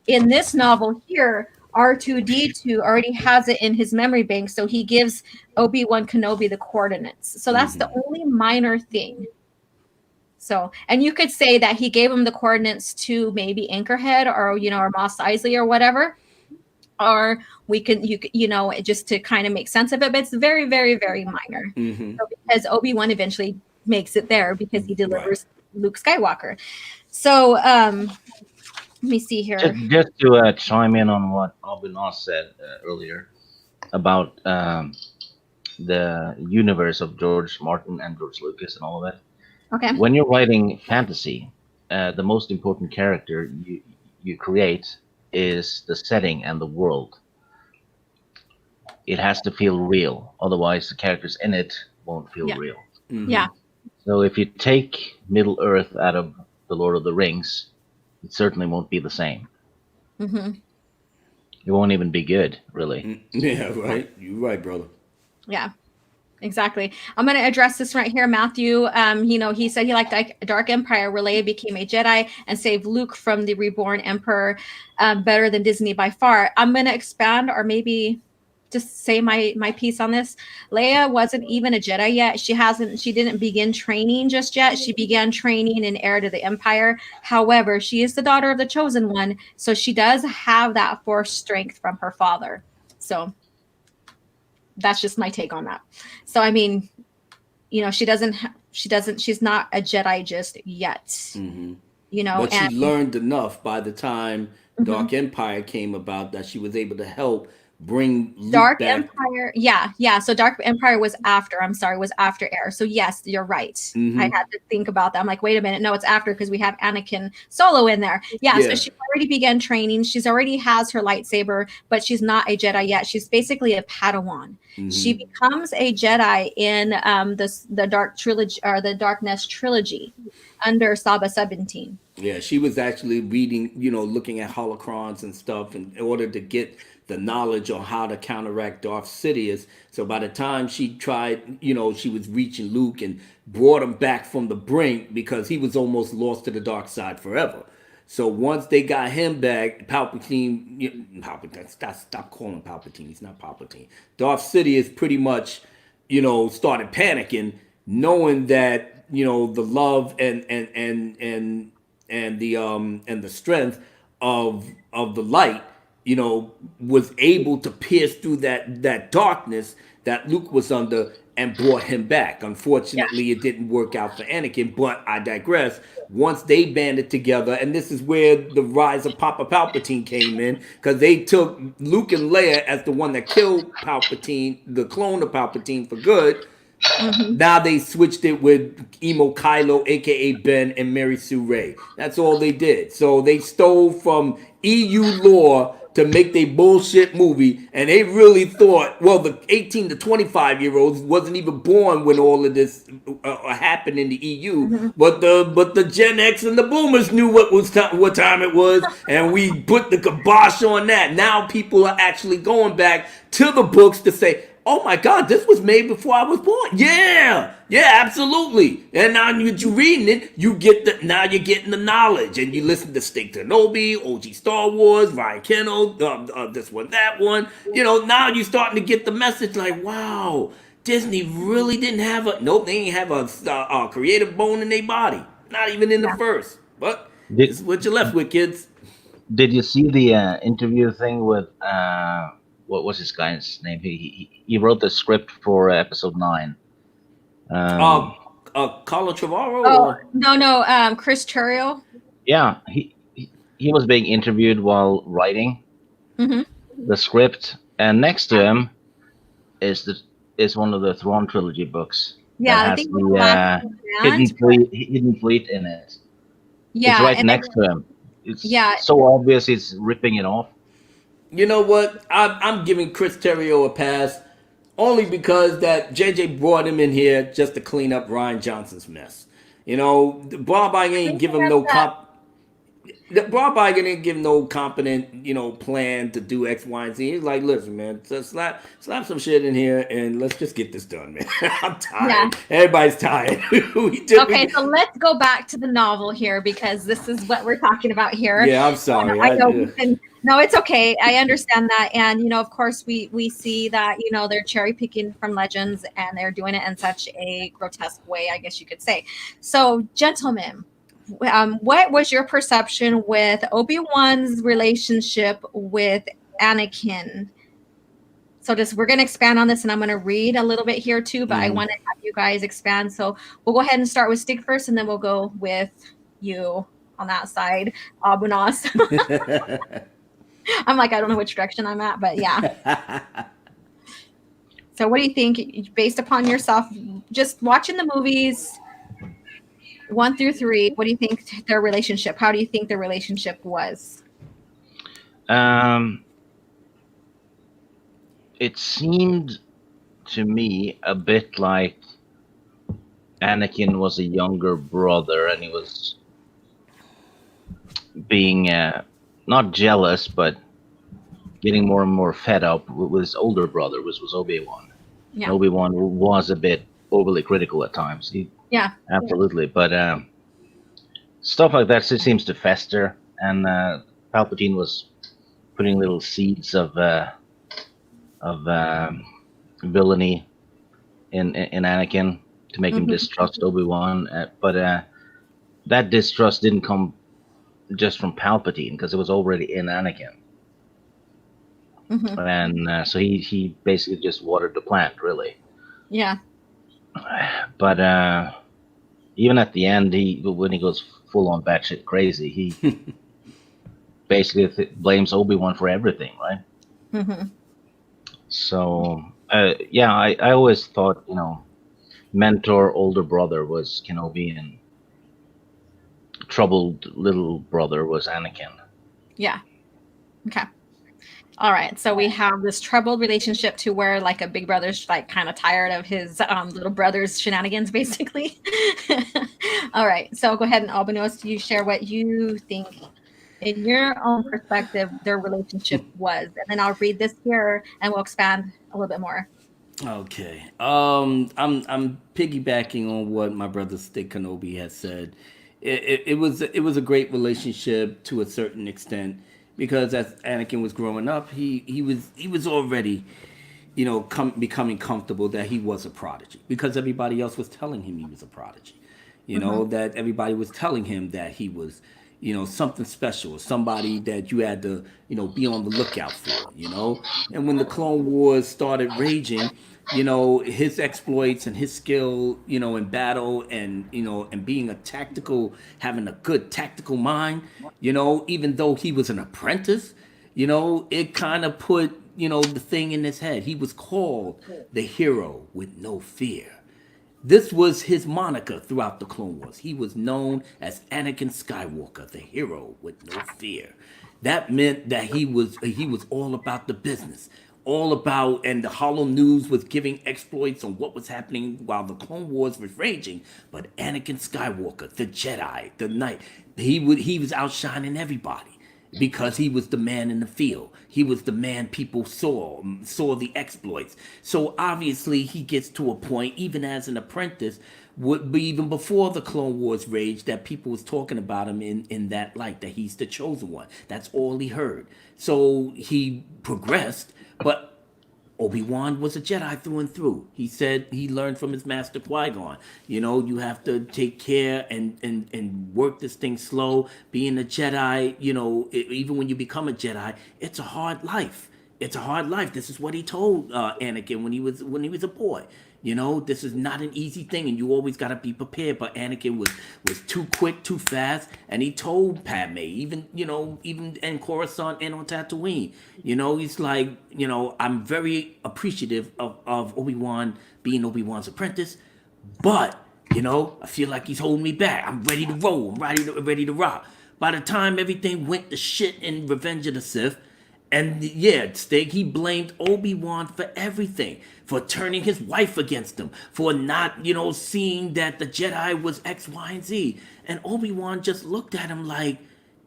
[SPEAKER 3] In this novel here, R2-D2 already has it in his memory bank, so he gives Obi-Wan Kenobi the coordinates. So that's the only minor thing. So, and you could say that he gave him the coordinates to maybe Anchorhead or or Mos Eisley or whatever, or we can just to kind of make sense of it. But it's very, very, very minor. So because Obi-Wan eventually makes it there because he delivers Luke Skywalker. So let me see here.
[SPEAKER 1] Just to chime in on what Abu Nas said earlier about the universe of George Martin and George Lucas and all of that.
[SPEAKER 3] Okay.
[SPEAKER 1] When you're writing fantasy, the most important character you create is the setting and the world. It has to feel real, otherwise the characters in it won't feel real.
[SPEAKER 3] Yeah.
[SPEAKER 1] So if you take Middle Earth out of The Lord of the Rings, it certainly won't be the same. It won't even be good, really.
[SPEAKER 4] Yeah, right. You're right, brother.
[SPEAKER 3] Yeah, exactly. I'm going to address this right here. Matthew, he said he liked Dark Empire, where Leia became a Jedi and saved Luke from the reborn Emperor, better than Disney by far. I'm going to expand, or maybe just say my piece on this. Leia wasn't even a Jedi yet. She didn't begin training just yet. She began training in Heir to the Empire. However, she is the daughter of the Chosen One, so she does have that Force strength from her father. So that's just my take on that. So I mean, she's not a Jedi just yet.
[SPEAKER 4] But she learned enough by the time Dark Empire came about that she was able to help bring Luke
[SPEAKER 3] Dark
[SPEAKER 4] back.
[SPEAKER 3] Empire. Yeah. So Dark Empire was after. I'm sorry, was after Heir. So yes, you're right.
[SPEAKER 4] Mm-hmm.
[SPEAKER 3] I had to think about that. I'm like, wait a minute. No, it's after because we have Anakin Solo in there. Yeah. So she already began training. She's already has her lightsaber, but she's not a Jedi yet. She's basically a Padawan. Mm-hmm. She becomes a Jedi in the Dark Trilogy or the Darkness trilogy under Saba 17.
[SPEAKER 4] Yeah, she was actually reading, looking at holocrons and stuff in order to get the knowledge on how to counteract Darth Sidious. So by the time she tried, she was reaching Luke and brought him back from the brink because he was almost lost to the dark side forever. So once they got him back, Palpatine, stop calling him Palpatine. He's not Palpatine. Darth Sidious pretty much, started panicking, knowing that, the love and the strength of the light, was able to pierce through that darkness that Luke was under and brought him back. Unfortunately, it didn't work out for Anakin, but I digress. Once they banded together, and this is where the rise of Papa Palpatine came in, because they took Luke and Leia as the one that killed Palpatine, the clone of Palpatine, for good. Mm-hmm. Now they switched it with Emo Kylo, aka Ben, and Mary Sue Ray. That's all they did. So they stole from EU lore to make their bullshit movie, and they really thought, well, the 18 to 25-year-olds wasn't even born when all of this happened in the EU, mm-hmm. but the Gen X and the Boomers knew what time it was, and we put the kibosh on that. Now people are actually going back to the books to say, oh my God, this was made before I was born. Yeah, absolutely. And now you're reading it, now you're getting the knowledge, and you listen to Kenobi, OG Star Wars, Ryan Kennel, this one, that one. Now you're starting to get the message like, wow, Disney really didn't have they ain't have a creative bone in their body, not even in the first. But this is what you're left with, kids.
[SPEAKER 1] Did you see the interview thing with what was this guy's name? He wrote the script for episode 9.
[SPEAKER 4] Carlo Trevorrow?
[SPEAKER 3] Oh, no, Chris Terrio.
[SPEAKER 1] Yeah, he was being interviewed while writing the script, and next to him is one of the Thrawn trilogy books.
[SPEAKER 3] Yeah, I think the
[SPEAKER 1] Hidden Fleet in it.
[SPEAKER 3] Yeah,
[SPEAKER 1] it's right next to him. It's so obvious he's ripping it off.
[SPEAKER 4] You know what? I'm giving Chris Terrio a pass only because that JJ brought him in here just to clean up Ryan Johnson's mess. Bob Iger ain't give him no Bob Iger didn't give no competent, plan to do X, Y, and Z. He's like, listen, man, slap some shit in here and let's just get this done, man. I'm tired. Yeah. Everybody's tired.
[SPEAKER 3] Okay, so let's go back to the novel here because this is what we're talking about here.
[SPEAKER 4] Yeah, I'm sorry.
[SPEAKER 3] I know. No, it's okay. I understand that. And, of course, we see that, they're cherry picking from Legends and they're doing it in such a grotesque way, I guess you could say. So, gentlemen, what was your perception with Obi-Wan's relationship with Anakin? So we're going to expand on this and I'm going to read a little bit here too, but I want to have you guys expand. So we'll go ahead and start with Stick first and then we'll go with you on that side, Abu Nas. I'm like, I don't know which direction I'm at, but yeah. So what do you think, based upon yourself, just watching the movies 1 through 3, what do you think their relationship, how do you think their relationship was?
[SPEAKER 1] It seemed to me a bit like Anakin was a younger brother and he was being not jealous, but getting more and more fed up with his older brother, which was Obi-Wan. Yeah. Obi-Wan was a bit overly critical at times. Absolutely. But stuff like that seems to fester, and Palpatine was putting little seeds of villainy in Anakin to make him distrust Obi-Wan. But that distrust didn't come just from Palpatine because it was already in Anakin. And so he basically just watered the plant, really.
[SPEAKER 3] Yeah.
[SPEAKER 1] But even at the end, when he goes full on batshit crazy, he basically blames Obi-Wan for everything, right? So yeah, I always thought, mentor older brother was Kenobi and troubled little brother was Anakin.
[SPEAKER 3] Yeah. Okay. All right. So we have this troubled relationship to where like a big brother's like kind of tired of his little brother's shenanigans, basically. All right. So go ahead and Abu Nas, you share what you think in your own perspective their relationship was. And then I'll read this here and we'll expand a little bit more.
[SPEAKER 4] Okay. I'm piggybacking on what my brother Stick Kenobi has said. It was a great relationship to a certain extent because as Anakin was growing up, he was already, becoming comfortable that he was a prodigy because everybody else was telling him he was a prodigy. That everybody was telling him that he was, something special, somebody that you had to, be on the lookout for. And when the Clone Wars started raging, his exploits and his skill, in battle and, and being having a good tactical mind, even though he was an apprentice, it kind of put, the thing in his head. He was called the hero with no fear. This was his moniker throughout the Clone Wars. He was known as Anakin Skywalker, the hero with no fear. That meant that he was all about the business, all about, and the Hollow News was giving exploits on what was happening while the Clone Wars was raging. But Anakin Skywalker, the Jedi, the Knight, he was outshining everybody because he was the man in the field. He was the man people saw the exploits. So obviously he gets to a point, even as an apprentice, would be even before the Clone Wars rage, that people was talking about him in that light, that he's the chosen one. That's all he heard. So he progressed, but Obi-Wan was a Jedi through and through. He said he learned from his master Qui-Gon. You have to take care and work this thing slow. Being a Jedi, even when you become a Jedi, it's a hard life. It's a hard life. This is what he told Anakin when he was a boy. This is not an easy thing, and you always got to be prepared. But Anakin was too quick, too fast, and he told Padme, even in Coruscant and on Tatooine, he's like, I'm very appreciative of Obi-Wan being Obi-Wan's apprentice, but I feel like he's holding me back. I'm ready to roll. I'm ready to rock. By the time everything went to shit in Revenge of the Sith. And yeah, Stig, he blamed Obi-Wan for everything, for turning his wife against him, for not, seeing that the Jedi was X, Y, and Z. And Obi-Wan just looked at him like,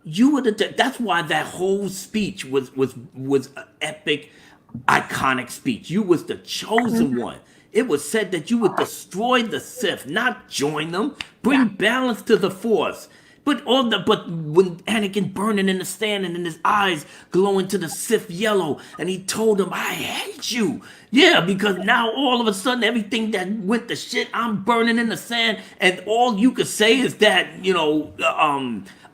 [SPEAKER 4] you were that's why that whole speech was an epic, iconic speech. You was the chosen one. It was said that you would destroy the Sith, not join them, bring balance to the Force. But when Anakin burning in the sand and in his eyes glowing to the Sith yellow, and he told him, "I hate you." Yeah, because now all of a sudden everything that went to shit, I'm burning in the sand, and all you could say is that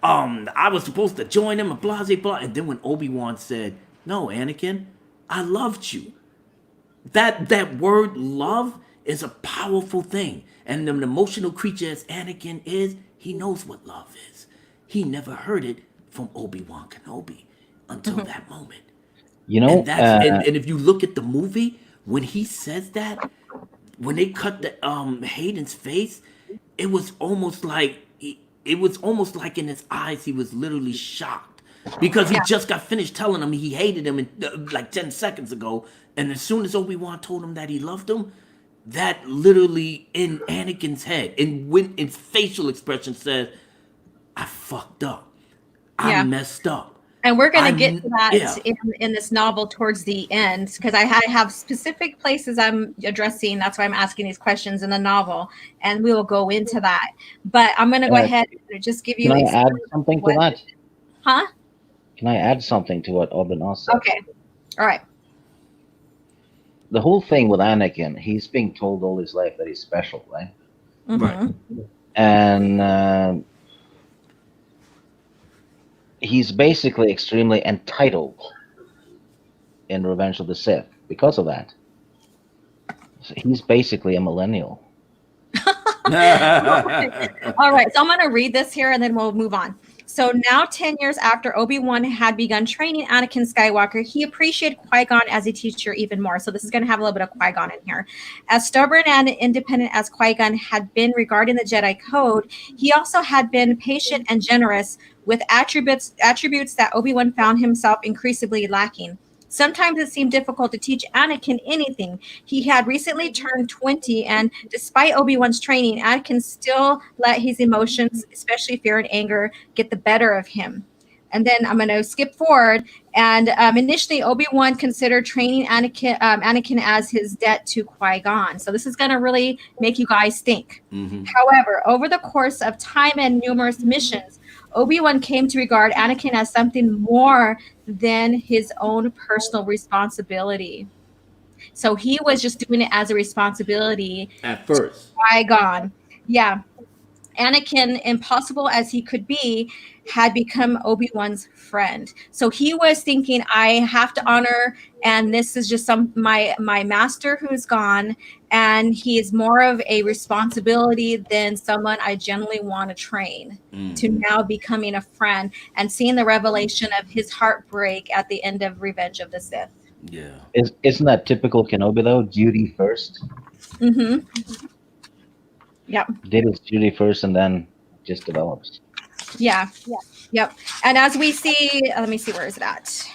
[SPEAKER 4] I was supposed to join him and blah blah blah. And then when Obi-Wan said, "No, Anakin, I loved you." That word love is a powerful thing, and an emotional creature as Anakin is. He knows what love is. He never heard it from Obi-Wan Kenobi until that moment. And if you look at the movie, when he says that, when they cut the Hayden's face, it was almost like in his eyes he was literally shocked because he just got finished telling him he hated him like 10 seconds ago, and as soon as Obi-Wan told him that he loved him, that literally in Anakin's head, and when its facial expression says, "I fucked up. I messed up."
[SPEAKER 3] And we're going to get to that in this novel towards the end, because I have specific places I'm addressing. That's why I'm asking these questions in the novel, and we will go into that. But I'm going to go ahead and just give you.
[SPEAKER 1] Can I add something to that?
[SPEAKER 3] Huh?
[SPEAKER 1] Can I add something to what Abu Nas said?
[SPEAKER 3] Okay. All right.
[SPEAKER 1] The whole thing with Anakin, he's being told all his life that he's special, right?
[SPEAKER 3] Mm-hmm.
[SPEAKER 1] Right. And he's basically extremely entitled in Revenge of the Sith because of that. So he's basically a millennial.
[SPEAKER 3] All right. So I'm going to read this here and then we'll move on. So now, 10 years after Obi-Wan had begun training Anakin Skywalker, he appreciated Qui-Gon as a teacher even more. So this is going to have a little bit of Qui-Gon in here. As stubborn and independent as Qui-Gon had been regarding the Jedi Code, he also had been patient and generous with attributes that Obi-Wan found himself increasingly lacking. Sometimes it seemed difficult to teach Anakin anything. He had recently turned 20, and despite Obi-Wan's training, Anakin still let his emotions, especially fear and anger, get the better of him. And then I'm going to skip forward. And initially, Obi-Wan considered training Anakin as his debt to Qui-Gon. So this is going to really make you guys think. Mm-hmm. However, over the course of time and numerous missions, Obi-Wan came to regard Anakin as something more than his own personal responsibility. So he was just doing it as a responsibility.
[SPEAKER 4] At first.
[SPEAKER 3] Qui-Gon. Yeah. Anakin, impossible as he could be, had become Obi-Wan's friend. So he was thinking, I have to honor, and this is just my master who's gone, and he is more of a responsibility than someone I generally want to train, to now becoming a friend and seeing the revelation of his heartbreak at the end of Revenge of the Sith.
[SPEAKER 4] Yeah.
[SPEAKER 1] Isn't that typical Kenobi though? Duty first.
[SPEAKER 3] Mm-hmm. Yep.
[SPEAKER 1] Did his duty first and then just develops.
[SPEAKER 3] Yeah. Yep. And as we see, let me see, where is it at?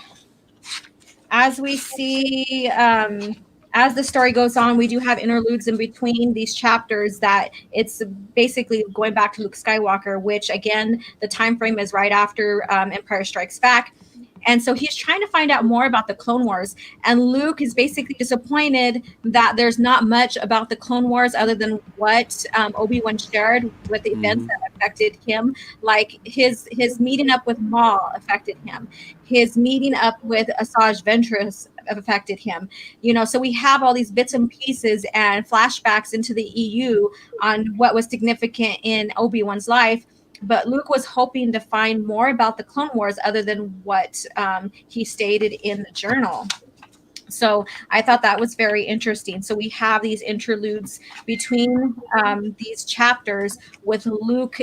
[SPEAKER 3] As we see, as the story goes on, we do have interludes in between these chapters that it's basically going back to Luke Skywalker, which again, the time frame is right after Empire Strikes Back. And so he's trying to find out more about the Clone Wars. And Luke is basically disappointed that there's not much about the Clone Wars other than what Obi-Wan shared with the events that affected him. Like his meeting up with Maul affected him. His meeting up with Asajj Ventress affected him. You know, so we have all these bits and pieces and flashbacks into the EU on what was significant in Obi-Wan's life. But Luke was hoping to find more about the Clone Wars other than what he stated in the journal. So I thought that was very interesting. So we have these interludes between these chapters with Luke,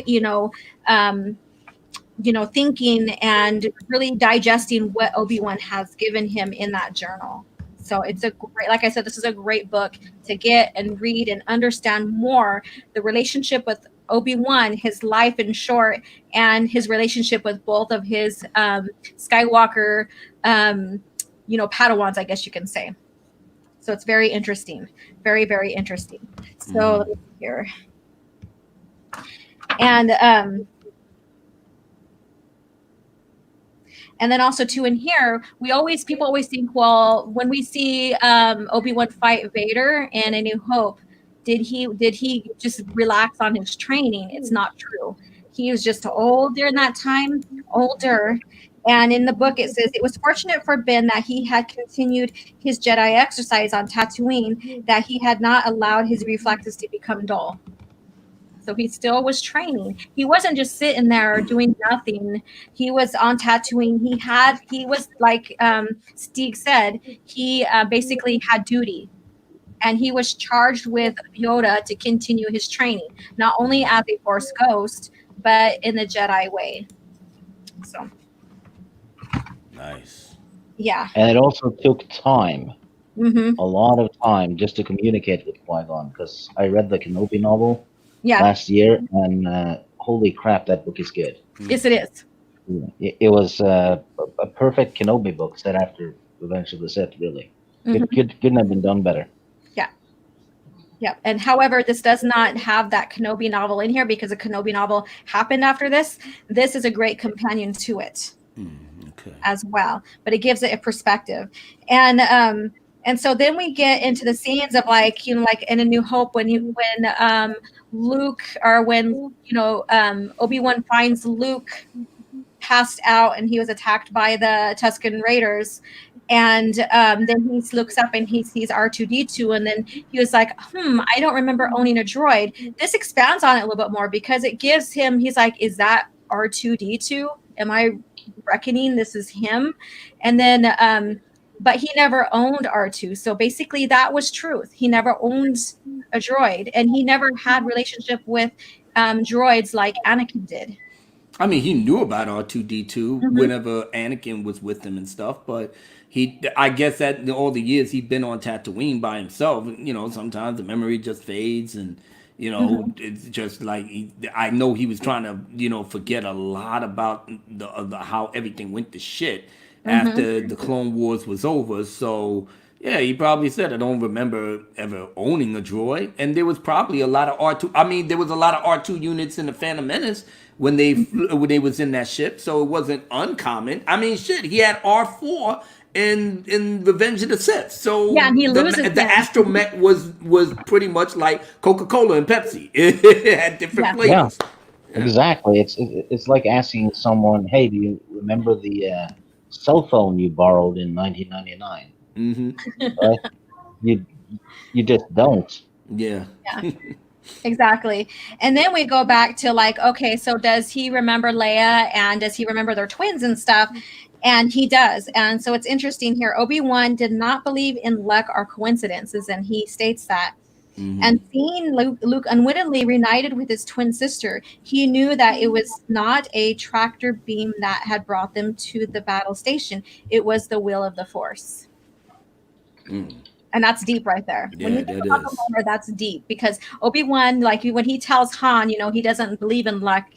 [SPEAKER 3] thinking and really digesting what Obi-Wan has given him in that journal. So it's a great, like I said, this is a great book to get and read and understand more the relationship with Obi-Wan, his life in short, and his relationship with both of his Skywalker, Padawans, I guess you can say. So it's very interesting, very, very interesting. So let me see here. And then also too in here, people always think, well, when we see Obi-Wan fight Vader in A New Hope, did he just relax on his training? It's not true. He was just old during that time, older. And in the book, it says, it was fortunate for Ben that he had continued his Jedi exercise on Tatooine, that he had not allowed his reflexes to become dull. So he still was training. He wasn't just sitting there doing nothing. He was on Tatooine. He was like Stikes said, he basically had duty. And he was charged with Yoda to continue his training, not only as a Force ghost, but in the Jedi way. So.
[SPEAKER 4] Nice.
[SPEAKER 3] Yeah.
[SPEAKER 1] And it also took time, a lot of time, just to communicate with Qui-Gon, because I read the Kenobi novel last year, and holy crap, that book is good.
[SPEAKER 3] Yes, it is.
[SPEAKER 1] It was a perfect Kenobi book set after Revenge of the Sith, really. Couldn't have been done better.
[SPEAKER 3] Yeah. And however, this does not have that Kenobi novel in here because a Kenobi novel happened after this. This is a great companion to it as well, but it gives it a perspective. And so then we get into the scenes of like in A New Hope when Luke, or when Obi-Wan finds Luke passed out and he was attacked by the Tusken Raiders. And then he looks up and he sees R2-D2, and then he was like, I don't remember owning a droid. This expands on it a little bit more because it gives him, he's like, is that R2-D2? Am I reckoning this is him? And then, but he never owned R2. So basically that was truth. He never owned a droid, and he never had relationship with droids like Anakin did.
[SPEAKER 4] I mean, he knew about R2D2
[SPEAKER 3] Hmm.
[SPEAKER 4] whenever Anakin was with him and stuff, but I guess that all the years he'd been on Tatooine by himself, sometimes the memory just fades, and
[SPEAKER 3] Hmm.
[SPEAKER 4] it's just like I know he was trying to, forget a lot about the how everything went to shit
[SPEAKER 3] Hmm.
[SPEAKER 4] after the Clone Wars was over. So yeah, he probably said, I don't remember ever owning a droid. And there was probably a lot of R2. I mean, there was a lot of R2 units in the Phantom Menace when they was in that ship, so it wasn't uncommon. I mean, shit, he had R4 in Revenge of the Sith.
[SPEAKER 3] Yeah,
[SPEAKER 4] So
[SPEAKER 3] and he loses
[SPEAKER 4] the
[SPEAKER 3] him.
[SPEAKER 4] astromech was pretty much like Coca-Cola and Pepsi. It had different
[SPEAKER 3] Yeah.
[SPEAKER 1] Yeah,
[SPEAKER 4] flavors. Yeah.
[SPEAKER 1] exactly. It's like asking someone, "Hey, do you remember the cell phone you borrowed in 1999?" Right? You you just don't.
[SPEAKER 4] Yeah.
[SPEAKER 3] Yeah. Exactly. And then we go back to like, okay, so does he remember Leia and does he remember their twins and stuff? And he does. And so it's interesting here. Obi-Wan did not believe in luck or coincidences, and he states that. And seeing Luke unwittingly reunited with his twin sister, he knew that it was not a tractor beam that had brought them to the battle station. It was the will of the Force. And that's deep right there. When you
[SPEAKER 4] Yeah,
[SPEAKER 3] think
[SPEAKER 4] that
[SPEAKER 3] about the
[SPEAKER 4] is.
[SPEAKER 3] lore, that's deep because Obi-Wan, like when he tells Han, he doesn't believe in luck,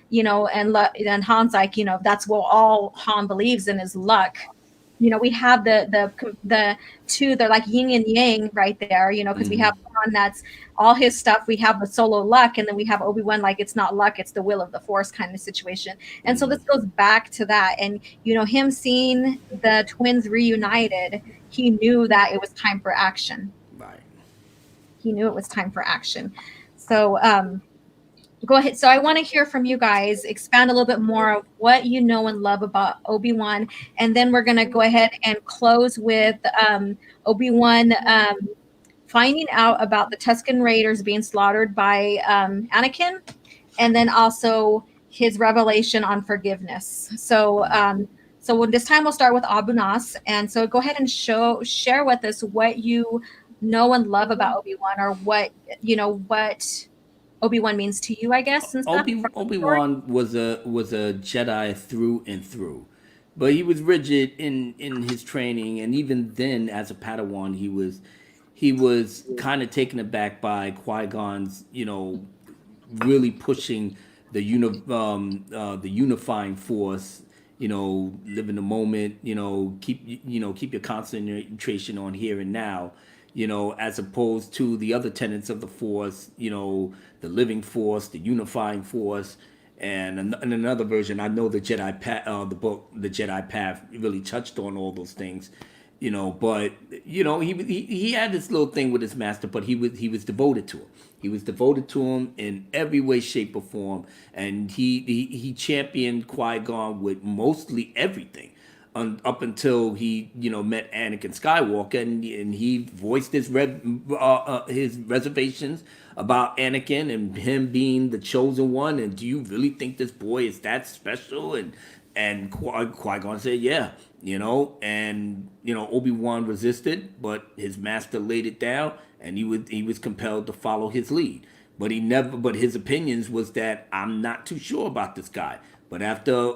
[SPEAKER 3] and Han's like, that's what all Han believes in is luck. We have the two, they're like yin and yang right there, because we have Han that's all his stuff. We have the solo luck, and then we have Obi-Wan like it's not luck, it's the will of the Force kind of situation. And so this goes back to that, and him seeing the twins reunited, he knew that it was time for action.
[SPEAKER 4] Right.
[SPEAKER 3] He knew it was time for action. So go ahead. So I want to hear from you guys. Expand a little bit more of what you know and love about Obi-Wan, and then we're gonna go ahead and close with Obi-Wan finding out about the Tusken Raiders being slaughtered by Anakin, and then also his revelation on forgiveness. So this time we'll start with Abu Nas, and so go ahead and share with us what you know and love about Obi-Wan, or what Obi-Wan means to you, I guess, and stuff from the story.
[SPEAKER 4] Obi-Wan was a Jedi through and through, but he was rigid in his training, and even then, as a Padawan, he was kind of taken aback by Qui-Gon's, really pushing the unifying force. Live in the moment. Keep your concentration on here and now. As opposed to the other tenets of the force. The living force, the unifying force, and in another version, I know the Jedi Path, the book, the Jedi Path, really touched on all those things. But he had this little thing with his master, but he was devoted to him. He was devoted to him in every way, shape, or form, and he championed Qui-Gon with mostly everything, up until he met Anakin Skywalker, and he voiced his reservations about Anakin and him being the chosen one. And do you really think this boy is that special? And Qui-Gon said, yeah, and Obi-Wan resisted, but his master laid it down, and he was compelled to follow his lead. But his opinions was that I'm not too sure about this guy. But after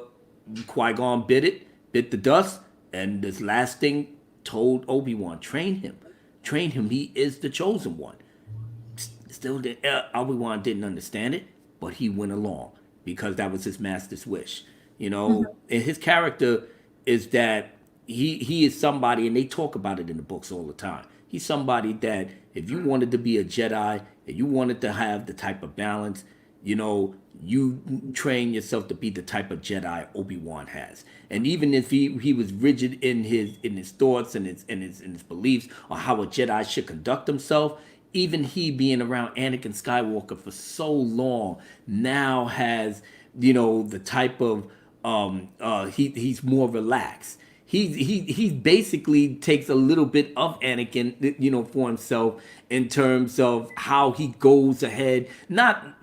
[SPEAKER 4] Qui-Gon bit the dust, and this last thing told Obi-Wan, train him. He is the chosen one. Still, Obi-Wan didn't understand it, but he went along because that was his master's wish. And his character is that he is somebody, and they talk about it in the books all the time. He's somebody that if you wanted to be a Jedi and you wanted to have the type of balance, you train yourself to be the type of Jedi Obi-Wan has. And even if he was rigid in his thoughts and his beliefs on how a Jedi should conduct himself, even he being around Anakin Skywalker for so long now has the type of he's more relaxed. He basically takes a little bit of Anakin, for himself in terms of how he goes ahead. Not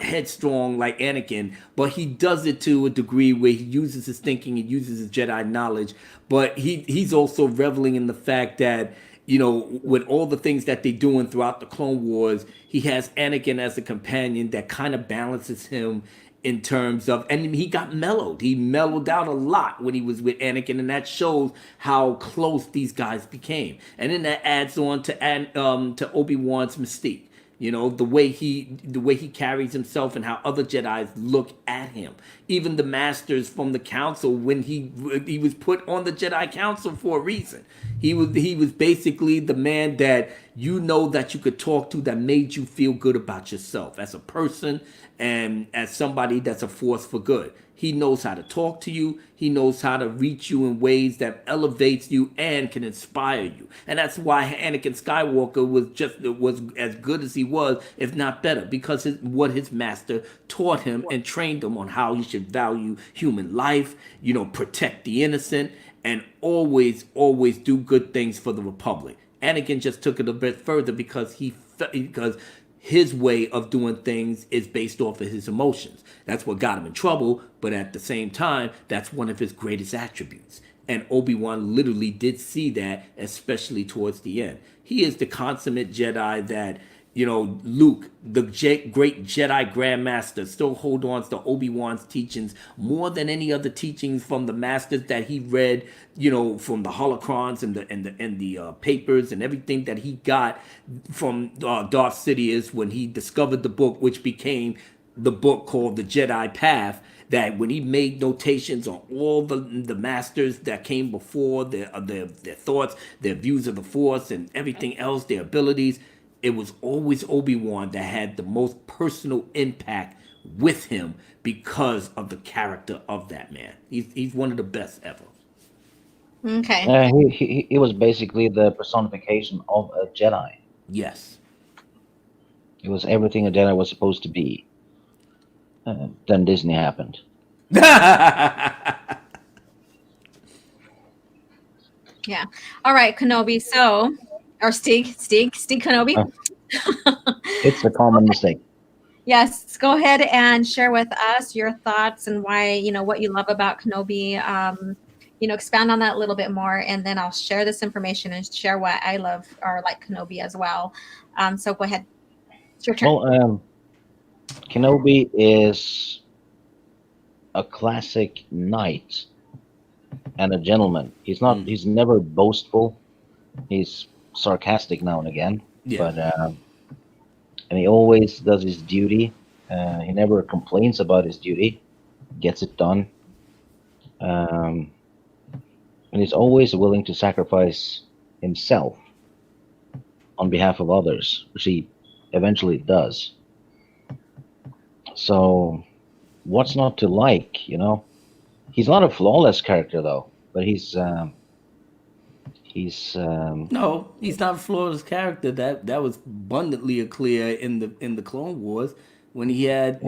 [SPEAKER 4] headstrong like Anakin, but he does it to a degree where he uses his thinking, he uses his Jedi knowledge, but he's also reveling in the fact that with all the things that they're doing throughout the Clone Wars, he has Anakin as a companion that kind of balances him in terms of, and he got mellowed. He mellowed out a lot when he was with Anakin, and that shows how close these guys became. And then that adds on to Obi-Wan's mystique. You know, the way he carries himself and how other Jedis look at him. Even the masters from the council, when he was put on the Jedi Council for a reason. He was basically the man that you know that you could talk to, that made you feel good about yourself as a person and as somebody that's a force for good. He knows how to talk to you. He knows how to reach you in ways that elevates you and can inspire you. And that's why Anakin Skywalker was as good as he was, if not better, because what his master taught him and trained him on how he should value human life, you know, protect the innocent, and always do good things for the Republic. Anakin just took it a bit further because his way of doing things is based off of his emotions. That's what got him in trouble, but at the same time, that's one of his greatest attributes. And Obi-Wan literally did see that, especially towards the end. He is the consummate Jedi that, you know, Luke, the great Jedi Grandmaster, still holds on to Obi-Wan's teachings more than any other teachings from the masters that he read, you know, from the holocrons and the papers and everything that he got from Darth Sidious when he discovered the book, which became the book called The Jedi Path. That when he made notations on all the masters that came before, their thoughts, their views of the Force, and everything else, their abilities, it was always Obi-Wan that had the most personal impact with him because of the character of that man. He's one of the best ever.
[SPEAKER 3] Okay.
[SPEAKER 1] He was basically the personification of a Jedi.
[SPEAKER 4] Yes.
[SPEAKER 1] It was everything a Jedi was supposed to be. Then Disney happened.
[SPEAKER 3] Yeah. All right, Kenobi. So, or Stig Kenobi.
[SPEAKER 1] It's a common mistake.
[SPEAKER 3] Yes, go ahead and share with us your thoughts and why, you know, what you love about Kenobi. You know, expand on that a little bit more, and then I'll share this information and share why I love or like Kenobi as well. So go ahead. It's your turn.
[SPEAKER 1] Well, Kenobi is a classic knight and a gentleman. He's not. He's never boastful. He's sarcastic now and again, but and he always does his duty. He never complains about his duty. Gets it done. And he's always willing to sacrifice himself on behalf of others, which he eventually does. So, what's not to like? You know, he's not a flawless character though, but he's no,
[SPEAKER 4] he's not a flawless character. That was abundantly clear in the Clone Wars when he had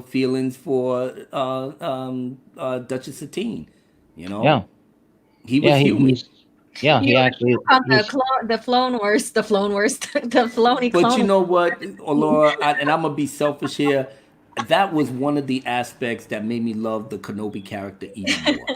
[SPEAKER 4] feelings for Duchess Satine. You know, he was human.
[SPEAKER 1] He actually
[SPEAKER 3] the Clone Wars, the Filoni.
[SPEAKER 4] But you know what, Laura, and I'm gonna be selfish here. That was one of the aspects that made me love the Kenobi character even more.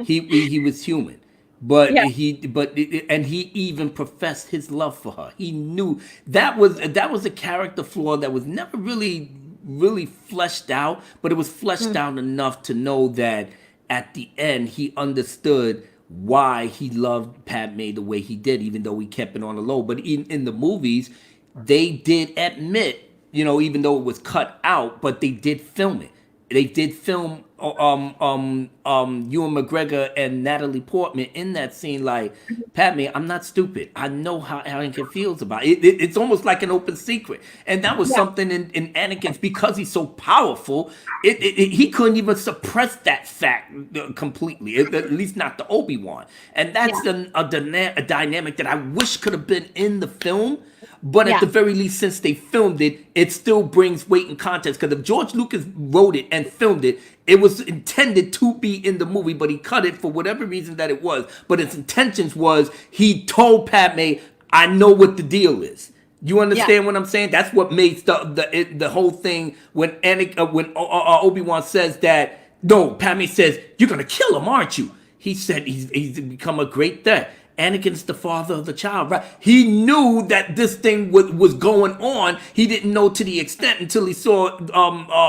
[SPEAKER 4] He was human, but he even professed his love for her. He knew that was a character flaw that was never really fleshed out, but it was fleshed out enough to know that at the end he understood why he loved Padme the way he did, even though he kept it on the low. But in the movies, they did admit, even though it was cut out, but they did film it. They did film Ewan McGregor and Natalie Portman in that scene, like, Padme, I'm not stupid. I know how Anakin feels about it. It's almost like an open secret. And that was something in Anakin's, because he's so powerful, he couldn't even suppress that fact completely, at least not the Obi-Wan. And that's a dynamic that I wish could have been in the film. But at the very least, since they filmed it, it still brings weight and context. Because if George Lucas wrote it and filmed it, it was intended to be in the movie, but he cut it for whatever reason that it was. But his intentions was, he told Padme, I know what the deal is. You understand what I'm saying? That's what makes the whole thing when Obi-Wan says that, no, Padme says, you're going to kill him, aren't you? He said he's become a great threat. Anakin's the father of the child, right? He knew that this thing was going on. He didn't know to the extent until he saw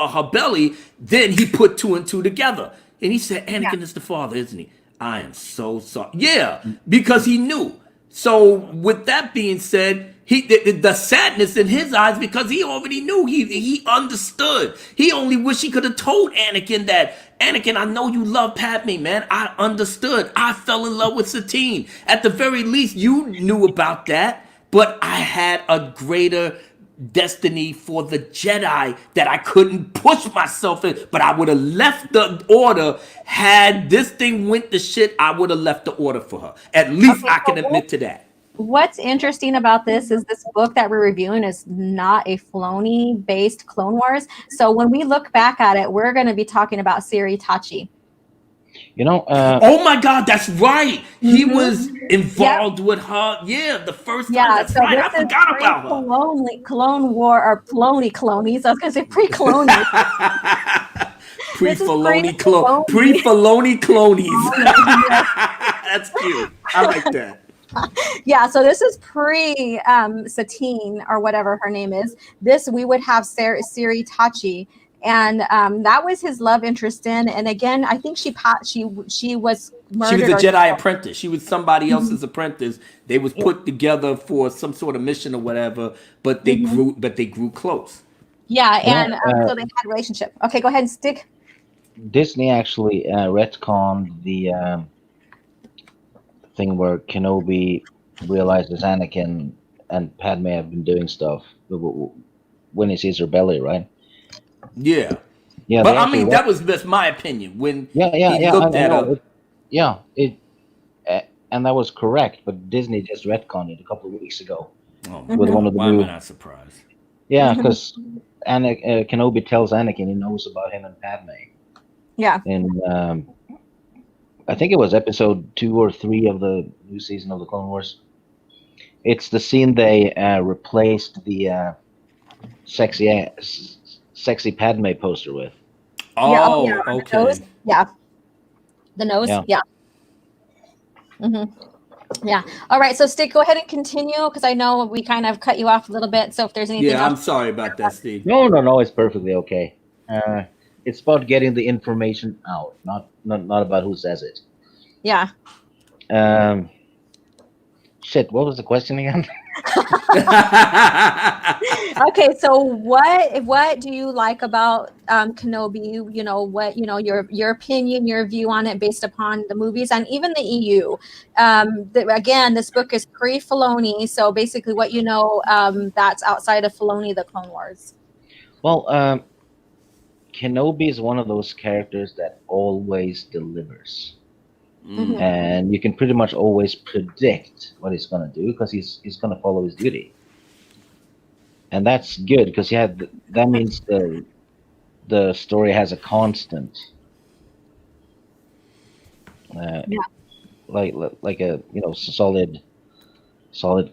[SPEAKER 4] her belly. Then he put two and two together. And he said, Anakin is the father, isn't he? I am so sorry. Yeah, because he knew. So with that being said, the sadness in his eyes because he already knew. He understood. He only wish he could have told Anakin that, Anakin, I know you love Padme, man. I understood. I fell in love with Satine. At the very least, you knew about that. But I had a greater destiny for the Jedi that I couldn't push myself in. But I would have left the order. Had this thing went to shit, I would have left the order for her. At least I can admit to that.
[SPEAKER 3] What's interesting about this is this book that we're reviewing is not a Filoni-based Clone Wars. So when we look back at it, we're going to be talking about Siri Tachi.
[SPEAKER 4] Oh my God, that's right. He was involved with her. Yeah, the first time. That's so right. I forgot about her.
[SPEAKER 3] Clone War or Filoni clonies. I was going to say pre-clonies.
[SPEAKER 4] Pre-Filoni clonies. That's cute. I like that.
[SPEAKER 3] Yeah, so this is pre Satine or whatever her name is. This we would have Siri Tachi, and that was his love interest in. And again, I think she was murdered. She was
[SPEAKER 4] a Jedi apprentice. She was somebody else's apprentice. They was put together for some sort of mission or whatever. But they grew. But they grew close.
[SPEAKER 3] Yeah, and so they had a relationship. Okay, go ahead and stick.
[SPEAKER 1] Disney actually retconned the thing where Kenobi realizes Anakin and Padme have been doing stuff when he sees her belly, right?
[SPEAKER 4] Yeah. But I mean, that was just my opinion when he looked at her.
[SPEAKER 1] And that was correct. But Disney just retconned it a couple of weeks ago.
[SPEAKER 4] With one of the why am I not surprised?
[SPEAKER 1] Yeah, because Kenobi tells Anakin he knows about him and Padme.
[SPEAKER 3] Yeah.
[SPEAKER 1] And I think it was episode 2 or 3 of the new season of the Clone Wars. It's the scene they replaced the sexy Padme poster with.
[SPEAKER 4] Oh, okay.
[SPEAKER 3] The nose. Yeah. The nose. Yeah. Yeah. All right. So, Stick, go ahead and continue because I know we kind of cut you off a little bit. So, if there's anything,
[SPEAKER 4] I'm sorry about that, Steve.
[SPEAKER 1] No, it's perfectly okay. It's about getting the information out, not about who says it.
[SPEAKER 3] Yeah.
[SPEAKER 1] Shit, what was the question again?
[SPEAKER 3] Okay, so what do you like about Kenobi? Your opinion, your view on it based upon the movies and even the EU. Again, this book is pre-Filoni, so basically what that's outside of Filoni, the Clone Wars.
[SPEAKER 1] Well, Kenobi is one of those characters that always delivers. And you can pretty much always predict what he's going to do because he's going to follow his duty. And that's good because that means the story has a constant. Like a solid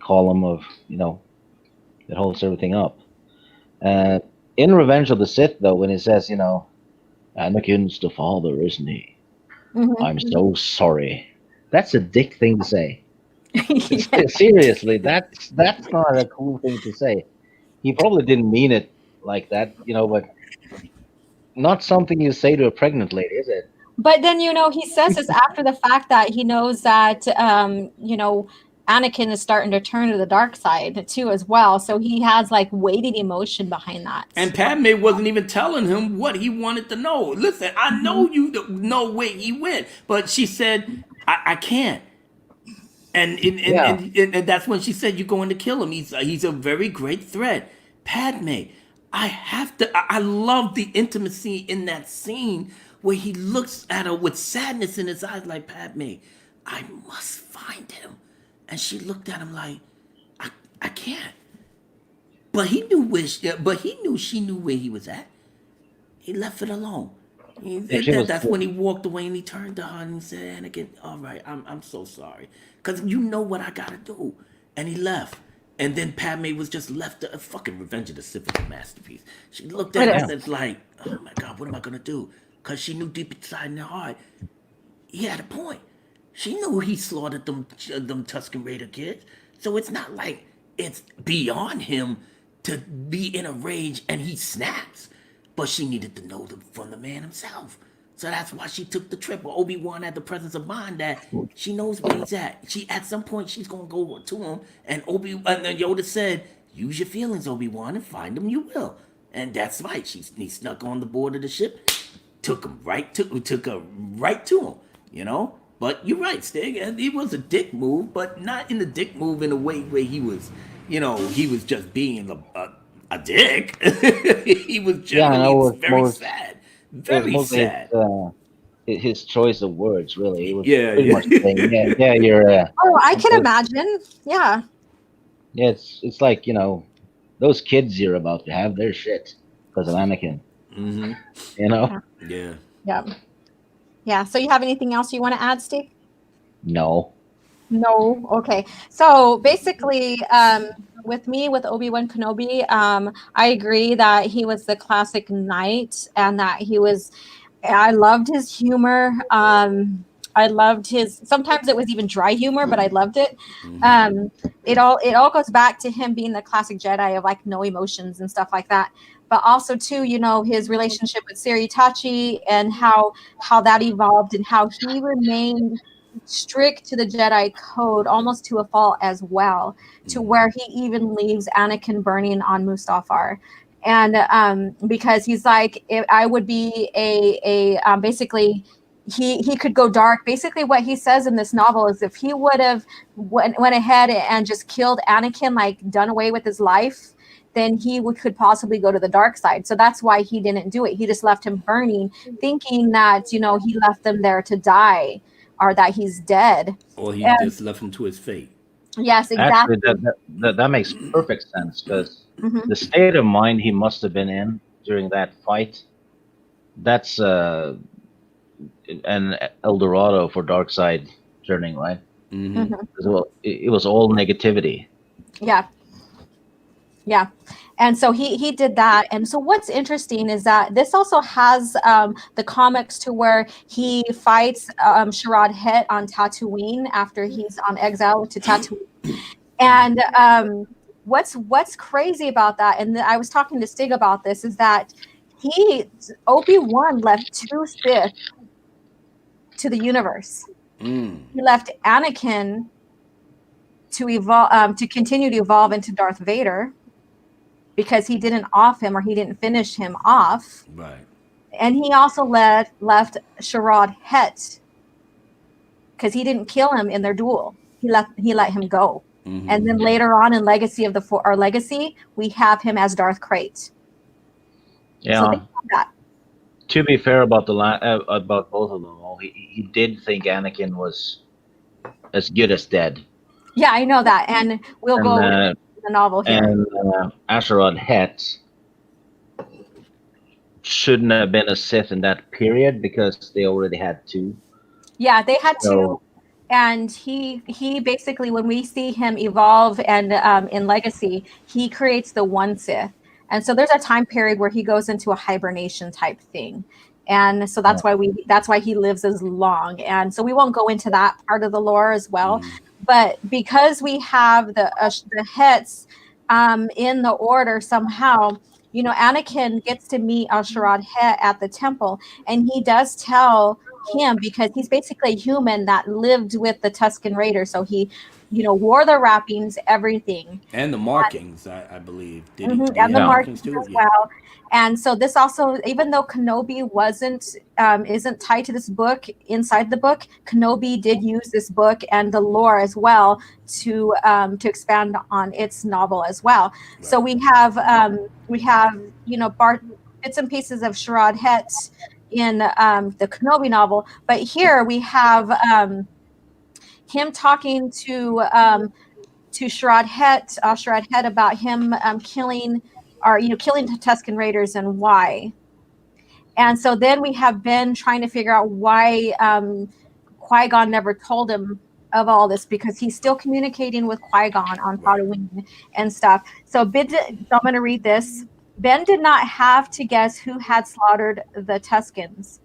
[SPEAKER 1] column of that holds everything up. In Revenge of the Sith, though, when he says, Anakin's the father, isn't he? I'm so sorry. That's a dick thing to say. Seriously, that's not a cool thing to say. He probably didn't mean it like that, but not something you say to a pregnant lady, is it?
[SPEAKER 3] But then, he says this after the fact that he knows that, Anakin is starting to turn to the dark side too as well. So he has weighted emotion behind that.
[SPEAKER 4] And Padme wasn't even telling him what he wanted to know. Listen, I know you know where he went, but she said, I can't. And that's when she said, you're going to kill him. He's a very great threat. Padme, I love the intimacy in that scene where he looks at her with sadness in his eyes like, Padme, I must find him. And she looked at him like, I can't. But he knew she knew where he was at. He left it alone. That's when he walked away and he turned to her and he said, Anakin, all right, I'm so sorry. Because you know what I got to do. And he left. And then Padme was just left. Fucking Revenge of the Sith is a masterpiece. She looked at him and it's like, oh my God, what am I going to do? Because she knew deep inside in her heart, he had a point. She knew he slaughtered them Tusken Raider kids. So it's not like it's beyond him to be in a rage and he snaps. But she needed to know from the man himself. So that's why she took the trip. Or Obi-Wan had the presence of mind that she knows where he's at. She at some point she's gonna go to him, and then Yoda said, "Use your feelings, Obi-Wan, and find him. You will." And that's right. He snuck on the board of the ship, took her right to him. You know. But you're right, Stig. It was a dick move, but not in the dick move in a way where he was, he was just being a dick. He was generally very sad. Very sad.
[SPEAKER 1] His choice of words, really. It was
[SPEAKER 4] Yeah,
[SPEAKER 1] pretty
[SPEAKER 4] yeah.
[SPEAKER 1] much saying, yeah, you're.
[SPEAKER 3] Oh, I can imagine. Yeah.
[SPEAKER 1] Yeah, it's like, those kids you're about to have their shit because of Anakin.
[SPEAKER 4] Mm-hmm.
[SPEAKER 1] You know?
[SPEAKER 4] Yeah.
[SPEAKER 3] Yeah. Yeah. So you have anything else you want to add, Steve?
[SPEAKER 1] No.
[SPEAKER 3] No. Okay. So basically, with Obi-Wan Kenobi, I agree that he was the classic knight and that I loved his humor. I loved sometimes it was even dry humor, but I loved it. It all goes back to him being the classic Jedi of like no emotions and stuff like that. But also too, his relationship with Siri Tachi and how that evolved and how he remained strict to the Jedi code almost to a fault as well, to where he even leaves Anakin burning on Mustafar. And because he's like, if I would be basically he could go dark. Basically what he says in this novel is if he would have went ahead and just killed Anakin, like done away with his life, then he could possibly go to the dark side. So that's why he didn't do it. He just left him burning, thinking that, he left them there to die or that he's dead.
[SPEAKER 4] Or he just left him to his fate.
[SPEAKER 3] Yes, exactly.
[SPEAKER 1] Actually, that makes perfect sense because the state of mind he must have been in during that fight, that's an El Dorado for dark side turning, right?
[SPEAKER 4] Mm-hmm.
[SPEAKER 1] Well, it was all negativity.
[SPEAKER 3] Yeah. Yeah. And so he did that. And so what's interesting is that this also has the comics to where he fights Sharad Het on Tatooine after he's on exile to Tatooine. And what's crazy about that, and I was talking to Stig about this, is that Obi-Wan left 2 Sith to the universe. He left Anakin to evolve, to continue to evolve into Darth Vader, because he didn't off him or he didn't finish him off.
[SPEAKER 4] Right.
[SPEAKER 3] And he also left Sharad Het because he didn't kill him in their duel. He let him go. Mm-hmm. And then later on in Legacy of our Legacy, we have him as Darth Krayt.
[SPEAKER 1] Yeah. So to be fair about about both of them, he did think Anakin was as good as dead.
[SPEAKER 3] Yeah, I know that, and we'll go into the novel here.
[SPEAKER 1] And Asherod Het shouldn't have been a Sith in that period because they already had 2.
[SPEAKER 3] Yeah, they had 2. And he basically, when we see him evolve and in Legacy, he creates the 1 Sith. And so there's a time period where he goes into a hibernation type thing. And so that's why he lives as long. And so we won't go into that part of the lore as well. But because we have the Hets in the order somehow, Anakin gets to meet Asherad Het at the temple, and he does tell him, because he's basically a human that lived with the Tusken Raider, so he wore the wrappings, everything,
[SPEAKER 4] and the markings, I believe,
[SPEAKER 3] and the markings as well. And so this also, even though Kenobi isn't tied to this book, inside the book, Kenobi did use this book and the lore as well to expand on its novel as well. Right. So we have bits and pieces of Sharad Het in the Kenobi novel, but here we have him talking to Sharad Het about him killing the Tusken Raiders and why. And so then we have Ben trying to figure out why Qui-Gon never told him of all this, because he's still communicating with Qui-Gon on Tatooine and stuff. So I'm going to read this. Ben did not have to guess who had slaughtered the Tuskens.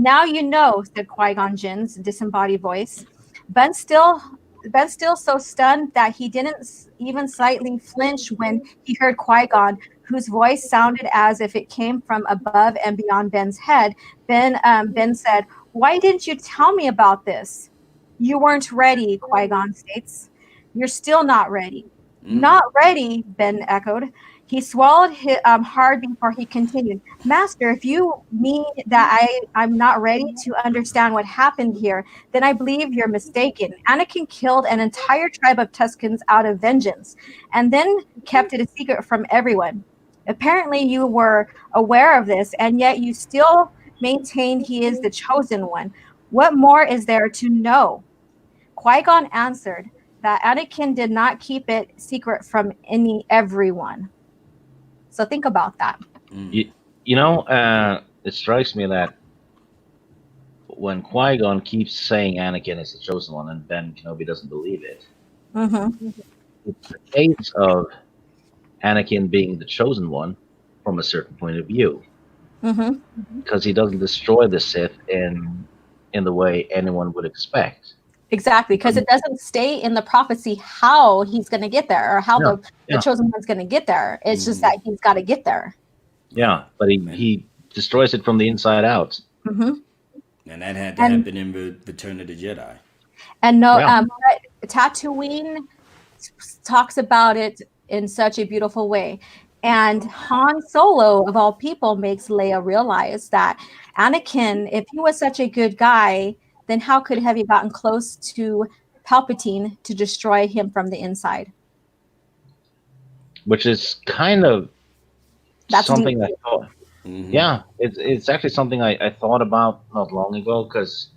[SPEAKER 3] Now you know, said Qui-Gon Jinn's disembodied voice. Ben still Ben still so stunned that he didn't even slightly flinch when he heard Qui-Gon, whose voice sounded as if it came from above and beyond Ben's head. Ben said, "Why didn't you tell me about this?" "You weren't ready," Qui-Gon states. "You're still not ready." "Not ready," Ben echoed. He swallowed hard before he continued. "Master, if you mean that I'm not ready to understand what happened here, then I believe you're mistaken. Anakin killed an entire tribe of Tuscans out of vengeance, and then kept it a secret from everyone. Apparently you were aware of this, and yet you still maintained he is the chosen one. What more is there to know?" Qui-Gon answered that Anakin did not keep it secret from everyone. So think about that.
[SPEAKER 1] It strikes me that when Qui-Gon keeps saying Anakin is the chosen one and Ben Kenobi doesn't believe it, it's the case of Anakin being the chosen one from a certain point of view. Because he doesn't destroy the Sith in the way anyone would expect.
[SPEAKER 3] Exactly, because it doesn't stay in the prophecy how he's going to get there or how the chosen one's going to get there. It's just that he's got to get there.
[SPEAKER 1] Yeah, but he destroys it from the inside out.
[SPEAKER 4] And that had to happen in Return of the Jedi.
[SPEAKER 3] And Tatooine talks about it in such a beautiful way. And Han Solo, of all people, makes Leia realize that Anakin, if he was such a good guy, then how could have he gotten close to Palpatine to destroy him from the inside?
[SPEAKER 1] Which is kind of something I thought. Yeah, it's actually something I thought about not long ago, because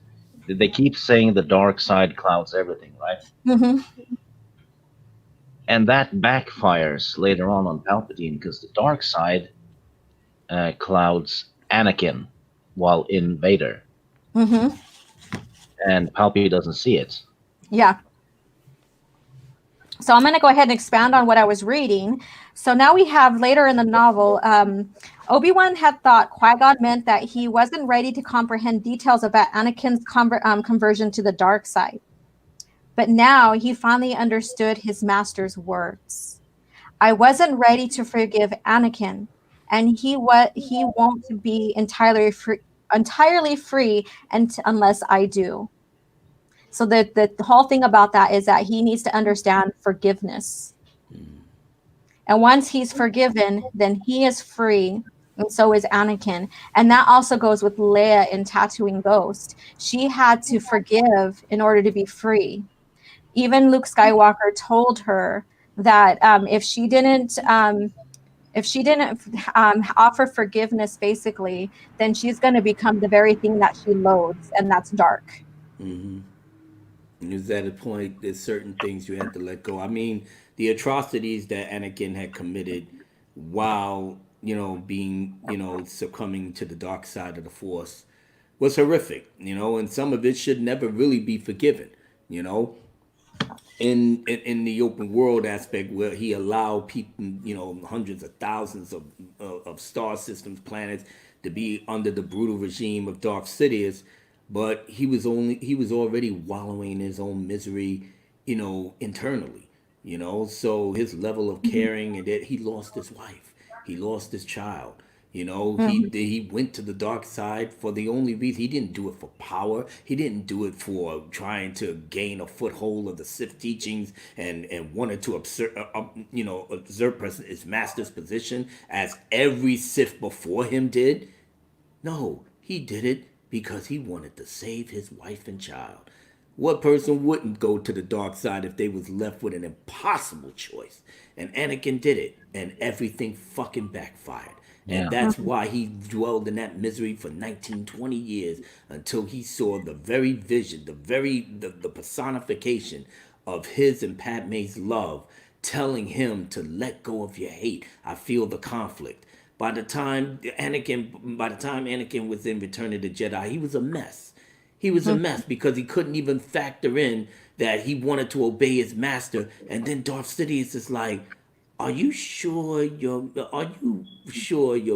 [SPEAKER 1] they keep saying the dark side clouds everything, right? And that backfires later on Palpatine, because the dark side clouds Anakin while in Vader. And Palpatine doesn't see it.
[SPEAKER 3] Yeah. So I'm going to go ahead and expand on what I was reading. So now we have later in the novel, Obi-Wan had thought Qui-Gon meant that he wasn't ready to comprehend details about Anakin's conversion to the dark side. But now he finally understood his master's words. "I wasn't ready to forgive Anakin, and he won't be entirely free unless I do." So the whole thing about that is that he needs to understand forgiveness. And once he's forgiven, then he is free, and so is Anakin. And that also goes with Leia in Tatooine Ghost. She had to forgive in order to be free. Even Luke Skywalker told her that if she didn't offer forgiveness, basically, then she's going to become the very thing that she loathes, and that's dark.
[SPEAKER 4] Is at a point there's certain things you have to let go. I mean, the atrocities that Anakin had committed while, being, succumbing to the dark side of the Force was horrific, and some of it should never really be forgiven, in the open world aspect, where he allowed people, hundreds of thousands of star systems, planets, to be under the brutal regime of Darth Sidious. But he was already wallowing in his own misery, internally, so his level of caring, and that he lost his wife, he lost his child, he went to the dark side for the only reason. He didn't do it for power. He didn't do it for trying to gain a foothold of the Sith teachings and wanted to usurp his master's position as every Sith before him did. No, he did it because he wanted to save his wife and child. What person wouldn't go to the dark side if they was left with an impossible choice? And Anakin did it, and everything fucking backfired. And that's why he dwelled in that misery for 19, 20 years, until he saw the very vision, the personification of his and Padme's love, telling him to let go of your hate. I feel the conflict. By the time Anakin was in Return of the Jedi, he was a mess. He was a mess because he couldn't even factor in that he wanted to obey his master. And then Darth Sidious is like, Are you sure your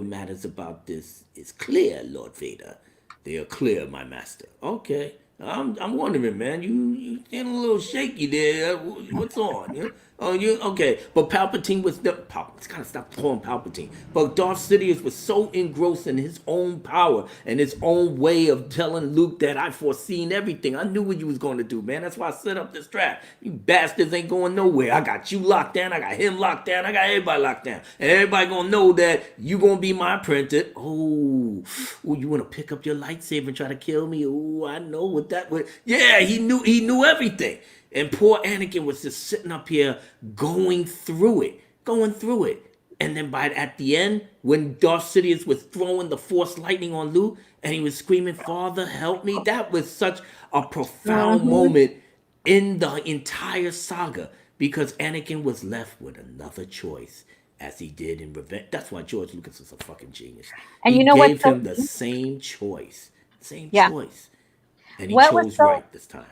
[SPEAKER 4] matters about this is clear, Lord Vader?" They are clear, my master. Okay. I'm wondering, man. You getting a little shaky there. What's on? Oh, you okay? But Palpatine was the It's gotta stop calling Palpatine. But Darth Sidious was so engrossed in his own power and his own way of telling Luke that I foreseen everything. I knew what you was going to do, man. That's why I set up this trap. You bastards ain't going nowhere. I got you locked down. I got him locked down. I got everybody locked down, and everybody gonna know that you gonna be my apprentice. Oh, you wanna pick up your lightsaber and try to kill me? Oh, I know what that would. Yeah, he knew everything. And poor Anakin was just sitting up here going through it. And then at the end, when Darth Sidious was throwing the Force lightning on Luke and he was screaming, "Father, help me," that was such a profound moment in the entire saga, because Anakin was left with another choice, as he did in Revenge. That's why George Lucas is a fucking genius.
[SPEAKER 3] And
[SPEAKER 4] he
[SPEAKER 3] you know
[SPEAKER 4] gave
[SPEAKER 3] what?
[SPEAKER 4] him the same choice. Choice. And he chose right this time.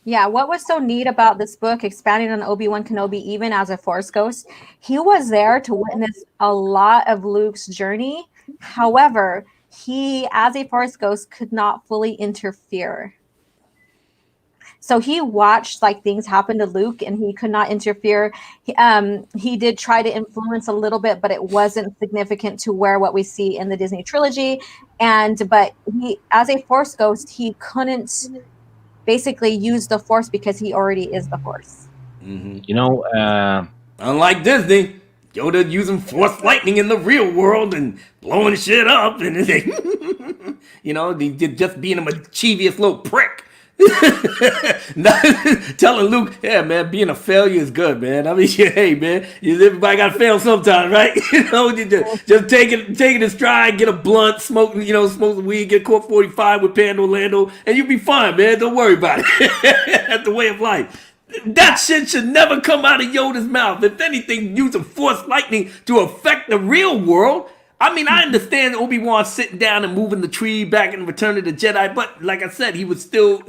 [SPEAKER 3] Yeah, what was so neat about this book, expanding on Obi-Wan Kenobi, even as a Force ghost, he was there to witness a lot of Luke's journey. However, he, as a Force ghost, could not fully interfere. So he watched like things happen to Luke, and he could not interfere. He did try to influence a little bit, but it wasn't significant to what we see in the Disney trilogy. But he, as a Force ghost, he couldn't basically use the Force because he already is the Force.
[SPEAKER 1] Mm-hmm.
[SPEAKER 4] Unlike Disney, Yoda using Force lightning in the real world and blowing shit up, and just being a mischievous little prick. Telling Luke, yeah, man, being a failure is good, man. I mean, hey, man, everybody got to fail sometime, right? Just take it in stride, get a blunt, smoke some weed, get Court 45 with Pan Orlando, and you'll be fine, man. Don't worry about it. That's the way of life. That shit should never come out of Yoda's mouth. If anything, using Force lightning to affect the real world. I mean, I understand Obi-Wan sitting down and moving the tree back in Return of the Jedi, but like I said, he was still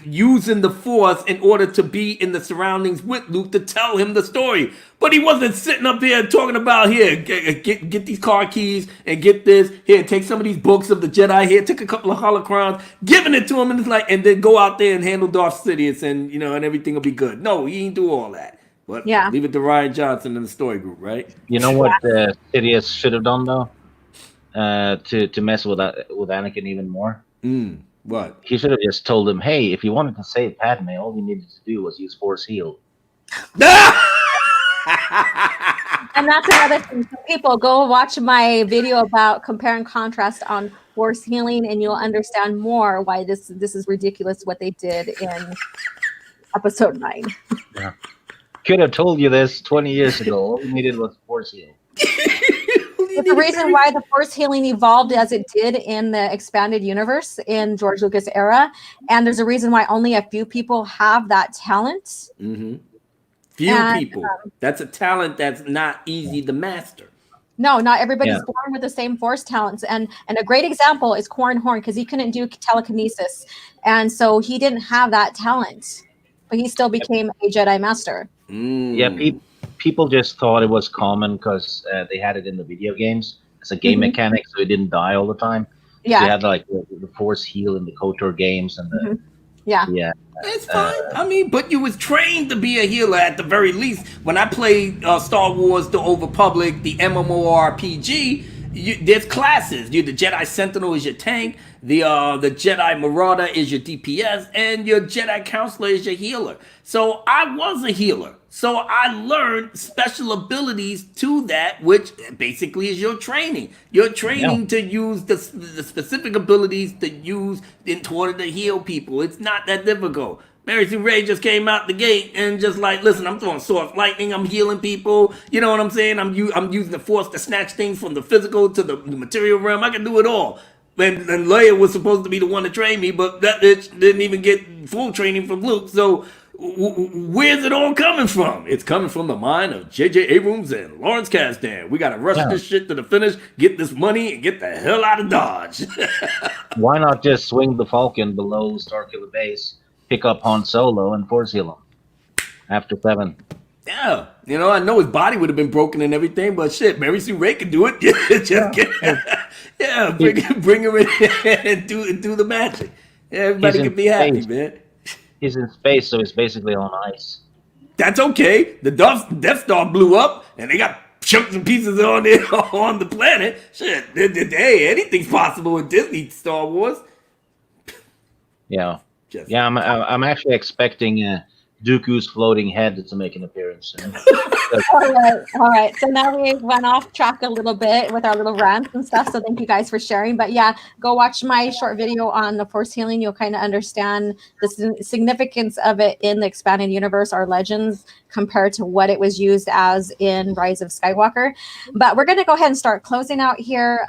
[SPEAKER 4] using the Force in order to be in the surroundings with Luke to tell him the story. But he wasn't sitting up here talking about, here, get these car keys and get this. Here, take some of these books of the Jedi. Here, take a couple of holocrons, giving it to him, and it's like, and then go out there and handle Darth Sidious, and and everything will be good. No, he ain't do all that. But leave it to Ryan Johnson and the story group, right?
[SPEAKER 1] You know what Sidious should have done though, to mess with Anakin even more.
[SPEAKER 4] What?
[SPEAKER 1] He should have just told him, "Hey, if you wanted to save Padme, all you needed to do was use Force heal."
[SPEAKER 3] And that's another thing. So people, go watch my video about compare and contrast on Force healing, and you'll understand more why this is ridiculous what they did in Episode 9.
[SPEAKER 1] Yeah. Could have told you this 20 years ago. All you needed was Force heal.
[SPEAKER 3] It's the reason why the Force healing evolved as it did in the expanded universe in George Lucas era, and there's a reason why only a few people have that talent.
[SPEAKER 4] Mm-hmm. Few people. That's a talent that's not easy to master.
[SPEAKER 3] No, not everybody's born with the same Force talents, and a great example is Corran Horn, because he couldn't do telekinesis, and so he didn't have that talent, but he still became a Jedi Master.
[SPEAKER 1] Yeah, people just thought it was common because they had it in the video games as a game mechanic, so it didn't die all the time. Yeah, so you had like the Force heal in the KOTOR games and the
[SPEAKER 4] it's fine. I mean, but you was trained to be a healer at the very least. When I played Star Wars: The Old Republic, the MMORPG, there's classes. The Jedi Sentinel is your tank. The Jedi Marauder is your DPS, and your Jedi Counselor is your healer. So I was a healer. So I learned special abilities to that, which basically is your training. You're training to use the specific abilities to use in order to heal people. It's not that difficult. Mary Sue Ray just came out the gate and just like, listen, I'm throwing source lightning, I'm healing people. You know what I'm saying? I'm using the Force to snatch things from the physical to the material realm. I can do it all. And Leia was supposed to be the one to train me, but that bitch didn't even get full training from Luke. So where's it all coming from? It's coming from the mind of J.J. Abrams and Lawrence Kasdan. We got to rush this shit to the finish, get this money, and get the hell out of Dodge.
[SPEAKER 1] Why not just swing the Falcon below Starkiller Base, pick up Han Solo, and Force heal him after 7?
[SPEAKER 4] Yeah, I know his body would have been broken and everything, but shit, Mary Sue Ray could do it. Just get, yeah, bring her in and do the magic. Yeah,
[SPEAKER 1] He's
[SPEAKER 4] everybody
[SPEAKER 1] in
[SPEAKER 4] could be happy,
[SPEAKER 1] space.
[SPEAKER 4] man.
[SPEAKER 1] He's in space, so he's basically on ice.
[SPEAKER 4] That's okay. The Death Star blew up, and they got chunks and pieces on it on the planet. Shit, hey, anything's possible with Disney Star Wars.
[SPEAKER 1] Yeah,
[SPEAKER 4] Just
[SPEAKER 1] yeah. I'm actually expecting Dooku's floating head to make an appearance soon.
[SPEAKER 3] All right. So now we went off track a little bit with our little rants and stuff. So thank you guys for sharing. But yeah, go watch my short video on the Force healing. You'll kind of understand the significance of it in the expanded universe, our legends, compared to what it was used as in Rise of Skywalker. But we're going to go ahead and start closing out here.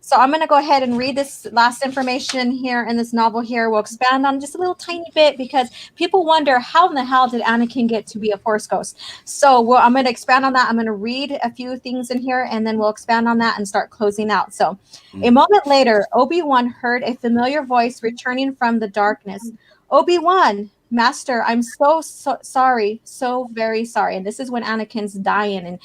[SPEAKER 3] So I'm going to go ahead and read this last information here in this novel here. We'll expand on just a little tiny bit because people wonder how in the hell did Anakin get to be a Force ghost? So I'm going to expand on that. I'm going to read a few things in here and then we'll expand on that and start closing out. So a moment later, Obi-Wan heard a familiar voice returning from the darkness. Obi-Wan, Master, I'm so sorry. So very sorry. And this is when Anakin's dying and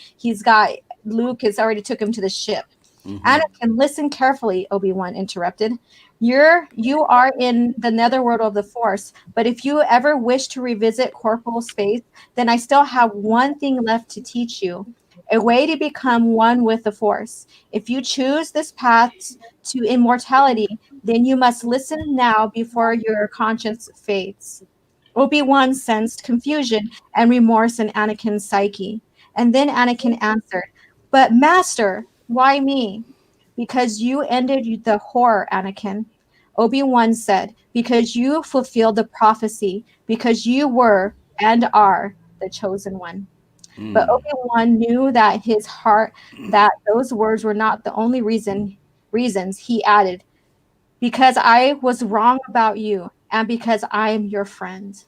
[SPEAKER 3] Luke has already took him to the ship. Anakin, listen carefully, Obi-Wan interrupted. You are in the netherworld of the Force, but if you ever wish to revisit corporal space, then I still have one thing left to teach you, a way to become one with the Force. If you choose this path to immortality, then you must listen now before your conscience fades. Obi-Wan sensed confusion and remorse in Anakin's psyche. And then Anakin answered, but Master, why me? Because you ended the horror, Anakin. Obi-Wan said, because you fulfilled the prophecy, because you were and are the chosen one. But Obi-Wan knew that his heart, that those words were not the only reasons. He added, because I was wrong about you and because I am your friend.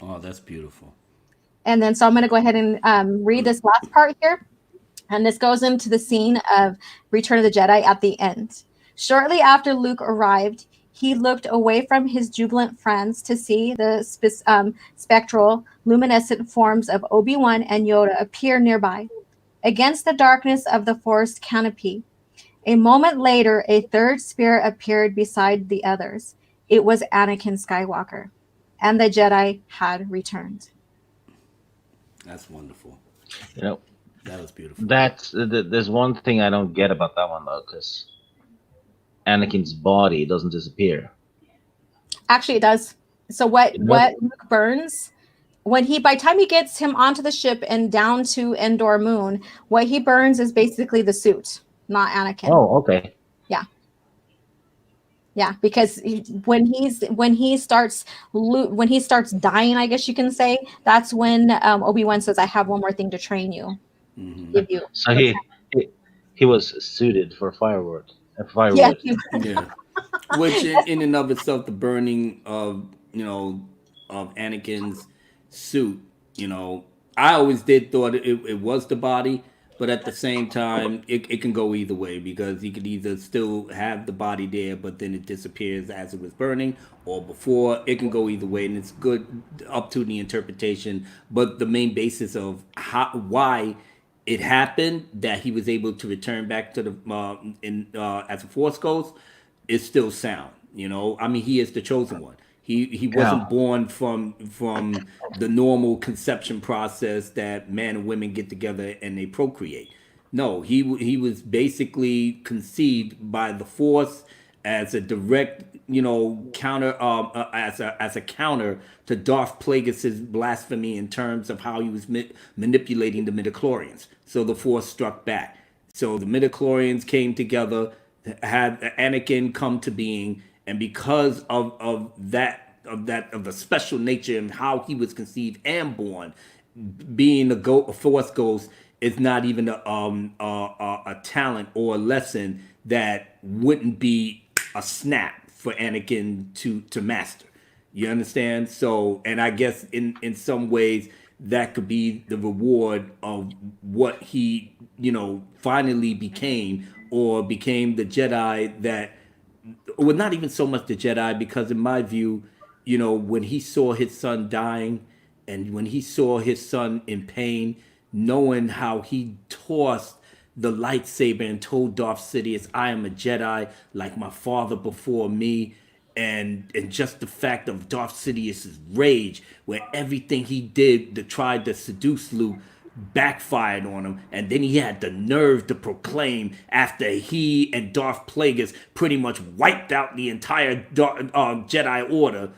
[SPEAKER 4] Oh, that's beautiful.
[SPEAKER 3] And then so I'm going to go ahead and read this last part here. And this goes into the scene of Return of the Jedi at the end. Shortly after Luke arrived, he looked away from his jubilant friends to see the spectral, luminescent forms of Obi-Wan and Yoda appear nearby, against the darkness of the forest canopy. A moment later, a third spirit appeared beside the others. It was Anakin Skywalker, and the Jedi had returned.
[SPEAKER 4] That's wonderful.
[SPEAKER 1] That
[SPEAKER 4] was beautiful.
[SPEAKER 1] There's one thing I don't get about that one though, because Anakin's body doesn't disappear.
[SPEAKER 3] Actually, it does. So what Luke burns, by the time he gets him onto the ship and down to Endor Moon, what he burns is basically the suit, not Anakin.
[SPEAKER 1] Oh, okay.
[SPEAKER 3] Yeah, because when he starts dying, I guess you can say, that's when Obi-Wan says, "I have one more thing to train you." Give you.
[SPEAKER 1] So he was suited for firewood.
[SPEAKER 3] Yeah.
[SPEAKER 4] Which in and of itself, the burning of Anakin's suit, I always thought it was the body, but at the same time, it can go either way because he could either still have the body there, but then it disappears as it was burning, or before. It can go either way, and it's good up to the interpretation. But the main basis of why it happened, that he was able to return back to the as a Force ghost, is still sound. I mean, he is the chosen one. He wasn't born from the normal conception process that man and women get together and they procreate. No, he was basically conceived by the Force as a direct, counter, as a counter to Darth Plagueis' blasphemy in terms of how he was manipulating the midichlorians. So the Force struck back. So the midichlorians came together, had Anakin come to being, and because of the special nature and how he was conceived and born, being a Force ghost is not even a talent or a lesson that wouldn't be a snap for Anakin to master. You understand? So, and I guess in some ways that could be the reward of what he finally became, or became the Jedi that, well, not even so much the Jedi, because in my view, when he saw his son dying And when he saw his son in pain, knowing how he tossed the lightsaber and told Darth Sidious, "I am a Jedi like my father before me," and just the fact of Darth Sidious's rage, where everything he did to try to seduce Luke backfired on him, and then he had the nerve to proclaim after he and Darth Plagueis pretty much wiped out the entire Jedi Order,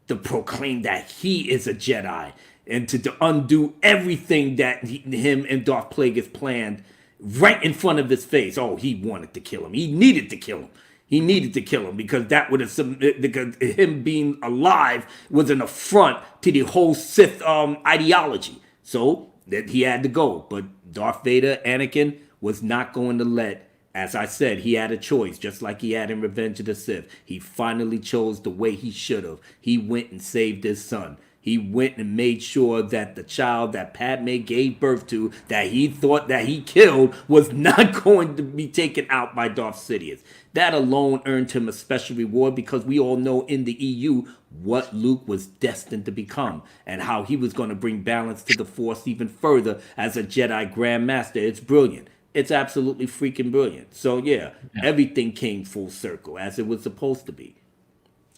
[SPEAKER 4] to proclaim that he is a Jedi and to undo everything that him and Darth Plagueis planned right in front of his face. Oh, he wanted to kill him. He needed to kill him. He needed to kill him because that would have because him being alive was an affront to the whole Sith ideology. So that he had to go. But Darth Vader, Anakin, was not going to let. As I said, he had a choice, just like he had in Revenge of the Sith. He finally chose the way he should have. He went and saved his son. He went and made sure that the child that Padme gave birth to, that he thought that he killed, was not going to be taken out by Darth Sidious. That alone earned him a special reward, because we all know in the EU what Luke was destined to become and how he was going to bring balance to the Force even further as a Jedi Grand Master. It's brilliant. It's absolutely freaking brilliant. So yeah, everything came full circle as it was supposed to be.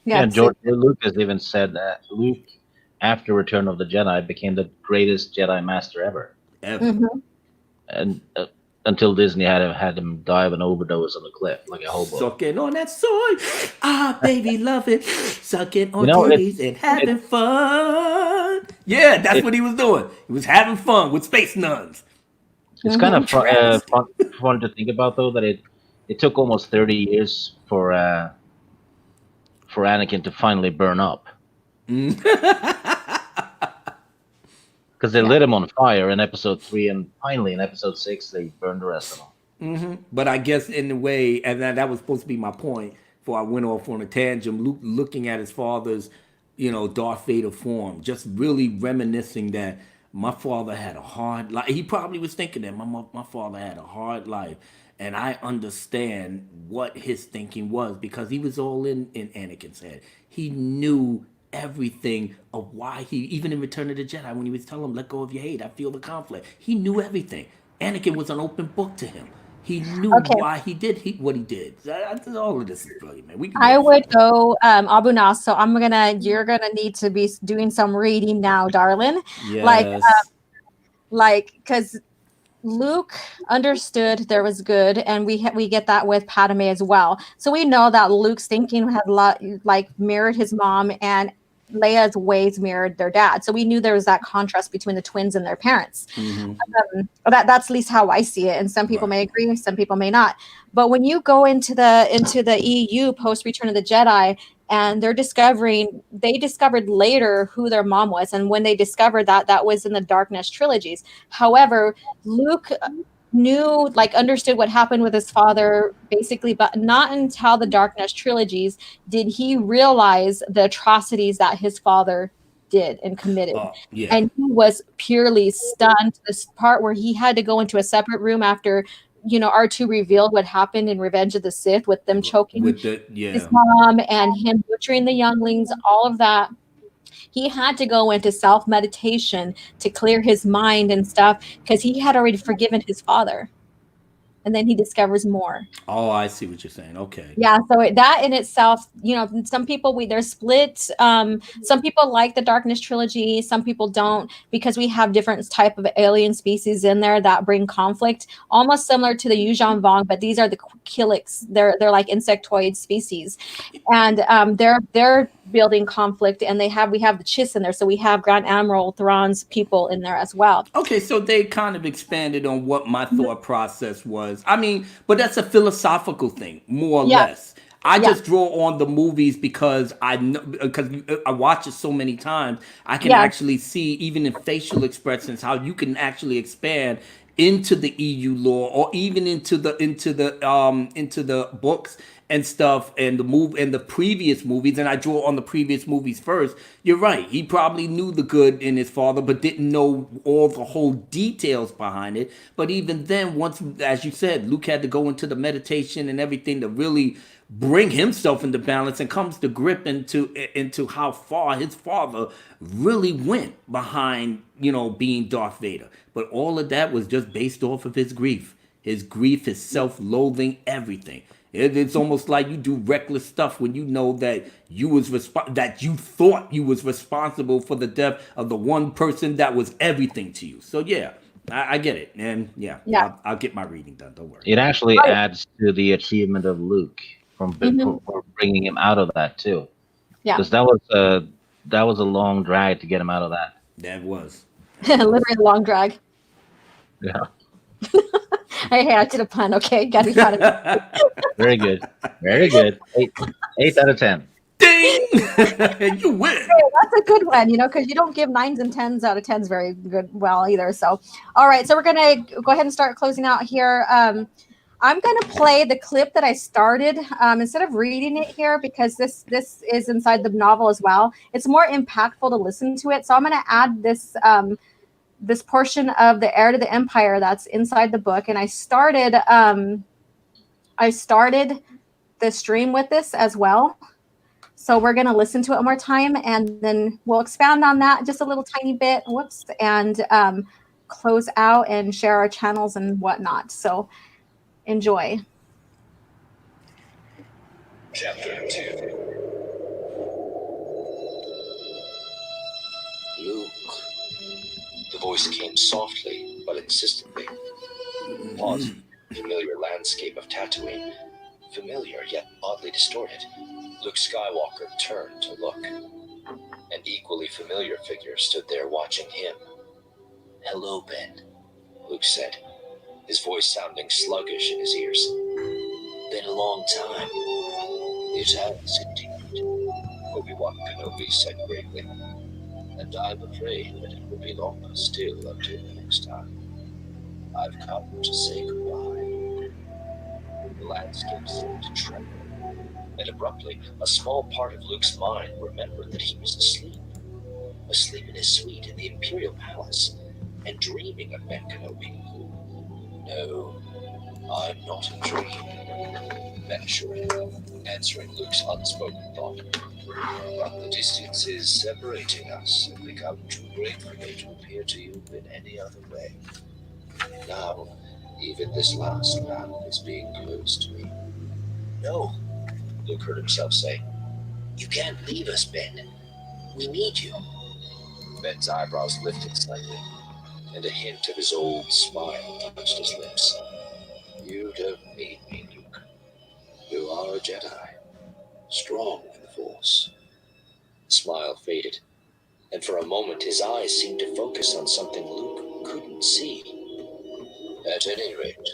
[SPEAKER 1] Yeah, George Lucas even said that Luke, after Return of the Jedi, became the greatest Jedi Master ever. And until Disney had him die of an overdose on the cliff like a hobo.
[SPEAKER 4] Sucking on that soy, baby, love it. Sucking on titties and having fun. Yeah, that's what he was doing. He was having fun with space nuns.
[SPEAKER 1] It's kind of fun to think about, though, that it took almost 30 years for Anakin to finally burn up. Because they lit him on fire in Episode 3, and finally in Episode 6 they burned the rest of them.
[SPEAKER 4] But I guess in the way, and that was supposed to be my point before I went off on a tangent, Luke looking at his father's, Darth Vader form, just really reminiscing that my father had a hard life. He probably was thinking that my father had a hard life. And I understand what his thinking was, because he was all in Anakin's head. He knew everything of why even in Return of the Jedi, when he was telling him, let go of your hate, I feel the conflict. He knew everything. Anakin was an open book to him. He knew why he did what he did. All of this is brilliant, man.
[SPEAKER 3] I would go Abu Nas, so you're gonna need to be doing some reading now, darling.
[SPEAKER 4] Yes.
[SPEAKER 3] Like, because Luke understood there was good, and we get that with Padme as well. So we know that Luke's thinking had mirrored his mom, and Leia's ways mirrored their dad. So we knew there was that contrast between the twins and their parents. That's at least how I see it. And some people may agree, some people may not. But when you go into the EU post Return of the Jedi, and they discovered later who their mom was, and when they discovered that was in the Darkness trilogies. However, Luke understood what happened with his father, basically, but not until the Darkness trilogies did he realize the atrocities that his father did and committed. And he was purely stunned to this part where he had to go into a separate room after R2 revealed what happened in Revenge of the Sith, with them choking his mom and him butchering the younglings, all of that. He had to go into self-meditation to clear his mind and stuff, because he had already forgiven his father. And then he discovers more.
[SPEAKER 4] Oh, I see what you're saying. Okay.
[SPEAKER 3] Yeah, so that in itself, some people, they're split. Some people like the Darkness trilogy. Some people don't, because we have different type of alien species in there that bring conflict, almost similar to the Yuuzhan Vong, but these are the Killiks. They're like insectoid species, and they're building conflict, and we have the Chiss in there, so we have Grand Admiral Thrawn's people in there as well.
[SPEAKER 4] Okay, so they kind of expanded on what my thought process was. I mean, but that's a philosophical thing, more or less. I just draw on the movies because I know, because I watch it so many times. I can actually see, even in facial expressions, how you can actually expand into the EU lore, or even into the books and stuff, and the previous movies, and I draw on the previous movies first. You're right. He probably knew the good in his father, but didn't know all the whole details behind it. But even then, once, as you said, Luke had to go into the meditation and everything to really bring himself into balance and comes to grip into how far his father really went behind, being Darth Vader. But all of that was just based off of his grief, his self-loathing, everything. It's almost like you do reckless stuff when you know that that you thought you was responsible for the death of the one person that was everything to you. So yeah, I get it, and yeah,
[SPEAKER 3] Yeah.
[SPEAKER 4] I'll get my reading done. Don't worry.
[SPEAKER 1] It actually adds to the achievement of Luke for bringing him out of that too.
[SPEAKER 3] Yeah.
[SPEAKER 1] Because that was a long drag to get him out of that.
[SPEAKER 4] That was
[SPEAKER 3] literally a long drag.
[SPEAKER 1] Yeah.
[SPEAKER 3] Hey, I did a pun. Okay, gotta be proud of me.
[SPEAKER 1] Very good. Very good. 8 out of 10.
[SPEAKER 4] Ding! You win.
[SPEAKER 3] Hey, that's a good one, because you don't give 9s and 10s out of 10s very good either. So, all right, so we're gonna go ahead and start closing out here. I'm gonna play the clip that I started instead of reading it here, because this is inside the novel as well. It's more impactful to listen to it, so I'm gonna add this this portion of the Heir to the Empire that's inside the book, and I started the stream with this as well. So we're going to listen to it one more time, and then we'll expand on that just a little tiny bit. Whoops. And close out and share our channels and whatnot. So enjoy.
[SPEAKER 2] Chapter 2. Luke. The voice came softly but insistently. Pausing in the familiar landscape of Tatooine, familiar yet oddly distorted, Luke Skywalker turned to look. An equally familiar figure stood there watching him. "Hello, Ben," Luke said, his voice sounding sluggish in his ears. "Been a long time." "It has indeed," Obiwan Kenobi said gravely. "And I'm afraid that it will be longer still until the next time. I've come to say goodbye." The landscape seemed to tremble, and abruptly, a small part of Luke's mind remembered that he was asleep. Asleep in his suite in the Imperial Palace, and dreaming of Ben Kenobi. "No, I'm not a dream," Ben assured him, answering Luke's unspoken thought. "But the distances separating us have become too great for me to appear to you in any other way. Now, even this last path is being closed to me." "No," Luke heard himself say. "You can't leave us, Ben. We need you." Ben's eyebrows lifted slightly, and a hint of his old smile touched his lips. "You don't need me, Luke. You are a Jedi, strong in the Force." The smile faded, and for a moment his eyes seemed to focus on something Luke couldn't see. "At any rate,"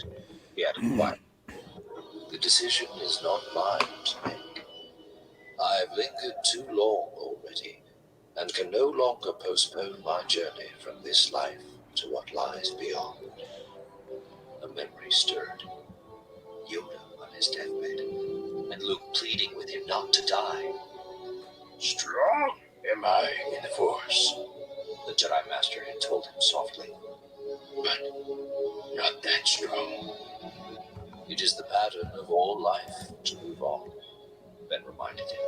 [SPEAKER 2] he added quietly, "the decision is not mine to make. I've lingered too long already, and can no longer postpone my journey from this life to what lies beyond." A memory stirred. Yoda on his deathbed, and Luke pleading with him not to die. "Strong am I in the Force," the Jedi Master had told him softly. "But not that strong. It is the pattern of all life to move on," Ben reminded him.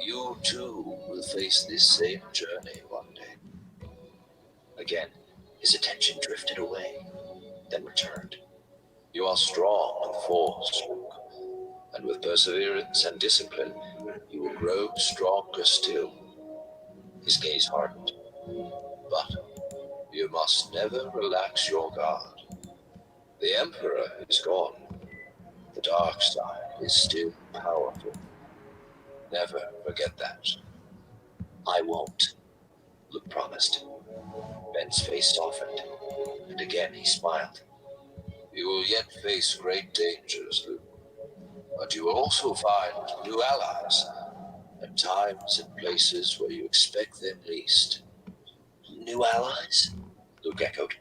[SPEAKER 2] "You too will face this same journey one day." Again, his attention drifted away, then returned. "You are strong in the Force, Luke, and with perseverance and discipline, you will grow stronger still." His gaze hardened. "But you must never relax your guard. The Emperor is gone. The dark side is still powerful. Never forget that." "I won't," Luke promised. Ben's face softened, and again he smiled. "You will yet face great dangers, Luke, but you will also find new allies at times and places where you expect them least." "New allies?" Luke echoed.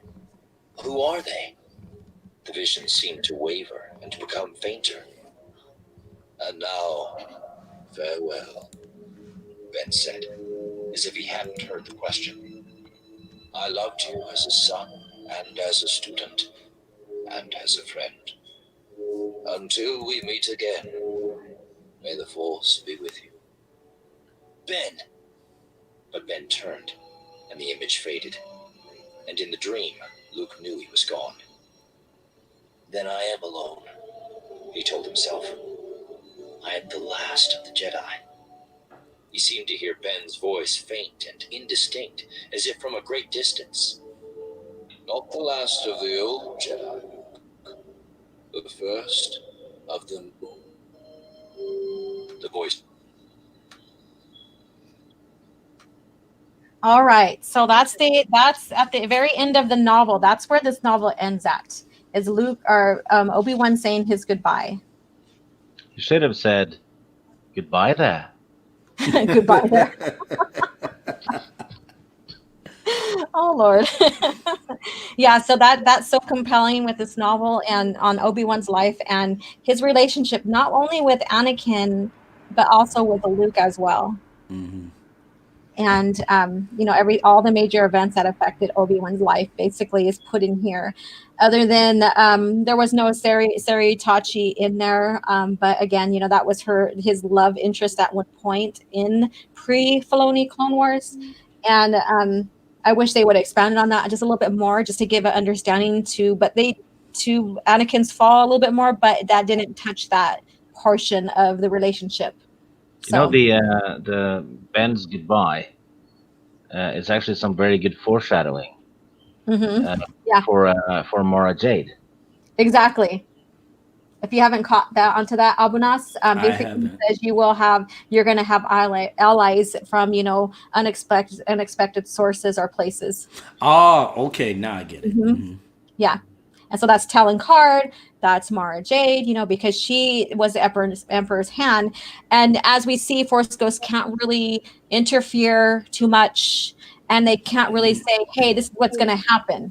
[SPEAKER 2] "Who are they?" The vision seemed to waver and to become fainter. And now, farewell, Ben said, as if he hadn't heard the question. I loved you as a son, and as a student, and as a friend. Until we meet again, may the Force be with you. Ben! But Ben turned, and the image faded. And in the dream, Luke knew he was gone. Then I am alone, he told himself. I am the last of the Jedi. He seemed to hear Ben's voice faint and indistinct, as if from a great distance. Not the last of the old Jedi, the first of the new. The voice.
[SPEAKER 3] All right. So that's at the very end of the novel. That's where this novel ends at. Is Luke or Obi-Wan saying his goodbye?
[SPEAKER 1] You should have said goodbye there.
[SPEAKER 3] Goodbye there. Oh Lord. Yeah, so that's so compelling with this novel and on Obi-Wan's life and his relationship not only with Anakin but also with Luke as well.
[SPEAKER 4] Mm-hmm.
[SPEAKER 3] And all the major events that affected Obi-Wan's life basically is put in here. Other than there was no Sari Tachi in there, but again, that was his love interest at one point in pre-Filoni Clone Wars, and I wish they would have expanded on that just a little bit more, just to give an understanding to Anakin's fall a little bit more, but that didn't touch that portion of the relationship. So.
[SPEAKER 1] The Ben's goodbye is actually some very good foreshadowing for Mara Jade.
[SPEAKER 3] Exactly. If you haven't caught that onto that, Abu Nas basically says you're going to have allies from unexpected sources or places.
[SPEAKER 4] Oh, okay, now I get it.
[SPEAKER 3] Mm-hmm.
[SPEAKER 4] Mm-hmm.
[SPEAKER 3] Yeah. And so that's Talon Card, that's Mara Jade, because she was the Emperor's hand. And as we see, Force Ghosts can't really interfere too much, and they can't really say, hey, this is what's going to happen.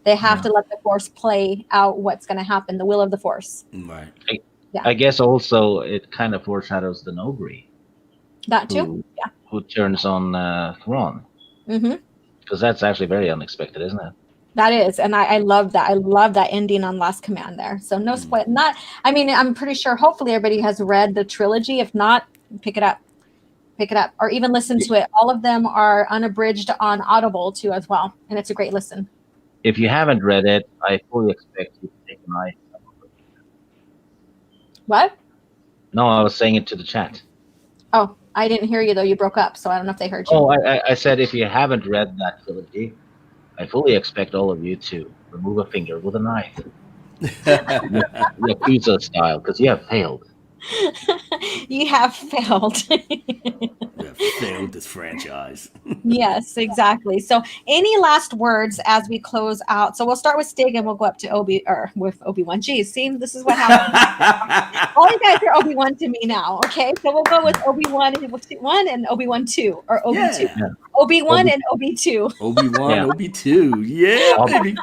[SPEAKER 3] They have to let the Force play out what's going to happen, the will of the Force.
[SPEAKER 4] Right.
[SPEAKER 1] I guess also it kind of foreshadows the Nogri.
[SPEAKER 3] That too?
[SPEAKER 1] Who turns on Thrawn. Mm-hmm. Because that's actually very unexpected, isn't it?
[SPEAKER 3] That is, and I love that. I love that ending on Last Command there. So no spoil. I'm pretty sure. Hopefully, everybody has read the trilogy. If not, pick it up, or even listen to it. All of them are unabridged on Audible too, as well, and it's a great listen.
[SPEAKER 1] If you haven't read it, I fully expect you to take an eye.
[SPEAKER 3] What?
[SPEAKER 1] No, I was saying it to the chat.
[SPEAKER 3] Oh, I didn't hear you though. You broke up, so I don't know if they heard you.
[SPEAKER 1] Oh, I said if you haven't read that trilogy, I fully expect all of you to remove a finger with a knife. Yakuza style, because you have failed.
[SPEAKER 3] You have failed.
[SPEAKER 4] You have failed this franchise.
[SPEAKER 3] Yes, exactly. So any last words as we close out? So we'll start with Stig and we'll go up to Obi-Wan. Geez, see, this is what happens. All you guys are Obi-Wan to me now, okay? So we'll go with Obi-Wan and Obi-Wan 2, or Obi-2. Yeah. Obi-Wan and Obi-2.
[SPEAKER 4] Obi-Wan, Obi-2. Yeah, baby.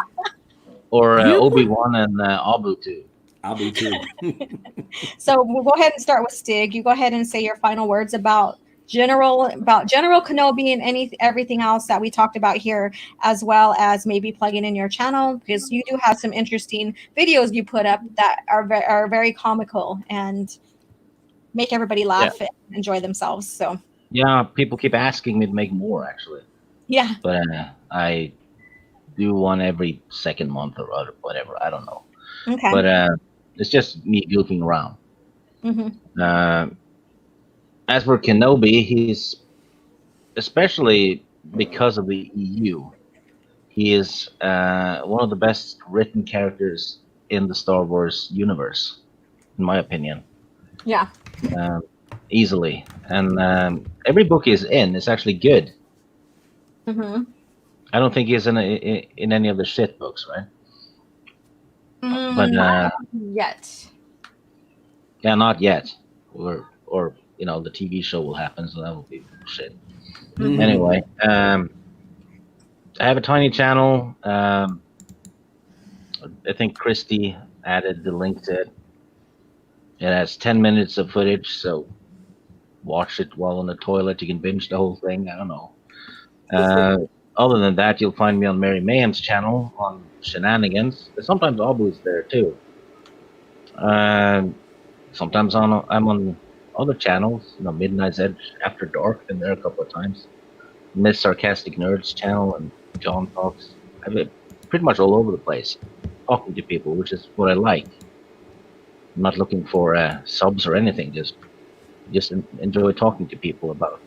[SPEAKER 1] Or Obi-Wan and Abu 2.
[SPEAKER 4] Abu 2.
[SPEAKER 3] So we'll go ahead and start with Stig. You go ahead and say your final words about General Kenobi and everything else that we talked about here, as well as maybe plugging in your channel, because you do have some interesting videos you put up that are very comical and make everybody laugh and enjoy themselves. So
[SPEAKER 1] people keep asking me to make more, actually.
[SPEAKER 3] Yeah,
[SPEAKER 1] but I do one every second month or whatever. I don't know.
[SPEAKER 3] Okay.
[SPEAKER 1] But it's just me goofing around.
[SPEAKER 3] Mm-hmm.
[SPEAKER 1] As for Kenobi, he's, especially because of the EU, he is one of the best written characters in the Star Wars universe, in my opinion.
[SPEAKER 3] Yeah.
[SPEAKER 1] Easily. And every book he's in is actually good.
[SPEAKER 3] Mm-hmm.
[SPEAKER 1] I don't think he's in any of the shit books, right? But
[SPEAKER 3] not yet.
[SPEAKER 1] Yeah, not yet. Or the TV show will happen, so that will be shit. Mm-hmm. Anyway, I have a tiny channel. I think Christy added the link to it. It has 10 minutes of footage, so watch it while on the toilet. You can binge the whole thing. I don't know. Uh, Other than that, you'll find me on Mary Mayhem's channel on Shenanigans. Sometimes Abu's there too. Um, Sometimes I'm on other channels. Midnight's Edge After Dark. Been there a couple of times. Miss Sarcastic Nerds channel and John Talks. I've been pretty much all over the place, talking to people, which is what I like. I'm not looking for subs or anything. Just enjoy talking to people about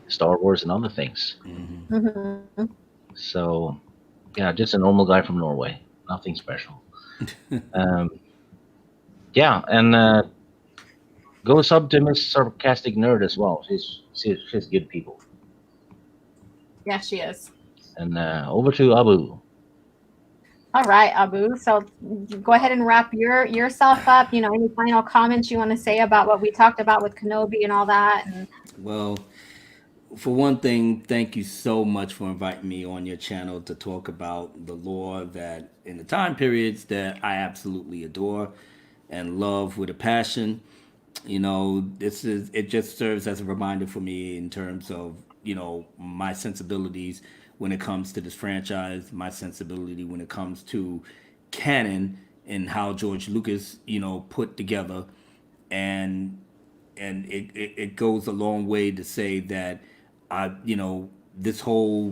[SPEAKER 1] Star Wars and other things.
[SPEAKER 3] Mm-hmm.
[SPEAKER 1] So yeah, just a normal guy from Norway. Nothing special. Um, yeah, and go sub to Miss Sarcastic Nerd as well. She's good people.
[SPEAKER 3] Yeah, she is.
[SPEAKER 1] And over to Abu.
[SPEAKER 3] All right, Abu. So go ahead and wrap yourself up. Any final comments you want to say about what we talked about with Kenobi and all that? And
[SPEAKER 4] Well, for one thing, thank you so much for inviting me on your channel to talk about the lore that in the time periods that I absolutely adore and love with a passion. This is it just serves as a reminder for me in terms of, my sensibilities when it comes to this franchise, my sensibility when it comes to canon and how George Lucas, put together and it goes a long way to say that this whole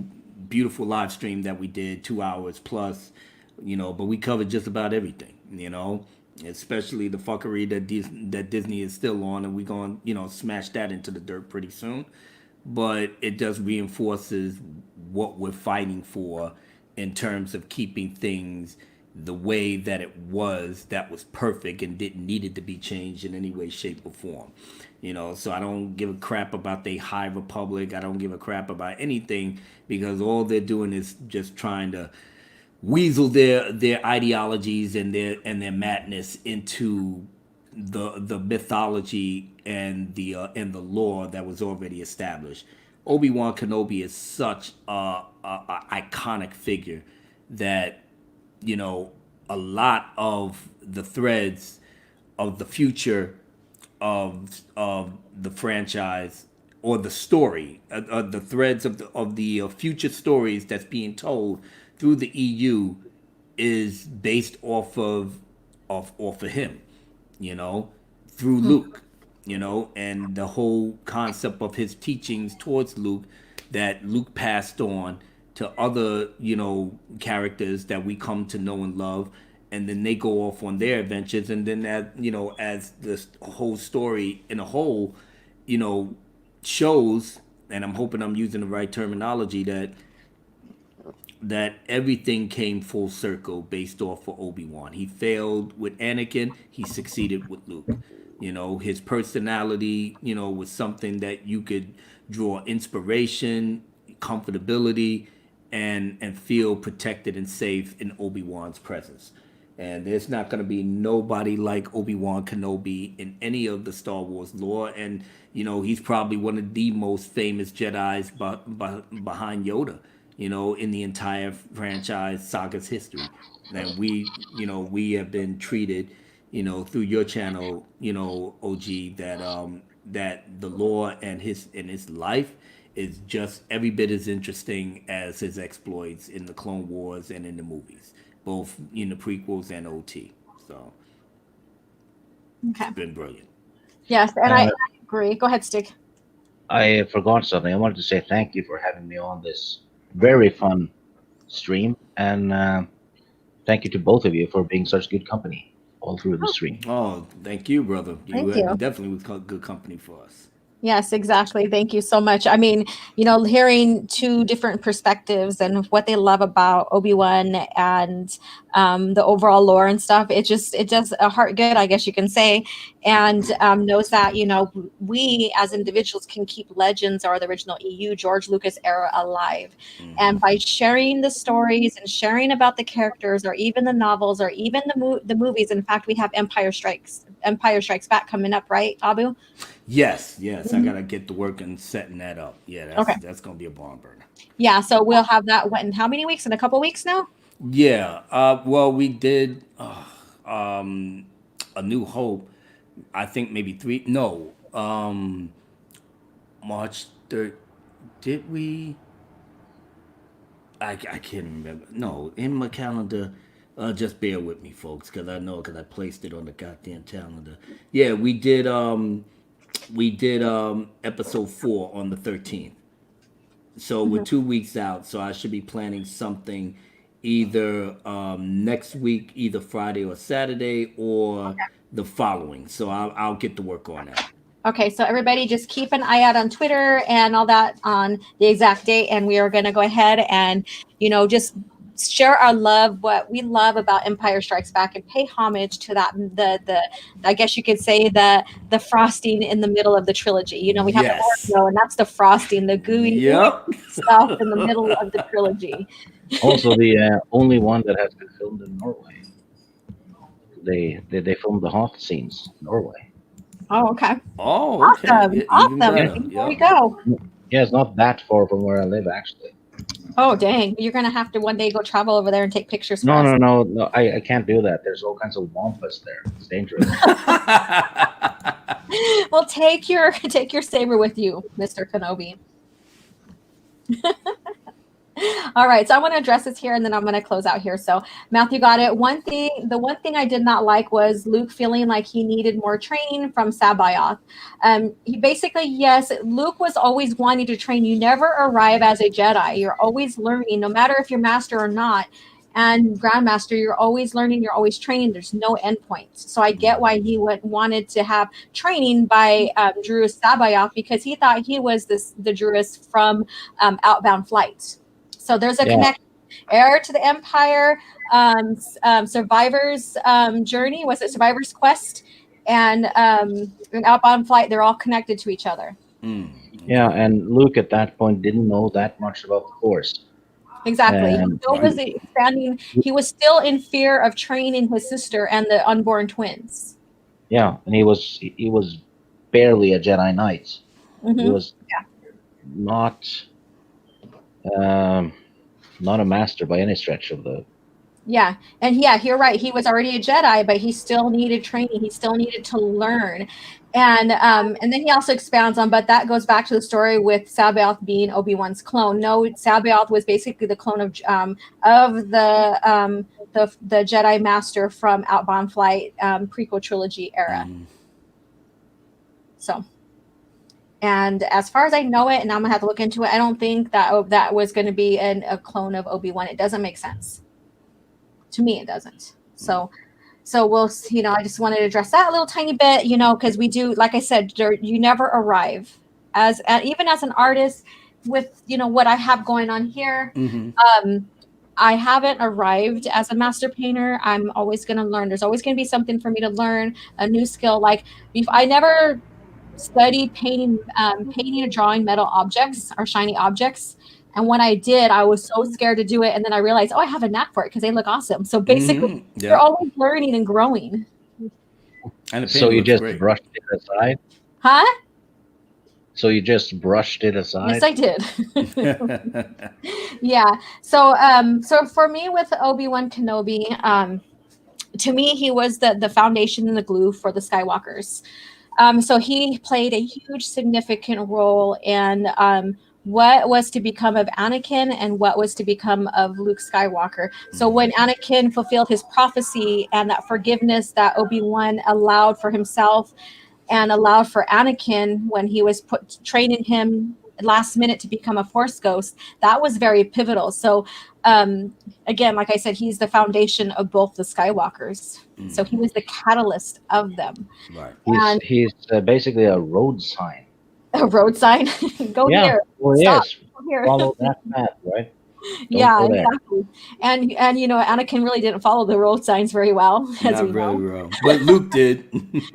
[SPEAKER 4] beautiful live stream that we did 2 hours plus, but we covered just about everything, especially the fuckery that Disney is still on, and we're going to smash that into the dirt pretty soon. But it just reinforces what we're fighting for in terms of keeping things the way that it was, that was perfect and didn't needed to be changed in any way, shape, or form. So I don't give a crap about the High Republic. I don't give a crap about anything, because all they're doing is just trying to weasel their ideologies and their madness into the mythology and the lore that was already established. Obi-Wan Kenobi is such a iconic figure that, a lot of the threads of the future of the franchise, or the story, the threads of the future stories that's being told through the EU is based off of him, through Luke, and the whole concept of his teachings towards Luke that Luke passed on to other, characters that we come to know and love, and then they go off on their adventures, and then as this whole story in a whole, you know, shows, and I'm hoping I'm using the right terminology, that everything came full circle based off of Obi-Wan. He failed with Anakin, he succeeded with Luke. His personality, was something that you could draw inspiration, comfortability, and feel protected and safe in Obi-Wan's presence. And there's not going to be nobody like Obi-Wan Kenobi in any of the Star Wars lore. And, he's probably one of the most famous Jedis behind Yoda, in the entire franchise saga's history. And we have been treated, through your channel, OG, that the lore and his life is just every bit as interesting as his exploits in the Clone Wars and in the movies, both in the prequels and OT. So
[SPEAKER 3] okay.
[SPEAKER 4] it's been brilliant.
[SPEAKER 3] Yes, and I agree. Go ahead, Stig.
[SPEAKER 1] I forgot something. I wanted to say thank you for having me on this very fun stream, and thank you to both of you for being such good company all through the stream.
[SPEAKER 4] Oh, thank you, brother.
[SPEAKER 3] Thank
[SPEAKER 4] You
[SPEAKER 3] you.
[SPEAKER 4] definitely was good company for us.
[SPEAKER 3] Yes, exactly. Thank you so much. I mean, hearing two different perspectives and what they love about Obi-Wan and the overall lore and stuff, it does a heart good, I guess you can say, and knows that, we as individuals can keep legends or the original EU, George Lucas era alive. And by sharing the stories and sharing about the characters or even the novels or even the movies, in fact, we have Empire Strikes Back coming up, right, Abu?
[SPEAKER 4] Yes, I gotta get to work and setting that up. Yeah, that's gonna be a barn burner.
[SPEAKER 3] Yeah, so we'll have that in how many weeks? In a couple weeks now?
[SPEAKER 4] Yeah. Well, we did A New Hope I think maybe three. No, March 3rd. Did we? I can't remember. No, in my calendar. Just bear with me, folks, because I know because I placed it on the goddamn calendar. Yeah, we did episode 4 on the 13th. So we're
[SPEAKER 3] Mhm.
[SPEAKER 4] 2 weeks out. So I should be planning something either next week, either Friday or Saturday, or the following. So I'll get to work on that.
[SPEAKER 3] Okay, so everybody just keep an eye out on Twitter and all that on the exact date, and we are going to go ahead and, just share our love, what we love about Empire Strikes Back, and pay homage to that. The I guess you could say the frosting in the middle of the trilogy. We have the
[SPEAKER 4] Yes.
[SPEAKER 3] Oreo, and that's the frosting, the gooey
[SPEAKER 4] Yep.
[SPEAKER 3] stuff in the middle of the trilogy.
[SPEAKER 1] Also, the only one that has been filmed in Norway. They filmed the Hoth scenes in Norway.
[SPEAKER 3] Oh, okay.
[SPEAKER 4] Oh, okay.
[SPEAKER 3] Awesome.
[SPEAKER 4] Yeah, even
[SPEAKER 3] Awesome.
[SPEAKER 4] better.
[SPEAKER 3] There we
[SPEAKER 4] Yep.
[SPEAKER 3] go.
[SPEAKER 1] Yeah, it's not that far from where I live, actually.
[SPEAKER 3] Oh, dang. You're going to have to one day go travel over there and take pictures for
[SPEAKER 1] No,
[SPEAKER 3] us.
[SPEAKER 1] no. I can't do that. There's all kinds of wampas there. It's dangerous.
[SPEAKER 3] Well, take your saber with you, Mr. Kenobi. All right, so I want to address this here, and then I'm going to close out here. So Matthew got it. The one thing I did not like was Luke feeling like he needed more training from Sabayoth. He basically, yes, Luke was always wanting to train. You never arrive as a Jedi. You're always learning, no matter if you're master or not. And Grandmaster, you're always learning, you're always training. There's no endpoints. So I get why he wanted to have training by Druid Sabayoth, because he thought he was the Druid from Outbound Flight. So there's a connection. Heir to the Empire, Survivor's Journey, was it Survivor's Quest, and Outbound Flight, they're all connected to each other.
[SPEAKER 1] Yeah, and Luke at that point didn't know that much about the Force.
[SPEAKER 3] Exactly. He still was expanding. He was still in fear of training his sister and the unborn twins.
[SPEAKER 1] Yeah, and he was barely a Jedi Knight.
[SPEAKER 3] Mm-hmm.
[SPEAKER 1] He was not a master by any stretch of the.
[SPEAKER 3] Yeah, and you're right. He was already a Jedi, but he still needed training. He still needed to learn, and then he also expounds on. But that goes back to the story with Sabayoth being Obi-Wan's clone. No, Sabayoth was basically the clone of the Jedi Master from Outbound Flight prequel trilogy era. So. And as far as I know it, and I'm gonna have to look into it, I don't think that was going to be a clone of Obi-Wan. It doesn't make sense. To me, it doesn't. So we'll, I just wanted to address that a little tiny bit, because we do, like I said, you never arrive even as an artist with, what I have going on here.
[SPEAKER 4] Mm-hmm.
[SPEAKER 3] I haven't arrived as a master painter. I'm always going to learn. There's always going to be something for me to learn, a new skill. Like I never studied painting and drawing metal objects or shiny objects. And when I did, I was so scared to do it. And then I realized, I have a knack for it because they look awesome. So basically, you're always learning and growing.
[SPEAKER 4] And
[SPEAKER 1] so you just brushed it aside?
[SPEAKER 3] Huh?
[SPEAKER 1] So you just brushed it aside?
[SPEAKER 3] Yes, I did. Yeah. So for me with Obi-Wan Kenobi, to me, he was the foundation and the glue for the Skywalkers. So he played a huge significant role in what was to become of Anakin and what was to become of Luke Skywalker. So when Anakin fulfilled his prophecy and that forgiveness that Obi-Wan allowed for himself and allowed for Anakin when he was training him last minute to become a Force ghost, that was very pivotal. So again, like I said, he's the foundation of both the Skywalkers. So he was the catalyst of them.
[SPEAKER 1] Right. He's basically a road sign.
[SPEAKER 3] A road sign? Go here.
[SPEAKER 1] Well,
[SPEAKER 3] Stop.
[SPEAKER 1] yes.
[SPEAKER 3] Go here.
[SPEAKER 1] Follow that path, right?
[SPEAKER 3] Don't exactly. And Anakin really didn't follow the road signs very well, as we know.
[SPEAKER 4] Well. But Luke did.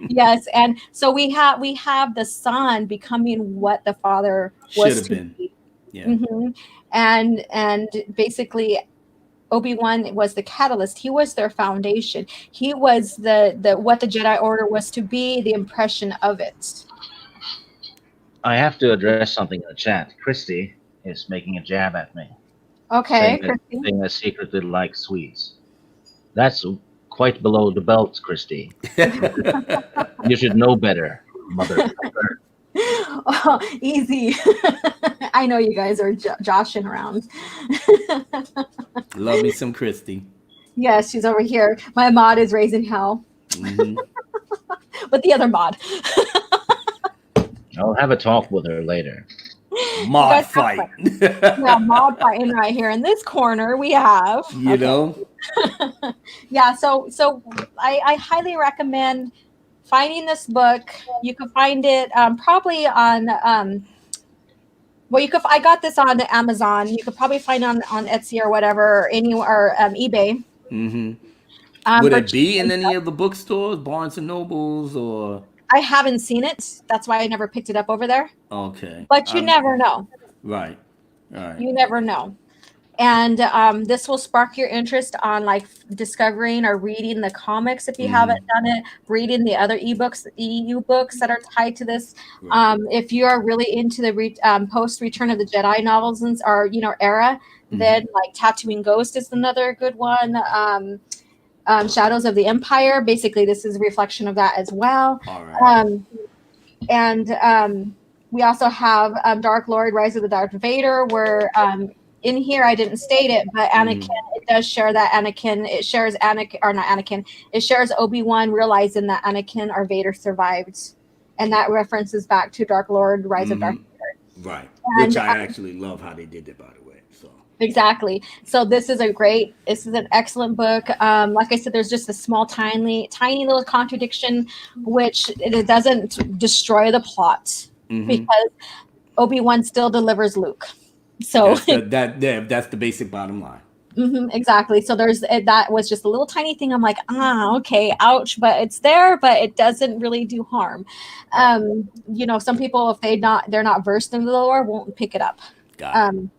[SPEAKER 3] Yes, and so we have the son becoming what the father was to be.
[SPEAKER 4] Yeah.
[SPEAKER 3] Mm-hmm. And basically, Obi-Wan was the catalyst. He was their foundation. He was the what the Jedi Order was to be, the impression of it.
[SPEAKER 1] I have to address something in the chat. Christy is making a jab at me.
[SPEAKER 3] Okay,
[SPEAKER 1] saying I secretly like sweets. That's quite below the belt, Christy. You should know better, mother.
[SPEAKER 3] Oh, easy. I know you guys are joshing around.
[SPEAKER 4] Love me some Christy.
[SPEAKER 3] Yes, she's over here. My mod is raising hell.
[SPEAKER 4] Mm-hmm.
[SPEAKER 3] With the other mod.
[SPEAKER 1] I'll have a talk with her later.
[SPEAKER 4] Mod fight.
[SPEAKER 3] Yeah, mod fighting right here in this corner. We have.
[SPEAKER 4] You know?
[SPEAKER 3] Yeah, so I highly recommend finding this book. You can find it probably on I got this on Amazon. You could probably find it on Etsy or whatever, or anywhere, eBay.
[SPEAKER 4] Mm-hmm. Would it be in any of the bookstores, Barnes and Nobles, or?
[SPEAKER 3] I haven't seen it. That's why I never picked it up over there.
[SPEAKER 4] Okay.
[SPEAKER 3] But you never know.
[SPEAKER 4] Right. Right.
[SPEAKER 3] You never know. And this will spark your interest on like discovering or reading the comics if you haven't done it, reading the other ebooks, EU books that are tied to this.
[SPEAKER 4] Right.
[SPEAKER 3] If you are really into the post Return of the Jedi novels or era, then like Tatooine Ghost is another good one. Shadows of the Empire. Basically, this is a reflection of that as well.
[SPEAKER 4] All right.
[SPEAKER 3] We also have Dark Lord, Rise of the Darth Vader, where in here I didn't state it, but Anakin, it does share that Anakin, it shares Anakin, or not Anakin, it shares Obiwan realizing that Anakin or Vader survived. And that references back to Dark Lord, Rise of Darth Vader.
[SPEAKER 4] Right. Which I actually love how they did it, by the way. So
[SPEAKER 3] exactly. So this is an excellent book. Like I said, there's just a small, tiny little contradiction, which it doesn't destroy the plot because Obi-Wan still delivers Luke. So
[SPEAKER 4] that's the basic bottom line.
[SPEAKER 3] Exactly. So that was just a little tiny thing. I'm like, okay, ouch, but it's there, but it doesn't really do harm. Some people, if they're not versed in the lore, won't pick it up.
[SPEAKER 4] Got it.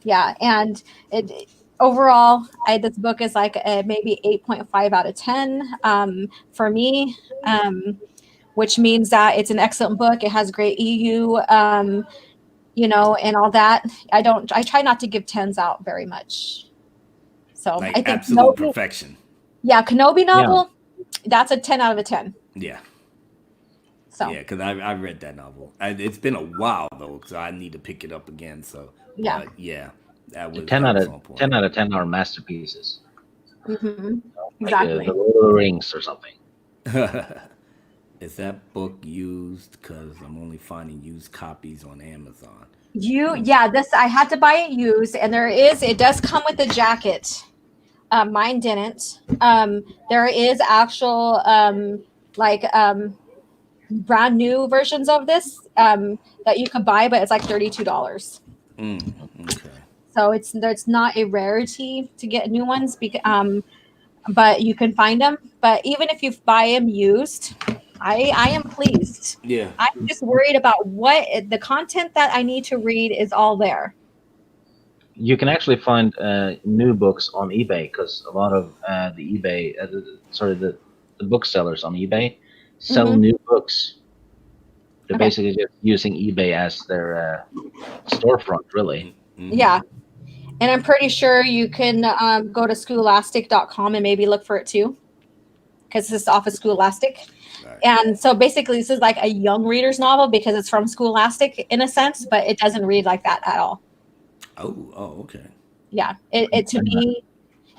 [SPEAKER 3] Yeah, and overall, this book is like maybe 8.5 out of 10 for me, which means that it's an excellent book. It has great EU, and all that. I try not to give 10s out very much. So
[SPEAKER 4] like
[SPEAKER 3] I think
[SPEAKER 4] absolute perfection.
[SPEAKER 3] Yeah, Kenobi novel, that's a 10 out of a 10.
[SPEAKER 4] Yeah.
[SPEAKER 3] So
[SPEAKER 4] yeah, because I read that novel. It's been a while though, so I need to pick it up again. So yeah, that was
[SPEAKER 1] 10 out of 10 are masterpieces.
[SPEAKER 3] Exactly.
[SPEAKER 1] Like the Lord of the Rings or something.
[SPEAKER 4] Is that book used? Because I'm only finding used copies on Amazon.
[SPEAKER 3] This I had to buy it used, and it does come with a jacket. Mine didn't. There is actual brand new versions of this that you could buy, but it's like $32.
[SPEAKER 4] Okay.
[SPEAKER 3] So it's not a rarity to get new ones, but you can find them. But even if you buy them used, I am pleased.
[SPEAKER 4] Yeah.
[SPEAKER 3] I'm just worried about what the content that I need to read is all there.
[SPEAKER 1] You can actually find new books on eBay because a lot of the booksellers on eBay sell new books. They're basically just using eBay as their storefront, really.
[SPEAKER 3] Yeah. And I'm pretty sure you can go to scholastic.com and maybe look for it too, because this is off of Scholastic. Right. And so basically this is like a young reader's novel because it's from Scholastic in a sense, but it doesn't read like that at all.
[SPEAKER 4] Oh, okay.
[SPEAKER 3] Yeah, it to me,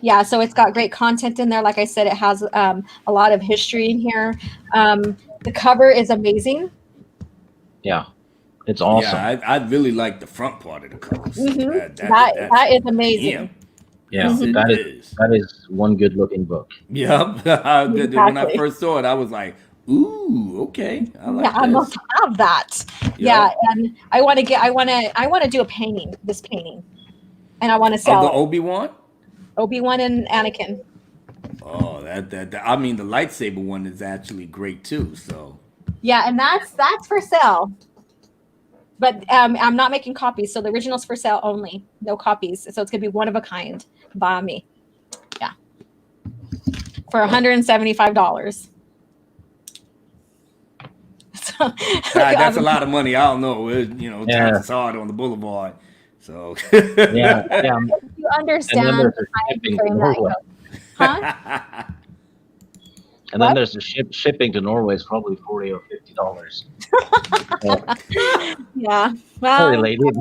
[SPEAKER 3] yeah. So it's got great content in there. Like I said, it has a lot of history in here. The cover is amazing.
[SPEAKER 1] Yeah, it's awesome.
[SPEAKER 4] Yeah, I really like the front part of the cover.
[SPEAKER 3] That is amazing.
[SPEAKER 1] Yeah, that is one good looking book.
[SPEAKER 4] Yep. Exactly. When I first saw it, I was like, "Ooh, okay, I like this.
[SPEAKER 3] I must have that." Yep. Yeah, and I want to do a painting. This painting, and I want to sell
[SPEAKER 4] the Obi-Wan
[SPEAKER 3] and Anakin.
[SPEAKER 4] Oh, that I mean, the lightsaber one is actually great too. So
[SPEAKER 3] yeah, and that's for sale. But I'm not making copies, so the original's for sale only, no copies. So it's gonna be one of a kind by me. Yeah, for $175. So,
[SPEAKER 4] that's a lot of money. I don't know. It's hard on the boulevard. So
[SPEAKER 3] yeah. You understand the time frame that goes. Huh?
[SPEAKER 1] And then there's the shipping to Norway is probably $40 or $50.
[SPEAKER 3] Yeah. Well,
[SPEAKER 1] Related.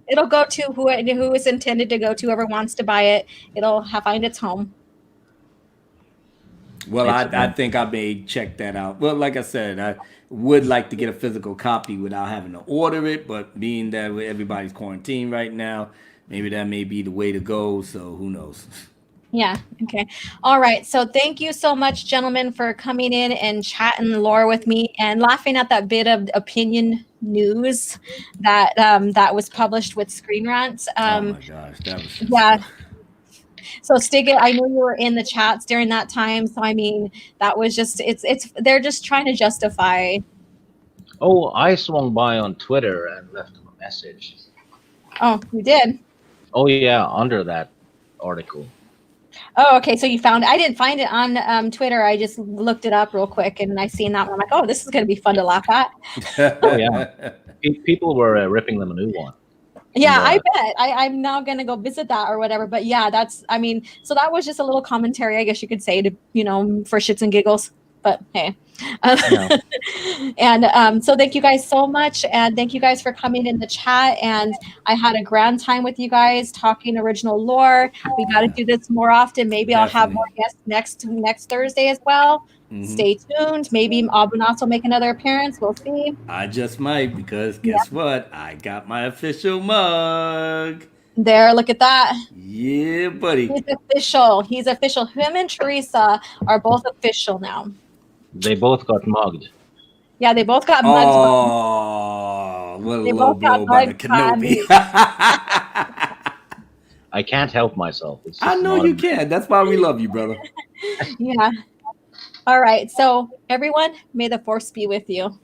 [SPEAKER 3] it'll go to who is intended to go to. Whoever wants to buy it, it'll find its home.
[SPEAKER 4] Well, I think I may check that out. Well, like I said, I would like to get a physical copy without having to order it, but being that everybody's quarantined right now, maybe that may be the way to go. So who knows?
[SPEAKER 3] Yeah. Okay. All right. So thank you so much, gentlemen, for coming in and chatting lore with me and laughing at that bit of opinion news that that was published with Screen Rant.
[SPEAKER 4] Oh my gosh, that was just,
[SPEAKER 3] yeah. So Stig, I know you were in the chats during that time. So I mean, that was just it's they're just trying to justify.
[SPEAKER 1] Oh, I swung by on Twitter and left them a message.
[SPEAKER 3] Oh, you did?
[SPEAKER 1] Oh yeah, under that article.
[SPEAKER 3] Oh, okay. So you found I didn't find it on Twitter. I just looked it up real quick, and I seen that one. I'm like, oh, this is going to be fun to laugh at.
[SPEAKER 1] Oh yeah, people were ripping them a new one.
[SPEAKER 3] Yeah, I bet. I'm now going to go visit that or whatever. But yeah, I mean, so that was just a little commentary, I guess you could say, to for shits and giggles. But hey. And so thank you guys so much, and thank you guys for coming in the chat, and I had a grand time with you guys talking original lore. We got to do this more often. Maybe I'll have more guests next Thursday as well. Stay tuned. Maybe Abu Nas will make another appearance. We'll see.
[SPEAKER 4] I just might, because guess what? I got my official mug.
[SPEAKER 3] There, look at that.
[SPEAKER 4] Yeah, buddy.
[SPEAKER 3] He's official. Him and Teresa are both official now.
[SPEAKER 1] They both got mugged.
[SPEAKER 3] Yeah, they both got mugged.
[SPEAKER 4] Oh, what a low blow by the Kenobi.
[SPEAKER 1] I can't help myself.
[SPEAKER 4] I know you can. That's why we love you, brother.
[SPEAKER 3] Yeah. All right. So, everyone, may the Force be with you.